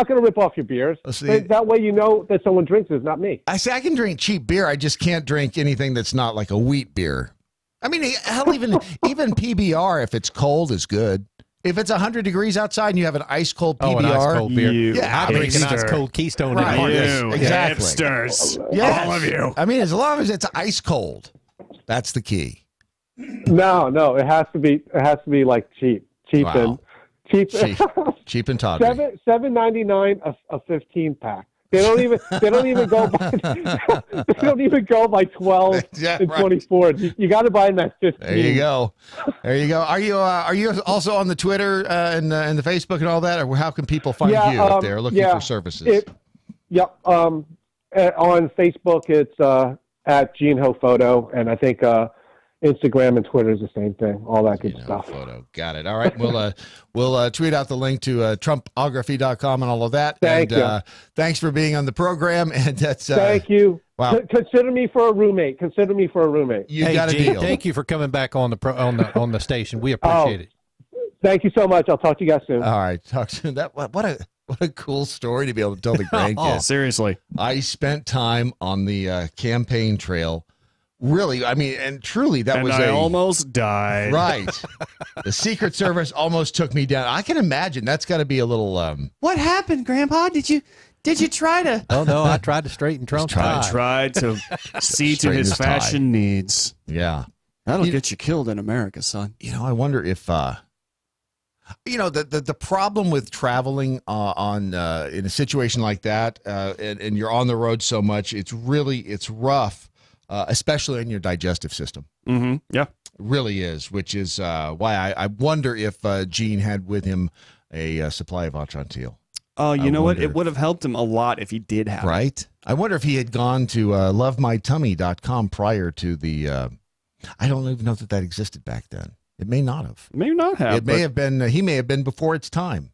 gonna rip off your beers. That way, you know that someone drinks it, not me. I say I can drink cheap beer. I just can't drink anything that's not like a wheat beer. I mean, hell, even PBR, if it's cold, is good. If it's 100 degrees outside and you have an ice cold PBR, an ice cold beer. I drink an ice cold Keystone. Right. Exactly. Hipsters. Yes. All of you. I mean, as long as it's ice cold, that's the key. No, it has to be. It has to be like cheap and cheap and tawdry. $7.99 a 15-pack. They don't even go by. They don't even go by 12 and 24. You got to buy in that 15. There you go. Are you also on the Twitter and the Facebook and all that, or how can people find you if they're looking for services? On Facebook, it's at Gene Ho Photo, and I think Instagram and Twitter is the same thing. All that good stuff. Photo. Got it. All right. We'll tweet out the link to Trumpography.com and all of that. Thank you. Thanks for being on the program. And that's thank you. Wow. Consider me for a roommate. You got a Gene, deal. thank you for coming back on the station. We appreciate it. Thank you so much. I'll talk to you guys soon. All right. Talk soon. What a cool story to be able to tell the grandkids. Seriously. I spent time on the campaign trail. Really, I mean, and truly, that I almost died. Right. The Secret Service almost took me down. I can imagine that's got to be a little. What happened, Grandpa? Did you try to? Oh no, I tried to straighten Trump's tie. I tried to see to his fashion needs. Yeah, that'll get you killed in America, son. I wonder if the problem with traveling in a situation like that, and you're on the road so much, it's rough. Especially in your digestive system. Mm-hmm. Yeah. It really is, which is why I wonder if Gene had with him a supply of Atrantil. Oh, you know what? It would have helped him a lot if he did have it. I wonder if he had gone to lovemytummy.com prior to the I don't even know that existed back then. It may not have. It may not have. It may have been he may have been before its time.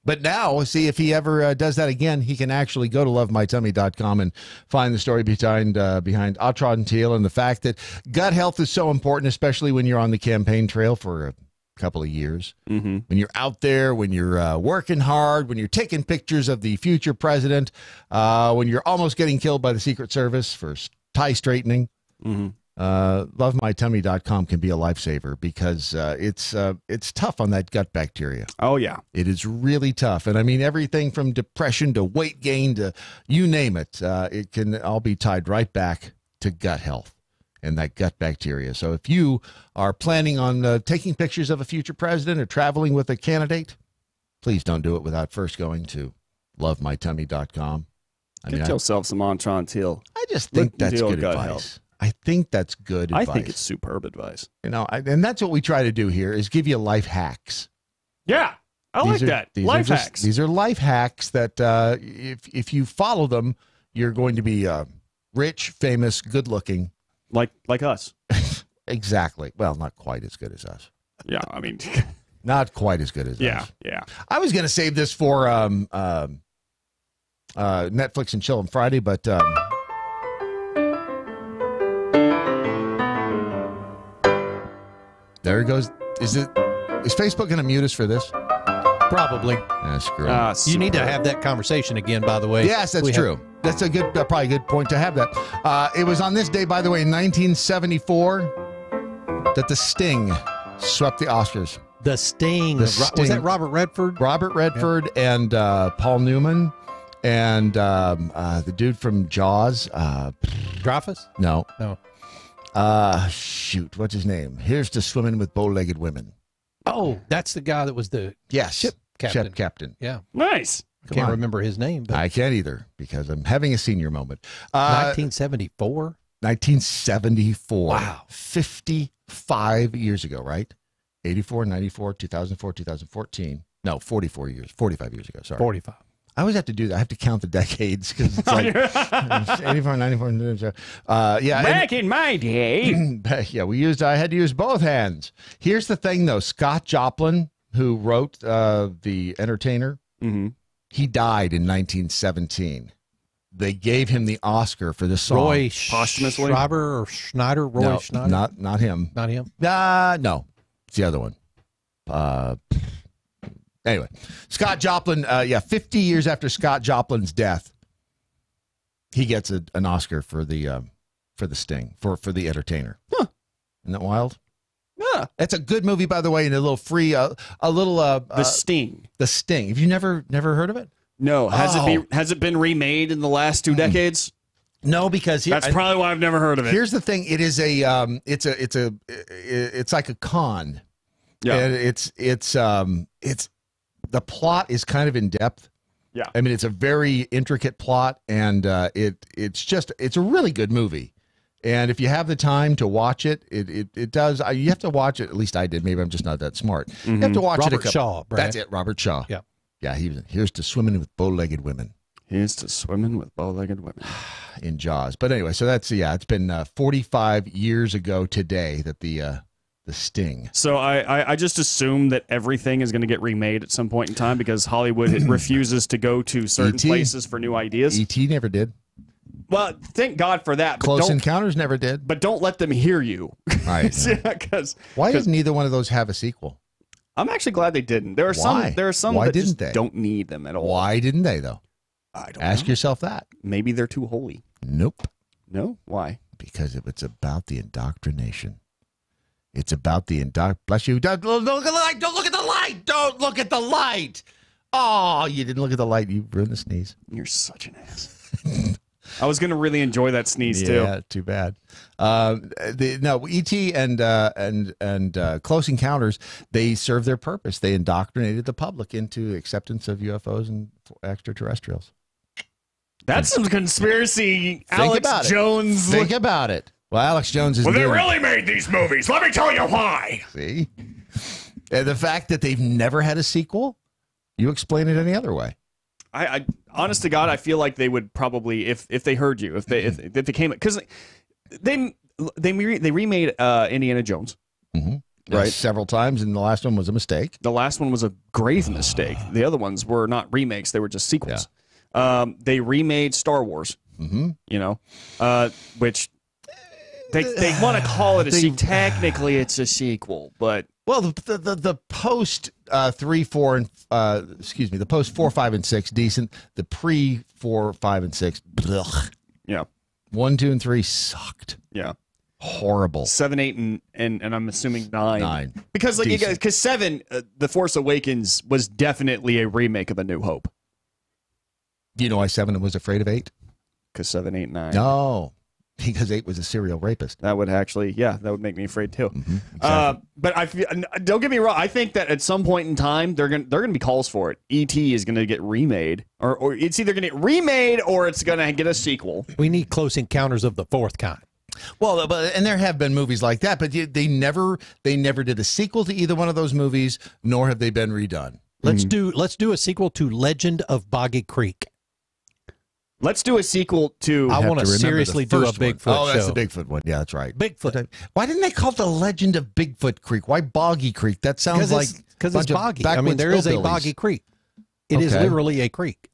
But now, see, if he ever does that again, he can actually go to lovemytummy.com and find the story behind Atrantil and the fact that gut health is so important, especially when you're on the campaign trail for a couple of years. Mm-hmm. When you're out there, when you're working hard, when you're taking pictures of the future president, when you're almost getting killed by the Secret Service for tie straightening. Mm-hmm. Lovemytummy.com can be a lifesaver because it's tough on that gut bacteria. Oh yeah, it is really tough, and I mean everything from depression to weight gain to you name it. It can all be tied right back to gut health and that gut bacteria. So if you are planning on taking pictures of a future president or traveling with a candidate, please don't do it without first going to lovemytummy.com. Get yourself some Atrantil. I just think that's good advice. Health. I think that's good advice. I think it's superb advice. And that's what we try to do here is give you life hacks. Yeah, I like that. Life hacks. These are life hacks that if you follow them, you're going to be rich, famous, good looking. Like us. Exactly. Well, not quite as good as us. Yeah, I mean, not quite as good as us. Yeah. I was going to save this for Netflix and chill on Friday, but there it goes. Is Facebook going to mute us for this? Probably. Screw it. You need to have that conversation again, by the way. Yes, that's true. That's a good, probably a good point to have that. It was on this day, by the way, in 1974, that The Sting swept the Oscars. The Sting. Was that Robert Redford? Robert Redford and Paul Newman and the dude from Jaws. Dreyfus? No. No. Shoot, what's his name? Here's to Swimming with Bow-Legged Women. Oh, that's the guy that was the ship captain. Ship captain. Yeah. Nice. Can't remember his name. But I can't either because I'm having a senior moment. 1974? 1974. Wow. 55 years ago, right? 84, 94, 2004, 2014. No, 45 years ago. Sorry. 45. I always have to do that. I have to count the decades because it's like 84, 94. Yeah. Back in my day. Yeah, I had to use both hands. Here's the thing, though. Scott Joplin, who wrote The Entertainer, he died in 1917. They gave him the Oscar for the song. Roy Schreiber or Schneider? Roy Schneider? Not him. Not him? No. It's the other one. Anyway, Scott Joplin, 50 years after Scott Joplin's death, he gets an Oscar for the Sting, for The Entertainer. Huh. Isn't that wild? Yeah. It's a good movie, by the way, and a little free, The Sting. The Sting. Have you never heard of it? No. Has it been remade in the last 2 decades? No, because that's probably why I've never heard of it. Here's the thing: it is it's like a con. Yeah, and it's the plot is kind of in depth. Yeah, I mean it's a very intricate plot, and it's a really good movie. And if you have the time to watch it, it does. You have to watch it. At least I did. Maybe I'm just not that smart. You have to watch Robert it. Shaw. Brad. That's it. Robert Shaw. Yeah. Yeah. Here's to Swimming with Bow-Legged Women. Here's to Swimming with Bow-Legged Women. In Jaws. But anyway, so that's it's been 45 years ago today that the Sting. So I just assume that everything is going to get remade at some point in time because Hollywood refuses to go to certain places for new ideas. E.T. never did. Well, thank God for that. Close Encounters never did. But don't let them hear you. Right. Why does neither one of those have a sequel? I'm actually glad they didn't. There are some Why that didn't just they? Don't need them at all. Why didn't they, though? I don't Ask know. yourself that. Maybe they're too holy. Nope. No? Why? Because it's about the indoctrination. It's about the bless you. Don't look at the light. Don't look at the light. Don't look at the light. Oh, you didn't look at the light. You ruined the sneeze. You're such an ass. I was going to really enjoy that sneeze too. Yeah, too bad. E.T. and Close Encounters, they serve their purpose. They indoctrinated the public into acceptance of UFOs and extraterrestrials. That's some conspiracy. Think Alex Jones. Think about it. Well, Alex Jones is. Well, they really made these movies. Let me tell you why. See, and the fact that they've never had a sequel, you explain it any other way. I honest to God, I feel like they would probably if they heard you, if they came, because they remade Indiana Jones, right, several times, and the last one was a mistake. The last one was a grave mistake. The other ones were not remakes; they were just sequels. Yeah. They remade Star Wars, which they want to call it a sequel. Technically, it's a sequel, but. Well, the post 3, 4, and the post 4, 5, and 6 decent. The pre 4, 5, and 6, blech. Yeah. 1, 2, and 3 sucked. Yeah. Horrible. 7, 8, and I'm assuming 9. 9 because Decent. because 7, The Force Awakens was definitely a remake of A New Hope. Do you know why 7 was afraid of 8? Because 7, 8, 9. No. Because 8 was a serial rapist. That would actually, that would make me afraid too. Exactly. But don't get me wrong. I think that at some point in time, they're gonna be calls for it. E.T. is gonna get remade, or it's either gonna get remade or it's gonna get a sequel. We need Close Encounters of the Fourth Kind. Well, and there have been movies like that, but they never did a sequel to either one of those movies, nor have they been redone. Let's do a sequel to Legend of Boggy Creek. Let's do a sequel to. I want to seriously do a Bigfoot show. Oh, that's the Bigfoot one. Yeah, that's right. Bigfoot. Why didn't they call it the Legend of Bigfoot Creek? Why Boggy Creek? That sounds like because it's boggy. I mean, there is a boggy creek. It is literally a creek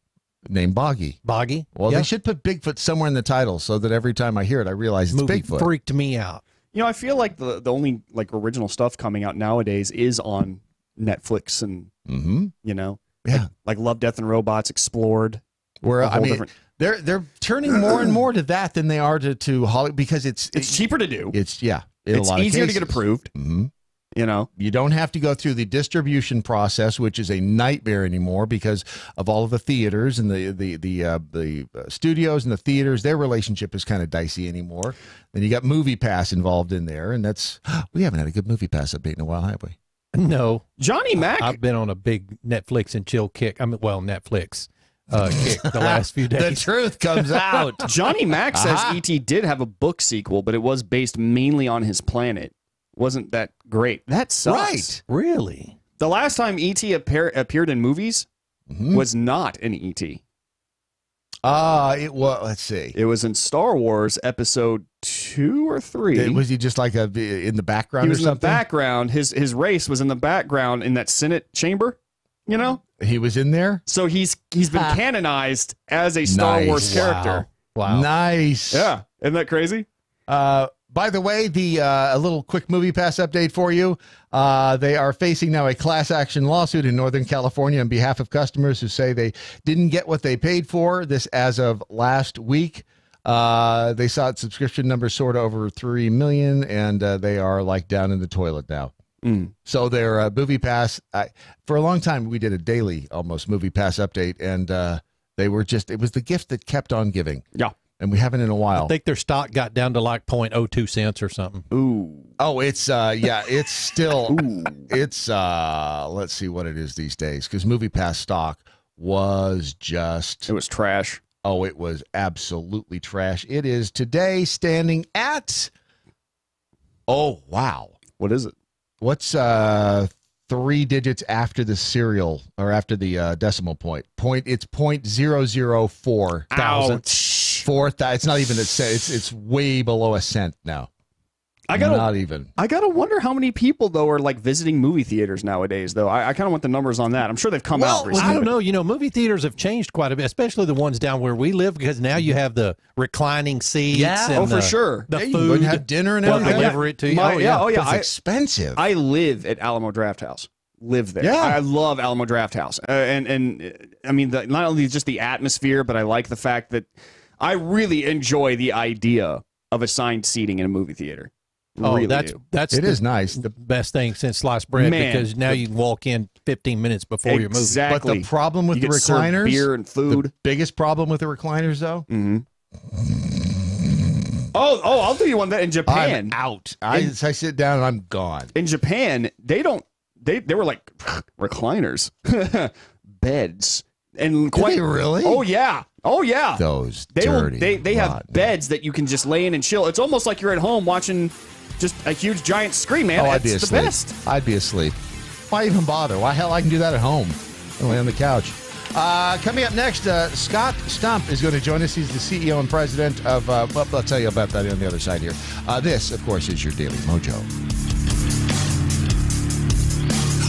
named Boggy. Boggy. Well, they should put Bigfoot somewhere in the title so that every time I hear it, I realize it's Bigfoot. Freaked me out. You know, I feel like the only like original stuff coming out nowadays is on Netflix and you know, like Love, Death, and Robots Explored. Where I mean, they're turning more and more to that than they are to Hollywood because it's cheaper to do. It's easier to get approved. You know, you don't have to go through the distribution process, which is a nightmare anymore because of all of the theaters and the studios and the theaters. Their relationship is kind of dicey anymore. Then you got Movie Pass involved in there, and we haven't had a good Movie Pass update in a while, have we? No, Johnny Mac. I've been on a big Netflix and chill kick. Netflix kick the last few days. The truth comes out. Johnny Mac says E.T. did have a book sequel, but it was based mainly on his planet. Wasn't that great? That sucks. Right. Really? The last time E.T. appeared in movies was not in E.T. It was. Let's see. It was in Star Wars Episode 2 or 3. Was he just like in the background? He was or something? in the background. His race was in the background in that Senate chamber. You know, he was in there. So he's been canonized as a Star Wars character. Wow. Nice. Yeah. Isn't that crazy? By the way, a little quick Movie Pass update for you. They are facing now a class action lawsuit in Northern California on behalf of customers who say they didn't get what they paid for. This as of last week. They saw subscription numbers soar to over 3 million, and they are like down in the toilet now. So their Movie Pass, for a long time, we did a daily almost Movie Pass update, and they were it was the gift that kept on giving. Yeah. And we haven't in a while. I think their stock got down to like 0.02 cents or something. Ooh. Oh, it's it's still it's let's see what it is these days, because Movie Pass stock was it was trash. Oh, it was absolutely trash. It is today standing at wow. What is it? What's 3 digits after the serial or after the decimal point? It's 0.004 thousand. It's not even a cent. It's way below a cent now. Not even. I gotta wonder how many people though are like visiting movie theaters nowadays. Though I kind of want the numbers on that. I'm sure they've come out recently. I don't know. You know, movie theaters have changed quite a bit, especially the ones down where we live, because now you have the reclining seats. Yeah, and for sure. The you food, wouldn't have dinner and everything. Deliver it to you. It's expensive. I live at Alamo Draft House. Live there. Yeah. I love Alamo Draft House, and I mean not only just the atmosphere, but I like the fact that I really enjoy the idea of assigned seating in a movie theater. Really is nice. The best thing since sliced bread, because now you can walk in 15 minutes before your movie. Exactly. But the problem with You the get served recliners, beer and food. the biggest problem with the recliners, though. Oh, I'll do you one that in Japan. I'm out. I sit down and I'm gone. In Japan, they were like recliners, beds, and Did they really? Oh yeah. Those They dirty. they have beds that you can just lay in and chill. It's almost like you're at home watching just a huge giant screen, man. I'd be It's asleep. the best. I'd be asleep. Why even bother? Why hell I can do that at home? I'll lay on the couch. Coming up next, Scott Stump is going to join us. He's the CEO and president of, I'll tell you about that on the other side here. This, of course, is your Daily Mojo.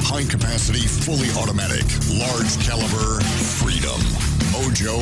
High capacity, fully automatic, large caliber, freedom. MoJo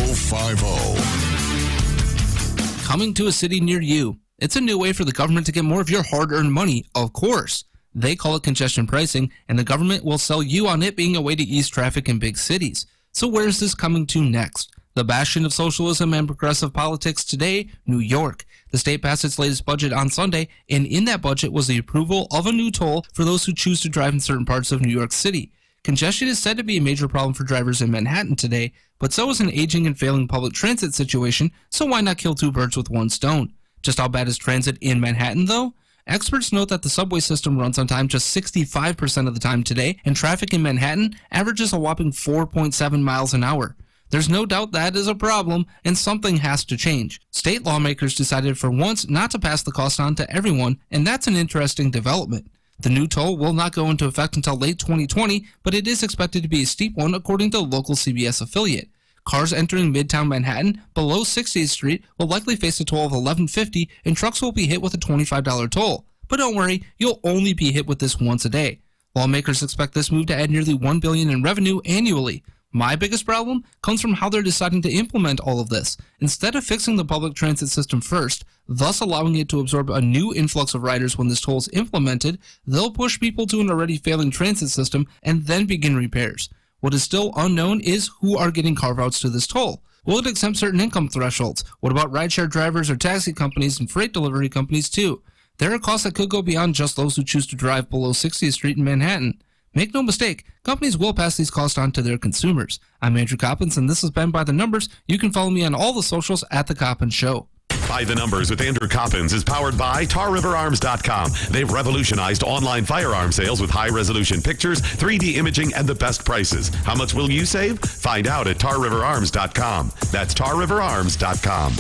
50. Coming to a city near you. It's a new way for the government to get more of your hard-earned money, of course. They call it congestion pricing, and the government will sell you on it being a way to ease traffic in big cities. So where is this coming to next? The bastion of socialism and progressive politics today, New York. The state passed its latest budget on Sunday, and in that budget was the approval of a new toll for those who choose to drive in certain parts of New York City. Congestion is said to be a major problem for drivers in Manhattan today, but so is an aging and failing public transit situation, so why not kill 2 birds with 1 stone? Just how bad is transit in Manhattan, though? Experts note that the subway system runs on time just 65% of the time today, and traffic in Manhattan averages a whopping 4.7 miles an hour. There's no doubt that is a problem, and something has to change. State lawmakers decided for once not to pass the cost on to everyone, and that's an interesting development. The new toll will not go into effect until late 2020, but it is expected to be a steep one according to a local CBS affiliate. Cars entering Midtown Manhattan below 60th Street will likely face a toll of $11.50, and trucks will be hit with a $25 toll. But don't worry, you'll only be hit with this once a day. Lawmakers expect this move to add nearly $1 billion in revenue annually. My biggest problem comes from how they're deciding to implement all of this. Instead of fixing the public transit system first, thus allowing it to absorb a new influx of riders when this toll is implemented, they'll push people to an already failing transit system and then begin repairs. What is still unknown is who are getting carve-outs to this toll. Will it exempt certain income thresholds? What about rideshare drivers or taxi companies and freight delivery companies too? There are costs that could go beyond just those who choose to drive below 60th Street in Manhattan. Make no mistake, companies will pass these costs on to their consumers. I'm Andrew Coppins, and this has been By the Numbers. You can follow me on all the socials at The Coppins Show. By the Numbers with Andrew Coppins is powered by TarRiverArms.com. They've revolutionized online firearm sales with high-resolution pictures, 3D imaging, and the best prices. How much will you save? Find out at TarRiverArms.com. That's TarRiverArms.com.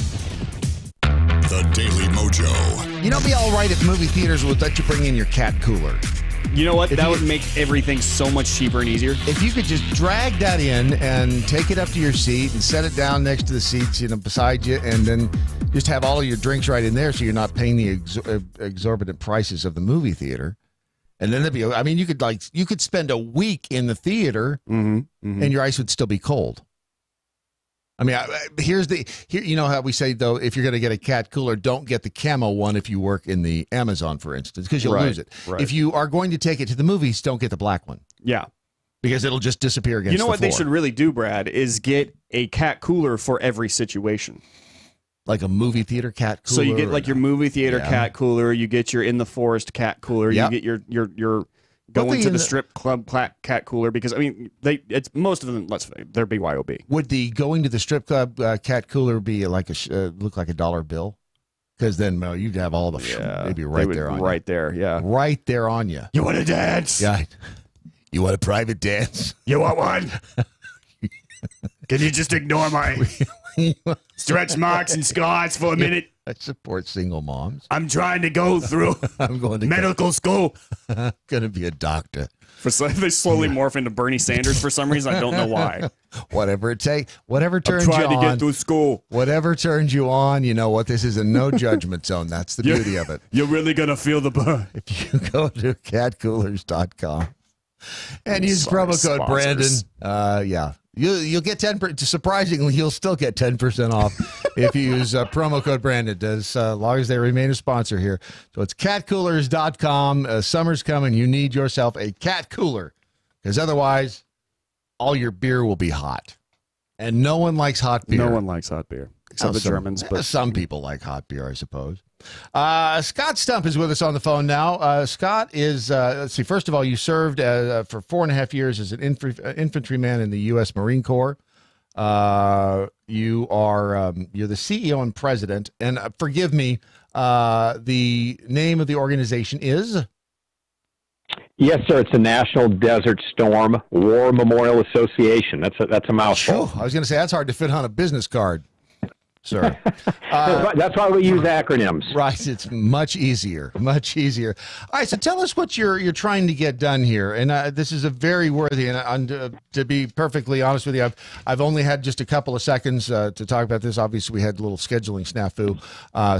The Daily Mojo. You know, it'd be all right if movie theaters would let you bring in your cat cooler. You know what? That would make everything so much cheaper and easier. If you could just drag that in and take it up to your seat and set it down next to the seats, beside you, and then just have all of your drinks right in there so you're not paying the exorbitant prices of the movie theater. And then there'd be, you could spend a week in the theater and your ice would still be cold. I mean, here, you know how we say, though, if you're going to get a cat cooler, don't get the camo one if you work in the Amazon, for instance, because you'll lose it. Right. If you are going to take it to the movies, don't get the black one. Yeah. Because it'll just disappear against the floor. You know what they should really do, Brad, is get a cat cooler for every situation. Like a movie theater cat cooler? So you get like your movie theater cat cooler, you get your in the forest cat cooler, you get your going to the strip club cat cooler, because it's most of them. They're BYOB. Would the going to the strip club cat cooler be like look like a dollar bill? Because then you'd have all the maybe right there on right you. There, yeah, right there on you. You want to dance? Yeah. You want a private dance? You want one? Can you just ignore my stretch marks and scars for a minute? I support single moms. I'm trying to go through medical school. I'm going to be a doctor. They slowly morph into Bernie Sanders for some reason. I don't know why. Whatever it takes. Whatever turns you on. I'm trying to get through school. Whatever turns you on, you know what? This is a no judgment zone. That's the beauty of it. You're really going to feel the burn. If you go to catcoolers.com and use promo code Brandon, You'll get 10%. Surprisingly, you'll still get 10% off if you use promo code Brandon, as long as they remain a sponsor here. So it's catcoolers.com. Summer's coming. You need yourself a cat cooler, because otherwise, all your beer will be hot. And no one likes hot beer. No one likes hot beer, except the Germans. But some people like hot beer, I suppose. Scott Stump is with us on the phone now. Scott is, let's see, first of all, you served for 4.5 years as an infantryman in the U.S. Marine Corps. You're the CEO and president, and forgive me, the name of the organization is? Yes, sir. It's the National Desert Storm War Memorial Association. That's a mouthful. I was going to say, that's hard to fit on a business card, sir. That's why we use acronyms. Right. It's much easier. Much easier. All right. So tell us what you're trying to get done here. And this is a very worthy, and to be perfectly honest with you, I've only had just a couple of seconds to talk about this. Obviously, we had a little scheduling snafu,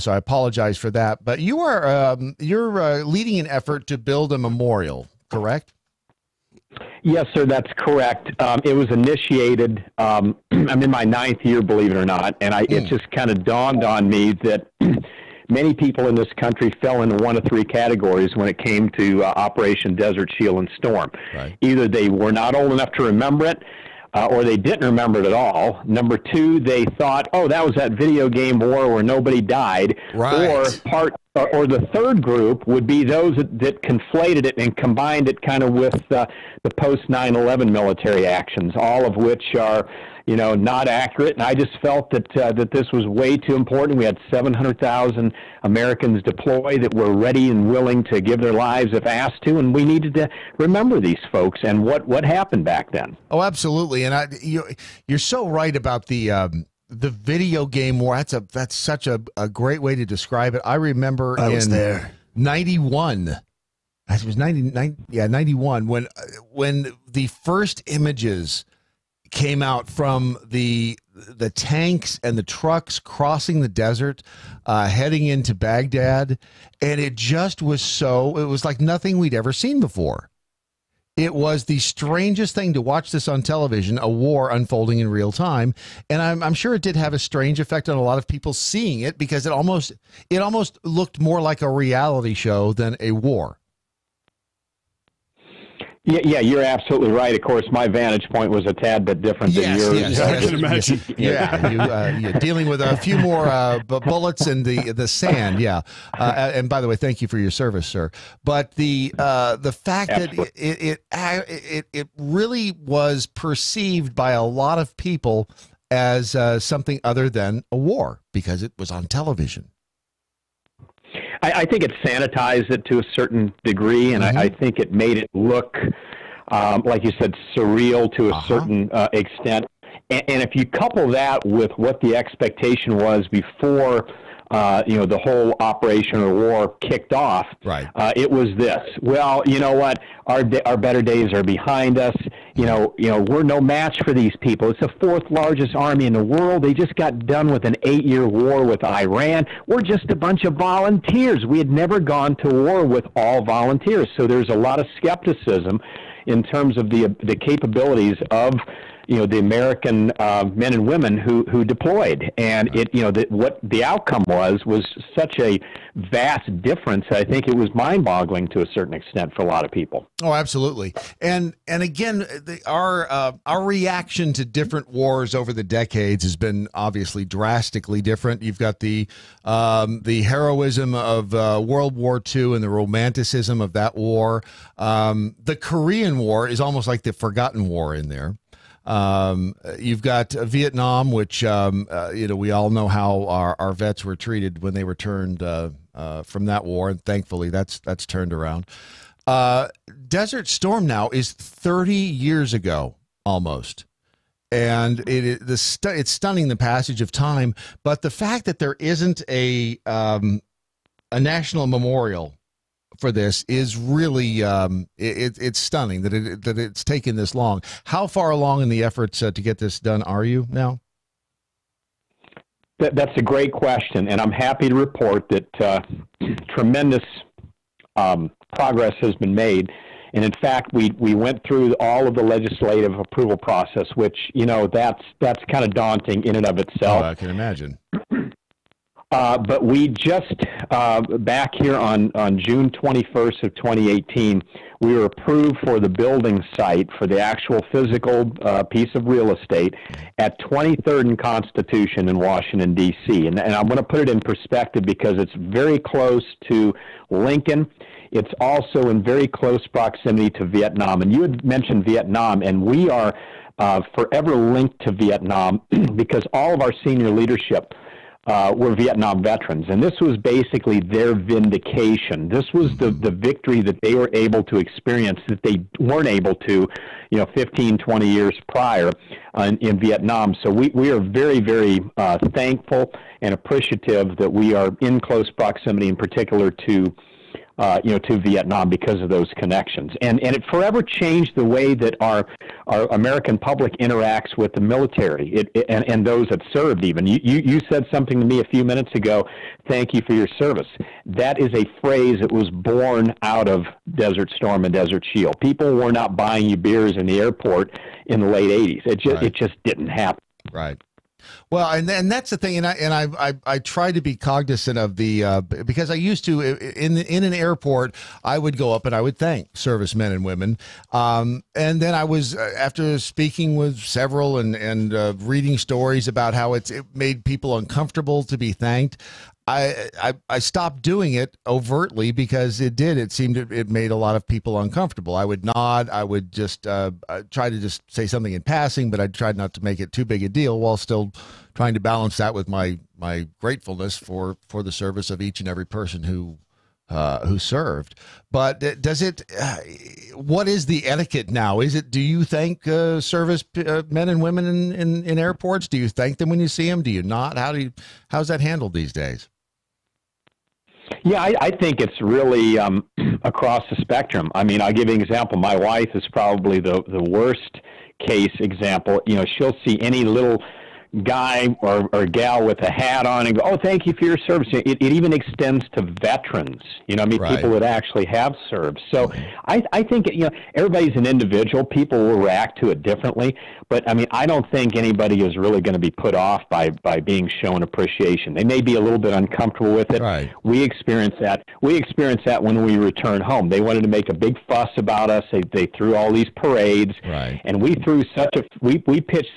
so I apologize for that. But you're leading an effort to build a memorial, correct? Yes, sir, that's correct. It was initiated, I'm in my 9th year, believe it or not, and it just kind of dawned on me that many people in this country fell into one of three categories when it came to Operation Desert Shield and Storm. Right. Either they were not old enough to remember it, or they didn't remember it at all. Number two, they thought, oh, that was that video game war where nobody died. Right. Or the third group would be those that conflated it and combined it kind of with the post 9/11 military actions, all of which are, not accurate. And I just felt that this was way too important. We had 700,000 Americans deployed that were ready and willing to give their lives if asked to, and we needed to remember these folks and what happened back then. Oh, absolutely. And you're so right about the video game war. That's such a great way to describe it. I remember I was there. 91. It was 91 when the first images came out from the tanks and the trucks crossing the desert, heading into Baghdad, and it just was it was like nothing we'd ever seen before. It was the strangest thing to watch this on television, a war unfolding in real time, and I'm sure it did have a strange effect on a lot of people seeing it, because it almost looked more like a reality show than a war. Yeah, you're absolutely right. Of course, my vantage point was a tad bit different than yours. Yes, I can imagine. You're dealing with a few more bullets in the sand. Yeah, and by the way, thank you for your service, sir. But the fact that it really was perceived by a lot of people as something other than a war, because it was on television. I think it sanitized it to a certain degree, and I think it made it look, like you said, surreal to a certain extent. And if you couple that with what the expectation was before, the whole operation or war kicked off, it was this. Well, you know what? Our better days are behind us. We're no match for these people. It's the fourth largest army in the world. They just got done with an 8-year war with Iran. We're just a bunch of volunteers. We had never gone to war with all volunteers. So there's a lot of skepticism in terms of the capabilities of the American men and women who deployed, and what the outcome was such a vast difference. I think it was mind-boggling to a certain extent for a lot of people. Oh, absolutely. And again, our reaction to different wars over the decades has been obviously drastically different. You've got the heroism of World War II and the romanticism of that war. The Korean War is almost like the forgotten war in there. You've got Vietnam, which, we all know how our vets were treated when they returned from that war, and thankfully that's turned around. Desert Storm now is 30 years ago, almost. And it's stunning, the passage of time, but the fact that there isn't a national memorial for this is really it's stunning that it's taken this long. How far along in the efforts to get this done are you now? That's a great question, and I'm happy to report that tremendous progress has been made. And in fact, we went through all of the legislative approval process, which that's kind of daunting in and of itself. Oh, I can imagine. But we just, back here on June 21st of 2018, we were approved for the building site for the actual physical piece of real estate at 23rd and Constitution in Washington, D.C. And I'm going to put it in perspective because it's very close to Lincoln. It's also in very close proximity to Vietnam. And you had mentioned Vietnam, and we are forever linked to Vietnam because all of our senior leadership were Vietnam veterans, and this was basically their vindication. This was the victory that they were able to experience that they weren't able to, 15, 20 years prior in Vietnam. So we are very, very thankful and appreciative that we are in close proximity, in particular to Vietnam because of those connections. And it forever changed the way that our American public interacts with the military and those that served even. You said something to me a few minutes ago, thank you for your service. That is a phrase that was born out of Desert Storm and Desert Shield. People were not buying you beers in the airport in the late 80s. It just didn't happen. Right. Well, and that's the thing, and I try to be cognizant of the because I used to in an airport I would go up and I would thank servicemen and women, and then I was after speaking with several and reading stories about how it made people uncomfortable to be thanked. I stopped doing it overtly because it seemed it made a lot of people uncomfortable. I would nod. I would just try to just say something in passing, but I tried not to make it too big a deal while still trying to balance that with my gratefulness for the service of each and every person who served. But does it? What is the etiquette now? Do you thank service men and women in airports? Do you thank them when you see them? Do you not? How's that handled these days? Yeah, I think it's really across the spectrum. I mean, I'll give you an example. My wife is probably the worst case example, she'll see any little guy or gal with a hat on and go, oh, thank you for your service. It even extends to veterans, people that actually have served. So I think, everybody's an individual. People will react to it differently. But, I don't think anybody is really going to be put off by being shown appreciation. They may be a little bit uncomfortable with it. Right. We experience that. We experience that when we return home. They wanted to make a big fuss about us. They threw all these parades. Right. And we pitched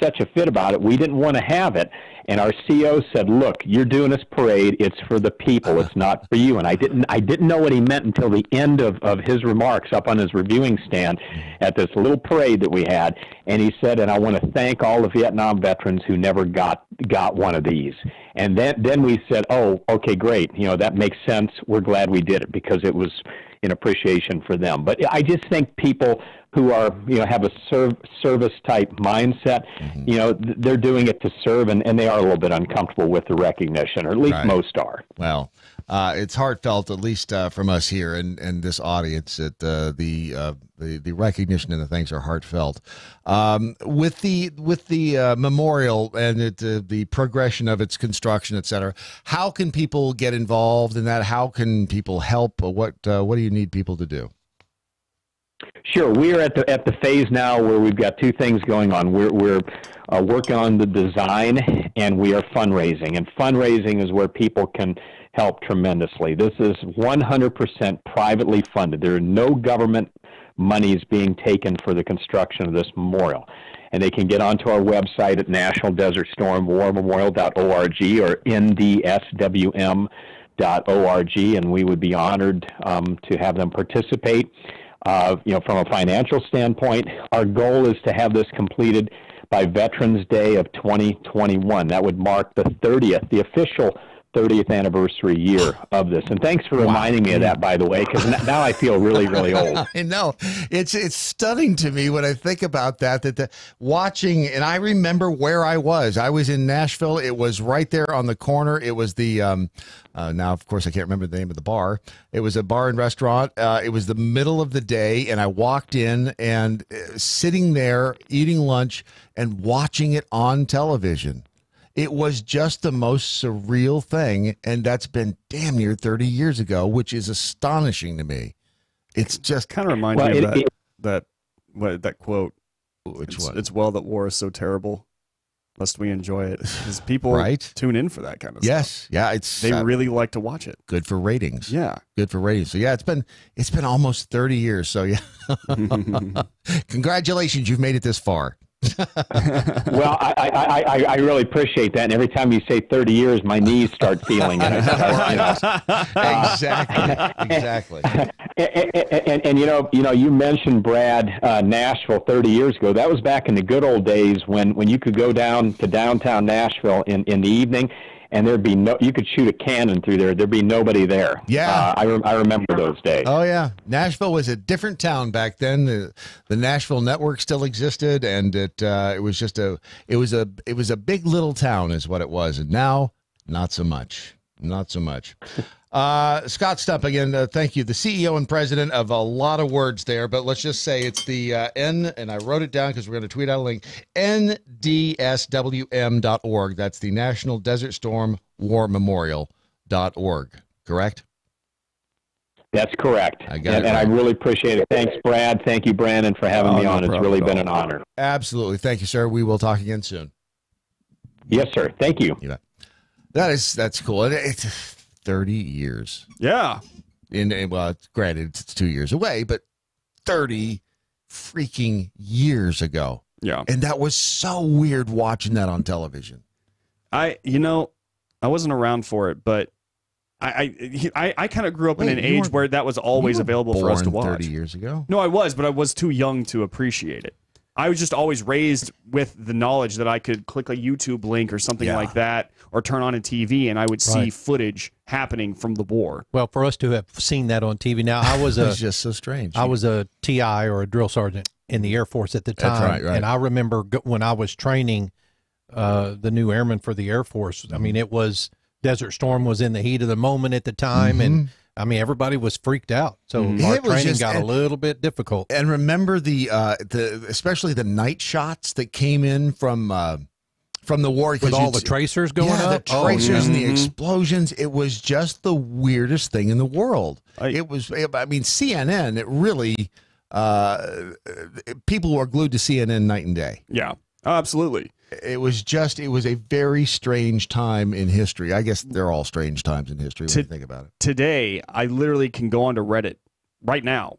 such a fit about it. We didn't want to have it, and our CO said, look, you're doing this parade, it's for the people, it's not for you. And I didn't know what he meant until the end of his remarks up on his reviewing stand at this little parade that we had. And he said, and I want to thank all the Vietnam veterans who never got one of these. And then we said, oh, okay, great, that makes sense, we're glad we did it, because it was in appreciation for them. But I just think people who are, have a service type mindset, they're doing it to serve, and they are a little bit uncomfortable with the recognition, or at least most are. Well, it's heartfelt, at least from us here and this audience, that the recognition and the thanks are heartfelt. With the memorial and the progression of its construction, et cetera, how can people get involved in that? How can people help? What do you need people to do? Sure. We're at the phase now where we've got two things going on. We're working on the design, and we are fundraising. And fundraising is where people can help tremendously. This is 100% privately funded. There are no government monies being taken for the construction of this memorial. And they can get onto our website at nationaldesertstormwarmemorial.org or ndswm.org, and we would be honored to have them participate. From a financial standpoint, our goal is to have this completed by Veterans Day of 2021. That would mark the official 30th anniversary year of this. And thanks for reminding me of that, by the way, because now I feel really, really old. I know. It's stunning to me when I think about that watching, and I remember where I was. I was in Nashville. It was right there on the corner. It was the, now, of course, I can't remember the name of the bar. It was a bar and restaurant. It was the middle of the day, and I walked in and sitting there eating lunch and watching it on television. It was just the most surreal thing, and that's been damn near 30 years ago, which is astonishing to me. It's just kind of reminds me of that quote. Which one? It's well that war is so terrible, lest we enjoy it. Because people tune in for that kind of stuff. Yes, yeah, they really like to watch it. Good for ratings. Yeah, good for ratings. So yeah, it's been almost 30 years. So yeah, congratulations, you've made it this far. Well, I really appreciate that. And every time you say 30 years, my knees start feeling it. Exactly. And you mentioned, Brad, Nashville 30 years ago. That was back in the good old days when you could go down to downtown Nashville in the evening, and you could shoot a cannon through there. There'd be nobody there. Yeah. I remember those days. Oh yeah. Nashville was a different town back then. The Nashville network still existed, and it was a big little town is what it was. And now, not so much. Not so much. Scott Stump, again, thank you. The CEO and president of a lot of words there, but let's just say it's the N, and I wrote it down because we're going to tweet out a link, ndswm.org. That's the National Desert Storm War Memorial.org, correct? That's correct. And I really appreciate it. Thanks, Brad. Thank you, Brandon, for having me on. It's really been an honor. Absolutely. Thank you, sir. We will talk again soon. Yes, sir. Thank you. You bet. That's cool. It's 30 years. Yeah. Well, granted, it's 2 years away, but 30 freaking years ago. Yeah. And that was so weird watching that on television. I wasn't around for it, but I kind of grew up in an age where that was always available for us to watch. 30 years ago? No, I was, but I was too young to appreciate it. I was just always raised with the knowledge that I could click a YouTube link or something like that, or turn on a TV, and I would see footage happening from the war. Well, for us to have seen that on TV, now I was it's just so strange. I was a TI or a drill sergeant in the Air Force at the time. That's right. And I remember when I was training the new airmen for the Air Force, I mean, it was Desert Storm was in the heat of the moment at the time, and I mean, everybody was freaked out. So our training got a little bit difficult. And remember the especially the night shots that came in from the war with all the tracers going up. The tracers and the explosions. It was just the weirdest thing in the world. It was. I mean, CNN. It really. People were glued to CNN night and day. Yeah, absolutely. It was a very strange time in history. I guess they're all strange times in history when you think about it. Today, I literally can go onto Reddit right now,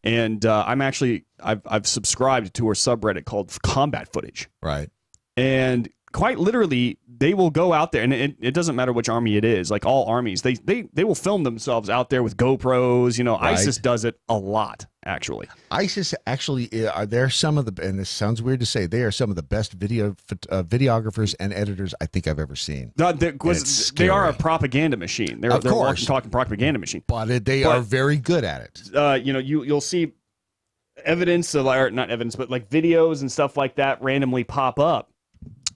and I've subscribed to a subreddit called Combat Footage. Right. And quite literally, they will go out there, and it doesn't matter which army it is. Like all armies, they will film themselves out there with GoPros. You know, Right. ISIS does it a lot, actually. ISIS actually they're some of the, and this sounds weird to say, they are some of the best videographers and editors I think I've ever seen. They are a propaganda machine. They're a walking, talking propaganda machine. But they are very good at it. You'll see evidence of, or not evidence, but like videos and stuff like that randomly pop up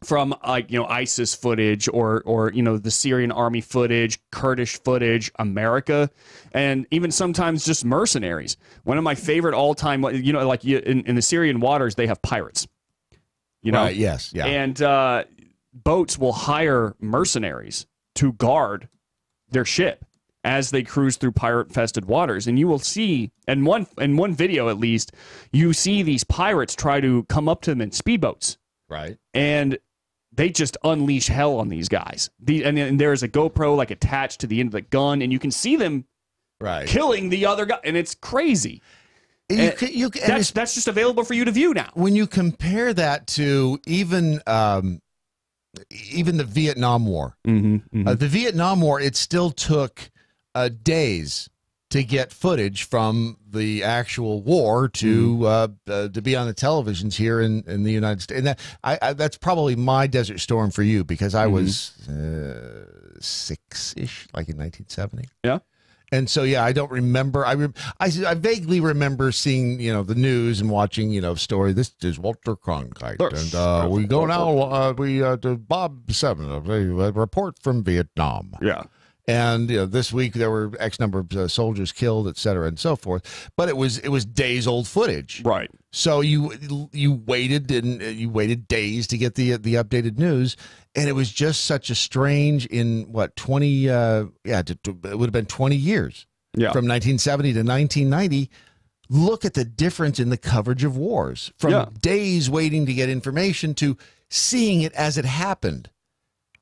from ISIS footage or the Syrian army footage, Kurdish footage, America, and even sometimes just mercenaries. One of my favorite all-time, in the Syrian waters, they have pirates. Right, yes, yeah. And boats will hire mercenaries to guard their ship as they cruise through pirate-infested waters. And you will see, in one video at least, you see these pirates try to come up to them in speedboats. Right. And they just unleash hell on these guys. And there's a GoPro like attached to the end of the gun, and you can see them killing the other guy, and it's crazy. That's just available for you to view now. When you compare that to even the Vietnam War, the Vietnam War, it still took days to get footage from the actual war to be on the televisions here in the United States. And that's probably my Desert Storm for you, because I was 6-ish, like in 1970. Yeah. And so, yeah, I don't remember. I vaguely remember seeing, the news and watching, story. This is Walter Cronkite, and we go now. To Bob 7, a report from Vietnam. Yeah. And this week there were X number of soldiers killed, et cetera, and so forth. But it was days old footage, right? So you waited days to get the updated news, and it was just such a strange it would have been 20 years, from 1970 to 1990. Look at the difference in the coverage of wars, from days waiting to get information to seeing it as it happened.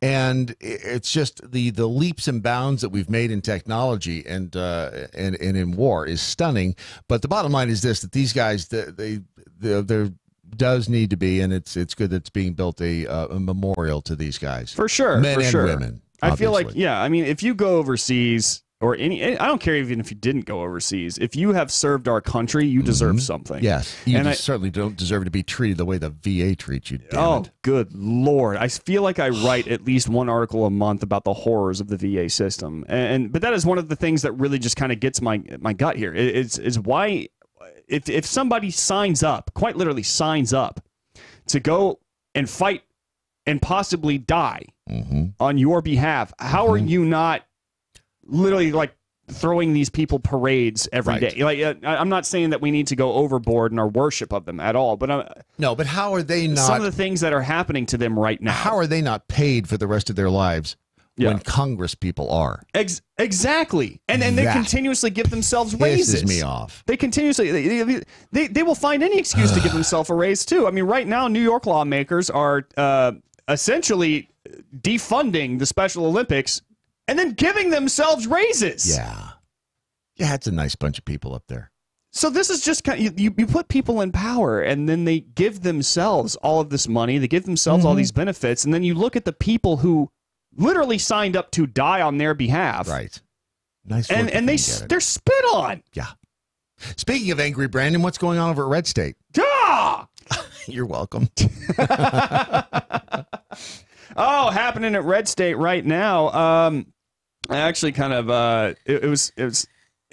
And it's just the leaps and bounds that we've made in technology and in war is stunning. But the bottom line is this: that these guys, there does need to be, and it's good that it's being built a memorial to these guys for sure, men for and sure. women. I feel like if you go overseas. Or I don't care even if you didn't go overseas. If you have served our country, you deserve something. Yes, you certainly don't deserve to be treated the way the VA treats you. Damn it. Good Lord! I feel like I write at least one article a month about the horrors of the VA system, but that is one of the things that really just kind of gets my gut here. Is why if somebody signs up, quite literally signs up, to go and fight and possibly die on your behalf, how are you not literally like throwing these people parades every day? Like, I'm not saying that we need to go overboard in our worship of them at all, but but how are they not? Some of the things that are happening to them right now. How are they not paid for the rest of their lives when Congress people are? Exactly, and they continuously give themselves raises. Pisses me off. They continuously they will find any excuse to give themselves a raise too. I mean, right now, New York lawmakers are essentially defunding the Special Olympics and then giving themselves raises. Yeah, it's a nice bunch of people up there. So this is just kind of, you put people in power, and then they give themselves all of this money. They give themselves all these benefits, and then you look at the people who literally signed up to die on their behalf. Right. Nice. And they're spit on. Yeah. Speaking of angry Brandon, what's going on over at Red State? Ah! You're welcome. Happening at Red State right now. Actually, kind of, it was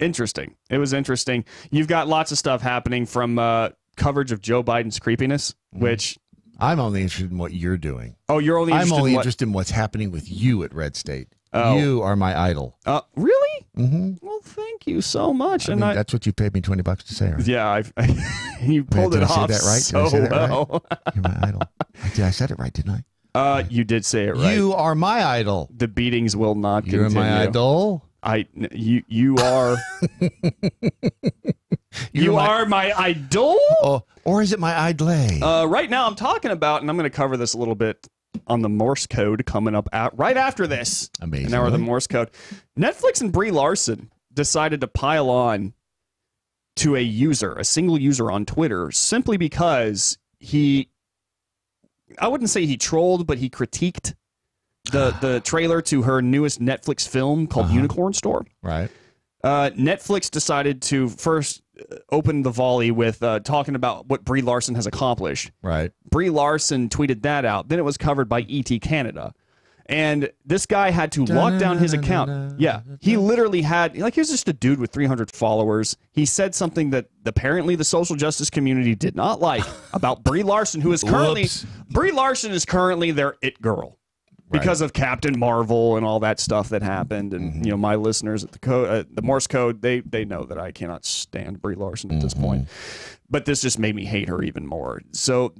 interesting. It was interesting. You've got lots of stuff happening from coverage of Joe Biden's creepiness, which I'm only interested in what you're doing. Oh, you're only interested interested in what's happening with you at Red State. Oh. You are my idol. Really? Well, thank you so much. I mean, that's what you paid me $20 to say, right? Yeah, you pulled it off so well. You're my idol. I said it right, didn't I? You did say it right. You are my idol. The beatings will not continue. You're my idol. You are. You are my idol? Or is it my idol? Right now, I'm talking about, and I'm going to cover this a little bit on the Morse code coming up right after this. Amazing. An hour of the Morse code. Netflix and Brie Larson decided to pile on to a single user on Twitter, simply because I wouldn't say he trolled, but he critiqued the trailer to her newest Netflix film called Unicorn Store. Right. Netflix decided to first open the volley with talking about what Brie Larson has accomplished. Right. Brie Larson tweeted that out. Then it was covered by ET Canada. And this guy had to lock down his account. Yeah. He literally had, he was just a dude with 300 followers. He said something that apparently the social justice community did not like about Brie Larson, who is currently, Brie Larson is currently their it girl. Because of Captain Marvel and all that stuff that happened, and my listeners at the Morse code, they know that I cannot stand Brie Larson at this point. But this just made me hate her even more. So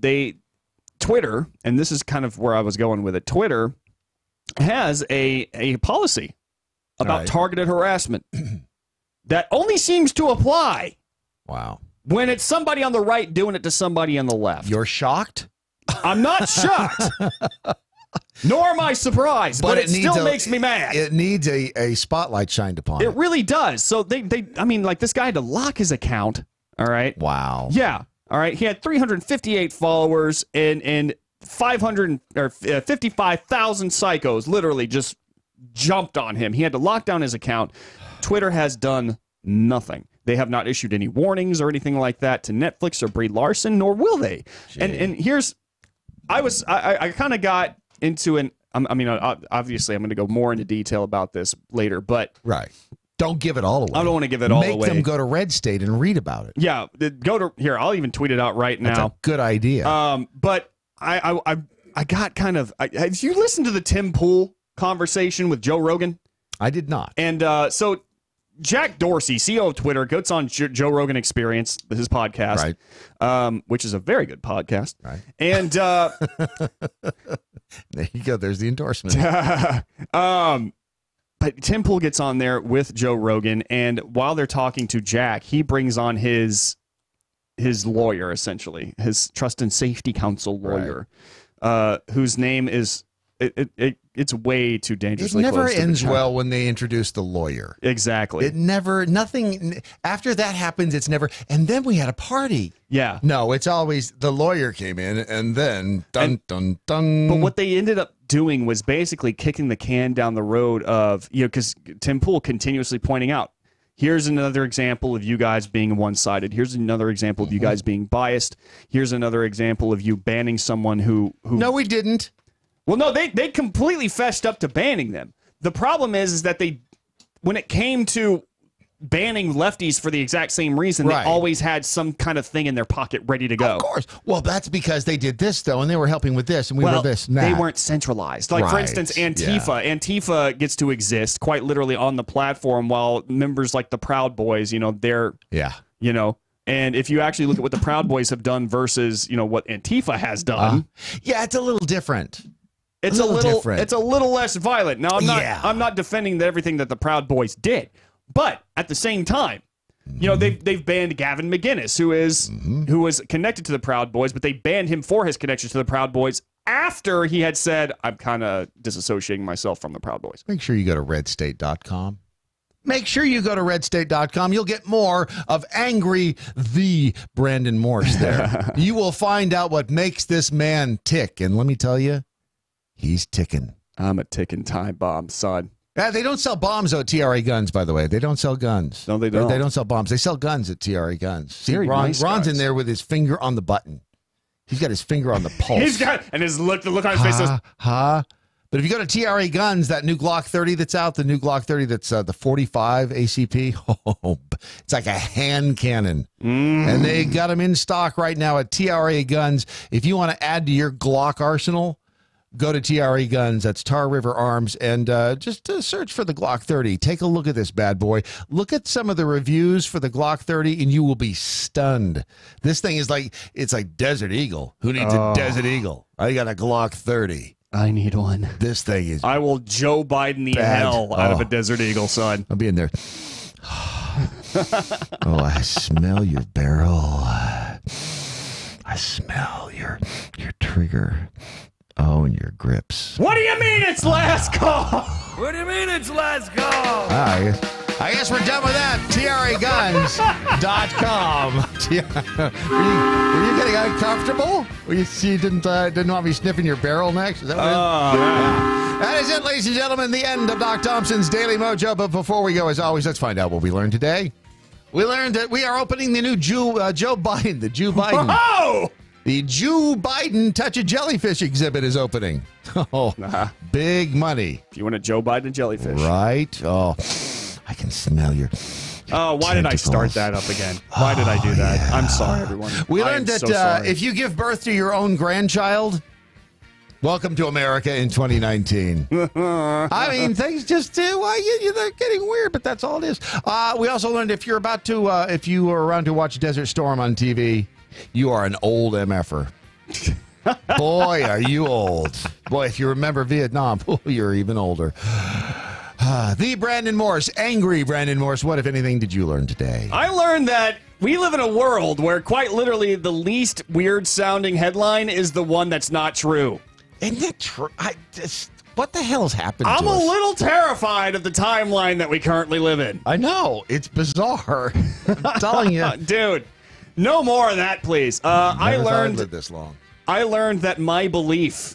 Twitter, and this is kind of where I was going with it. Twitter has a policy about targeted harassment that only seems to apply. Wow. When it's somebody on the right doing it to somebody on the left. You're shocked? I'm not shocked. Nor am I surprised, but it still makes me mad. It needs a spotlight shined upon it. It really does. So this guy had to lock his account. All right. Wow. Yeah. All right. He had 358 followers and 55,000 psychos literally just jumped on him. He had to lock down his account. Twitter has done nothing. They have not issued any warnings or anything like that to Netflix or Brie Larson, nor will they. And here's, I kind of got into obviously I'm going to go more into detail about this later, but don't give it all away. I don't want to give it all away. Make them go to Red State and read about it. Yeah, I'll even tweet it out right now. That's a good idea. But I got kind of. Have you listened to the Tim Pool conversation with Joe Rogan? I did not. And so Jack Dorsey, CEO of Twitter, goes on Joe Rogan Experience, his podcast, which is a very good podcast. Right. And there you go. There's the endorsement. But Tim Pool gets on there with Joe Rogan, and while they're talking to Jack, he brings on his lawyer, essentially, his trust and safety council lawyer, whose name is it's way too dangerously close. It never close ends well when they introduce the lawyer. Exactly. Nothing after that happens. It's never. And then we had a party. Yeah. No, it's always the lawyer came in and then dun. But what they ended up doing was basically kicking the can down the road of, because Tim Pool continuously pointing out, here's another example of you guys being one-sided. Here's another example of you guys being biased. Here's another example of you banning someone who No, we didn't. Well, no, they completely fessed up to banning them. The problem is that when it came to banning lefties for the exact same reason, they always had some kind of thing in their pocket ready to go. Of course. Well, that's because they did this, though, and they were helping with this, and we were this and that. They weren't centralized. Like, for instance, Antifa. Yeah. Antifa gets to exist quite literally on the platform, while members like the Proud Boys, they're... Yeah. And if you actually look at what the Proud Boys have done versus, what Antifa has done... yeah, it's a little different. It's a little less violent. Now, I'm not defending everything that the Proud Boys did, but at the same time, they've banned Gavin McInnes, who was connected to the Proud Boys, but they banned him for his connection to the Proud Boys after he had said, "I'm kind of disassociating myself from the Proud Boys." Make sure you go to redstate.com. Make sure you go to redstate.com. You'll get more of Angry the Brandon Morse there. You will find out what makes this man tick, and let me tell you, he's ticking. I'm a ticking time bomb, son. Yeah, they don't sell bombs at TRA Guns, by the way. They don't sell guns. No, they don't. They don't sell bombs. They sell guns at TRA Guns. See, Ron's in there with his finger on the button. He's got his finger on the pulse. And the look on his face is... But if you go to TRA Guns, that new Glock 30 that's out, the new Glock 30 that's the 45 ACP, it's like a hand cannon. And they got them in stock right now at TRA Guns. If you want to add to your Glock arsenal, go to TRE Guns, that's Tar River Arms, and just search for the Glock 30. Take a look at this bad boy. Look at some of the reviews for the Glock 30, and you will be stunned. This thing is it's like Desert Eagle. Who needs a Desert Eagle? I got a Glock 30. I need one. This thing is I will Joe Biden the bad. hell out of a Desert Eagle, son. I'll be in there. Oh, I smell your barrel. I smell your trigger. Oh, and your grips. What do you mean it's last call? What do you mean it's last call? I guess we're done with that. TRAGuns.com. Were you getting uncomfortable? You didn't want me sniffing your barrel next? Is that what yeah. That is it, ladies and gentlemen, the end of Doc Thompson's Daily Mojo. But before we go, as always, let's find out what we learned today. We learned that we are opening the new Joe Biden, the Jew Biden. Oh! The Jew Biden Touch a Jellyfish exhibit is opening. Oh, big money. If you want a Joe Biden jellyfish. Right? Oh, I can smell your why did I start that up again? Why did I do that? Yeah. I'm sorry, everyone. We learned that if you give birth to your own grandchild, welcome to America in 2019. I mean, things just they're getting weird, but that's all it is. We also learned if you were around to watch Desert Storm on TV, you are an old MFer. Boy, are you old. Boy, if you remember Vietnam, you're even older. The Brandon Morse, angry Brandon Morse, what, if anything, did you learn today? I learned that we live in a world where quite literally the least weird-sounding headline is the one that's not true. Isn't it true? What the hell's happened to us? I'm a little terrified of the timeline that we currently live in. I know. It's bizarre. I'm telling you. Dude, no more of that, please. I learned lived this long. I learned that my belief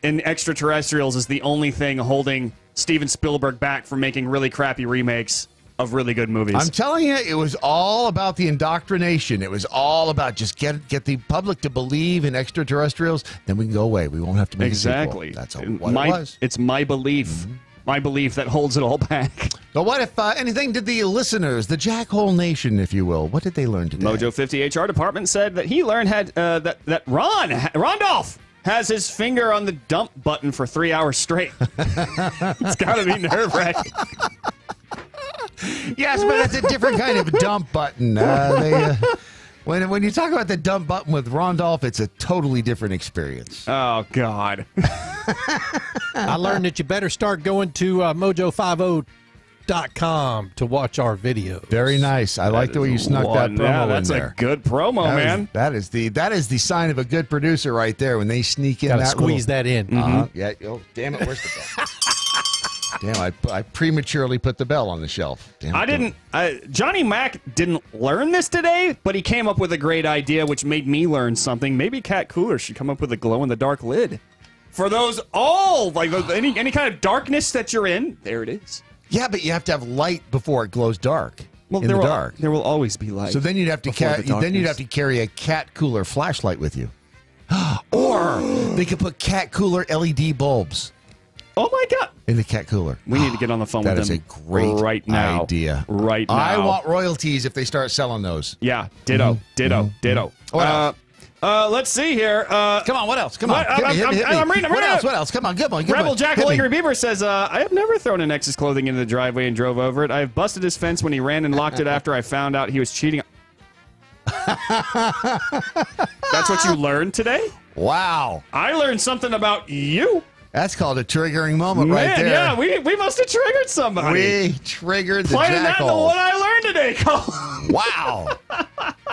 in extraterrestrials is the only thing holding Steven Spielberg back from making really crappy remakes of really good movies. I'm telling you, it was all about the indoctrination. It was all about just get the public to believe in extraterrestrials, then we can go away. We won't have to make a sequel. That's what it was. It's my belief. My belief that holds it all back. But what if anything did the listeners, the Jackhole Nation, if you will, what did they learn today? Mojo 50 HR department said that he learned that Rondolph has his finger on the dump button for 3 hours straight. It's got to be nerve-wracking. Yes, but it's a different kind of dump button. When you talk about the dump button with Rondolph, it's a totally different experience. Oh, God. I learned that you better start going to MoJo50.com to watch our videos. Very nice. I like the way you snuck that promo in there. Yeah, that's a good promo, man. That is the sign of a good producer right there when they sneak in. Gotta squeeze that in. Mm-hmm. Yeah. Oh, damn it! Where's the bell? Damn, I prematurely put the bell on the shelf. Damn it, Johnny Mac didn't learn this today, but he came up with a great idea, which made me learn something. Maybe Cat Cooler should come up with a glow-in-the-dark lid. For those any kind of darkness that you're in, there it is. Yeah, but you have to have light before it glows dark. Well, in the dark, there will always be light. So then you'd have to carry a Cat Cooler flashlight with you, or they could put Cat Cooler LED bulbs. Oh my God! In the Cat Cooler. We need to get on the phone with them. That is a great idea. Right now. I want royalties if they start selling those. Yeah. Ditto. Ditto. What else? Let's see here. Come on. What else? Come on. I'm reading. What else? Come on. Rebel Jackal Angry Beaver says, I have never thrown an ex's clothing into the driveway and drove over it. I have busted his fence when he ran and locked it after I found out he was cheating. That's what you learned today? Wow. I learned something about you. That's called a triggering moment right there. Yeah, we must have triggered somebody. We triggered the Playing Jackal. that to what I learned today, Cole. Wow.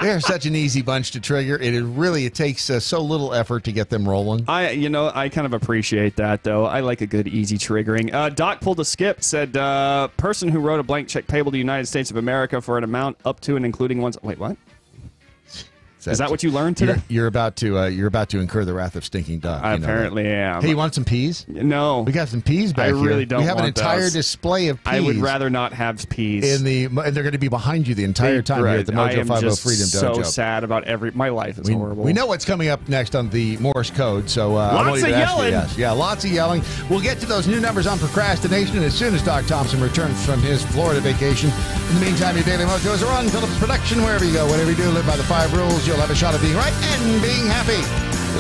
They're such an easy bunch to trigger. It takes so little effort to get them rolling. I kind of appreciate that, though. I like a good, easy triggering. Doc pulled a skip, said, person who wrote a blank check payable to the United States of America for an amount up to and including one's... Wait, what? Is that what you learned today? You're about to incur the wrath of Stinking Duck. I apparently am. Hey, you want some peas? No. We got some peas back here. I really don't want We have an entire display of peas. I would rather not have peas. And they're going to be behind you the entire time here at the Mojo 50 Freedom Dojo. So sad about my life is horrible. We know what's coming up next on the Morse code, so lots of yelling. Yeah, lots of yelling. We'll get to those new numbers on procrastination as soon as Doc Thompson returns from his Florida vacation. In the meantime, your Daily Mojo is a run. Phillips production, wherever you go, whatever you do, live by the 5 rules. You'll have a shot of being right and being happy.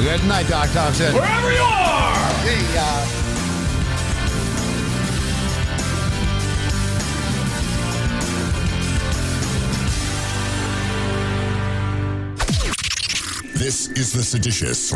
Good night, Doc Thompson. Wherever you are! This is the seditious